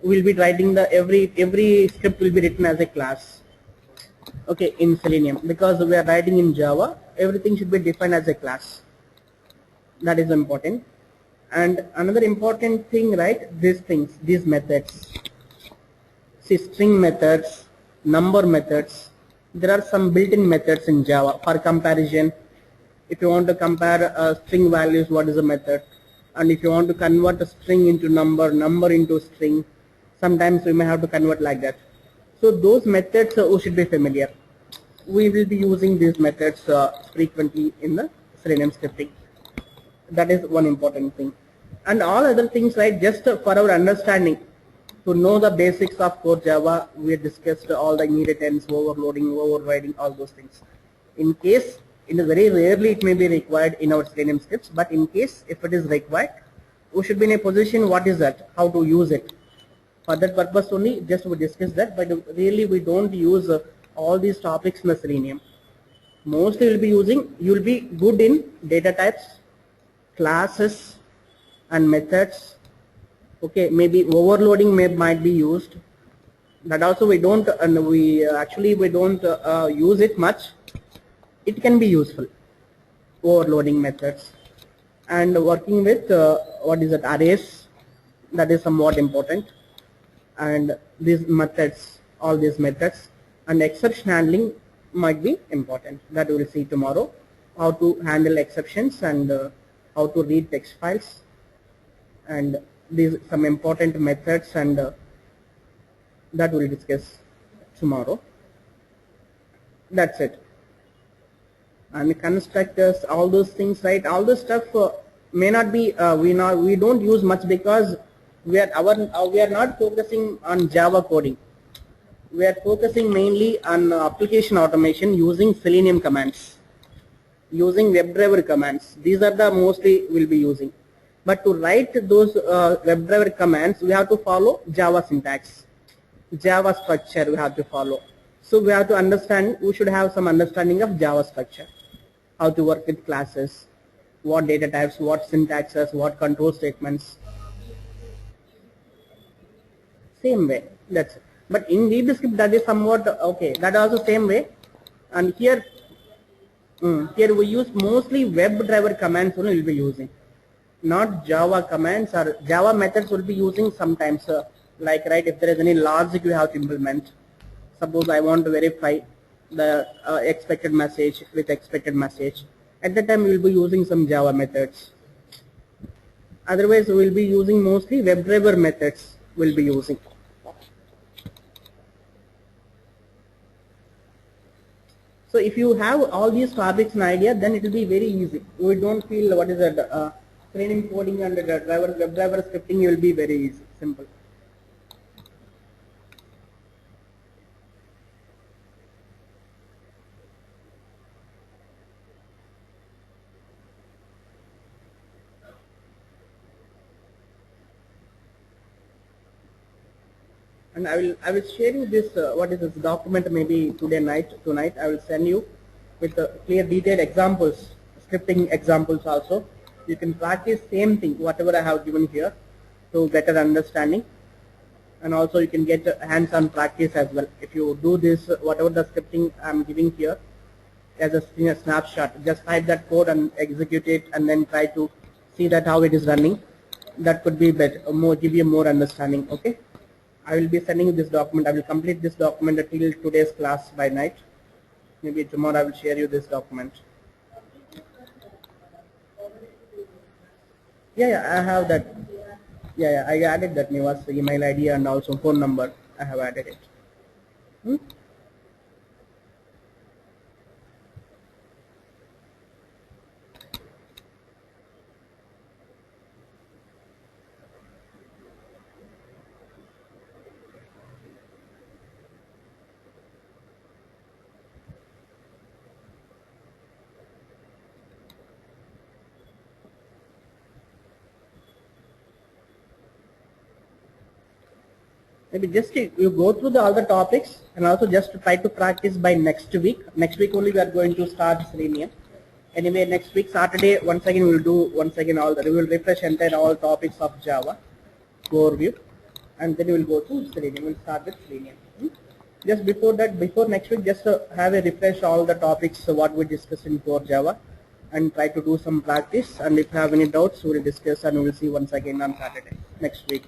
We'll be writing the every script will be written as a class, okay, in Selenium, because we are writing in Java. Everything should be defined as a class. That is important. And another important thing, right, these methods, see, string methods, number methods, there are some built-in methods in Java for comparison. If you want to compare string values, what is the method? And if you want to convert a string into number, number into string, sometimes we may have to convert like that. So those methods we should be familiar. We will be using these methods frequently in the Selenium scripting. That is one important thing. And all other things, right, just for our understanding, to know the basics of CoreJava, we discussed all the inheritance, overloading, overriding, all those things. In case, very rarely it may be required in our Selenium scripts, but in case if it is required, we should be in a position, what is that, how to use it. For that purpose only, just we discuss that, but really we don't use all these topics in the Selenium. Mostly you will be good in data types, classes and methods. Okay, maybe overloading might be used. That also we don't, and we don't use it much. It can be useful, overloading methods, and working with what is it, arrays, that is somewhat important. And these methods, all these methods, and exception handling might be important. That we will see tomorrow, how to handle exceptions and how to read text files, and these some important methods, and that we'll discuss tomorrow. That's it. And constructors, all those things, right, all this stuff may not be we don't use much, because we are not focusing on Java coding. We are focusing mainly on application automation using Selenium commands, using WebDriver commands. These are the mostly we'll be using. But to write those WebDriver commands, we have to follow Java syntax, Java structure we have to follow. So we have to understand, we should have some understanding of Java structure, how to work with classes, what data types, what syntaxes, what control statements. Same way, that's it. But in VBScript that is somewhat okay, that also same way. And here we use mostly WebDriver commands only we'll be using, not Java commands, or Java methods will be using sometimes, like, right, if there is any logic you have to implement. Suppose I want to verify the expected message with expected message. At that time we will be using some Java methods. Otherwise we will be using mostly WebDriver methods we'll be using. So if you have all these topics in idea, then it will be very easy. You don't feel what is that training coding and WebDriver scripting will be very easy, simple. And I will share you this what is this document, maybe tonight I will send you with clear detailed examples, scripting examples also. You can practice same thing whatever I have given here to better understanding, and also you can get hands-on practice as well. If you do this, whatever the scripting I am giving here as a snapshot, just type that code and execute it, and then try to see that how it is running. That could be better, give you more understanding. Okay, I will be sending you this document. I will complete this document until today's class by night. Maybe tomorrow I will share you this document. Yeah, I have that. Yeah, I added that Niwas email ID and also phone number. I have added it. Maybe just you go through all the topics, and also just try to practice by next week. Next week only we are going to start Selenium. Anyway, next week Saturday once again we will do we will refresh entire all topics of Java overview, and then we will go to Selenium. We will start with Selenium. Just before that, before next week, just have a refresh all the topics what we discussed in CoreJava. and try to do some practice, and if you have any doubts we will discuss and we will see once again on Saturday next week.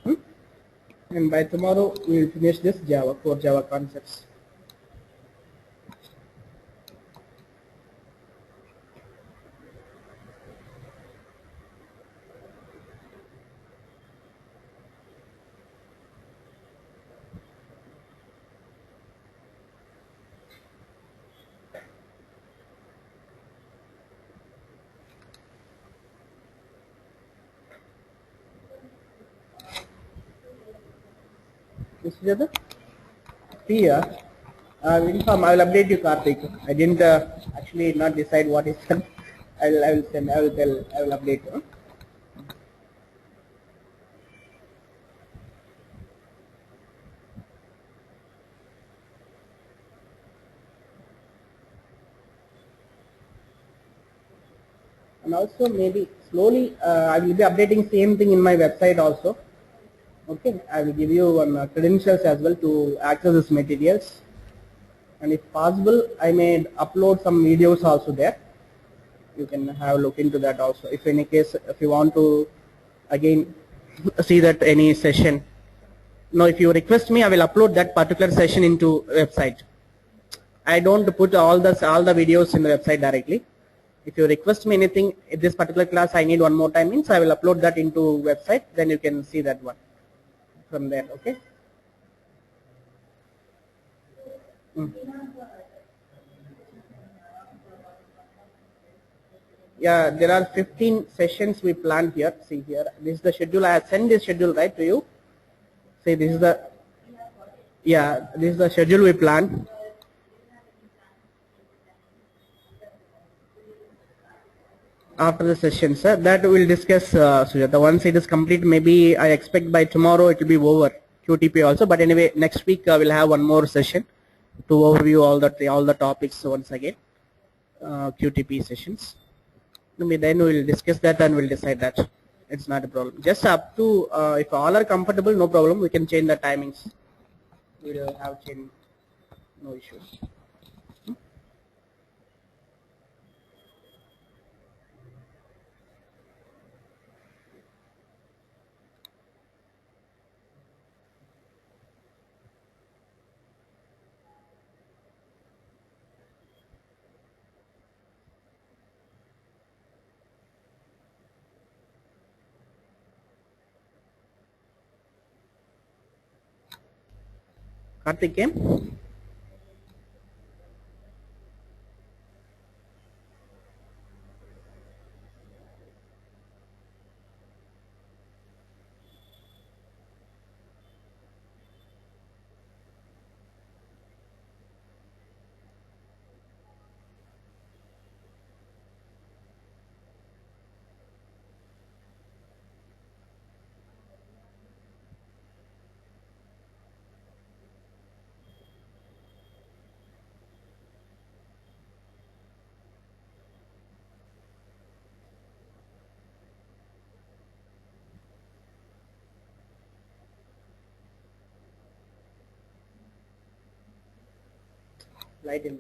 Hmm? And by tomorrow we will finish this core Java concepts. Mr. Here, I will inform. I will update you, Karthik. I didn't actually not decide what is done. I will send. I will tell. I will update you. And also maybe slowly I will be updating same thing in my website also. Okay, I will give you one credentials as well to access this materials, and if possible I may upload some videos also there. You can have a look into that also. If any case, if you want to again see that any session, now if you request me I will upload that particular session into website. I don't put all the videos in the website directly. If you request me anything in this particular class I need one more time means I will upload that into website, then you can see that one from there. Okay. Mm. Yeah, there are 15 sessions we planned here. See here, this is the schedule. I have sent this schedule right to you. See, this is the, yeah, this is the schedule we planned. After the session, sir, that we will discuss, Sujata. Once it is complete, maybe I expect by tomorrow it will be over QTP also. But anyway, next week we'll have one more session to overview all the topics once again, QTP sessions. Maybe then we will discuss that and we'll decide that. It's not a problem. Just up to if all are comfortable, no problem. We can change the timings. We will have change, no issues. Karthik came. Light in.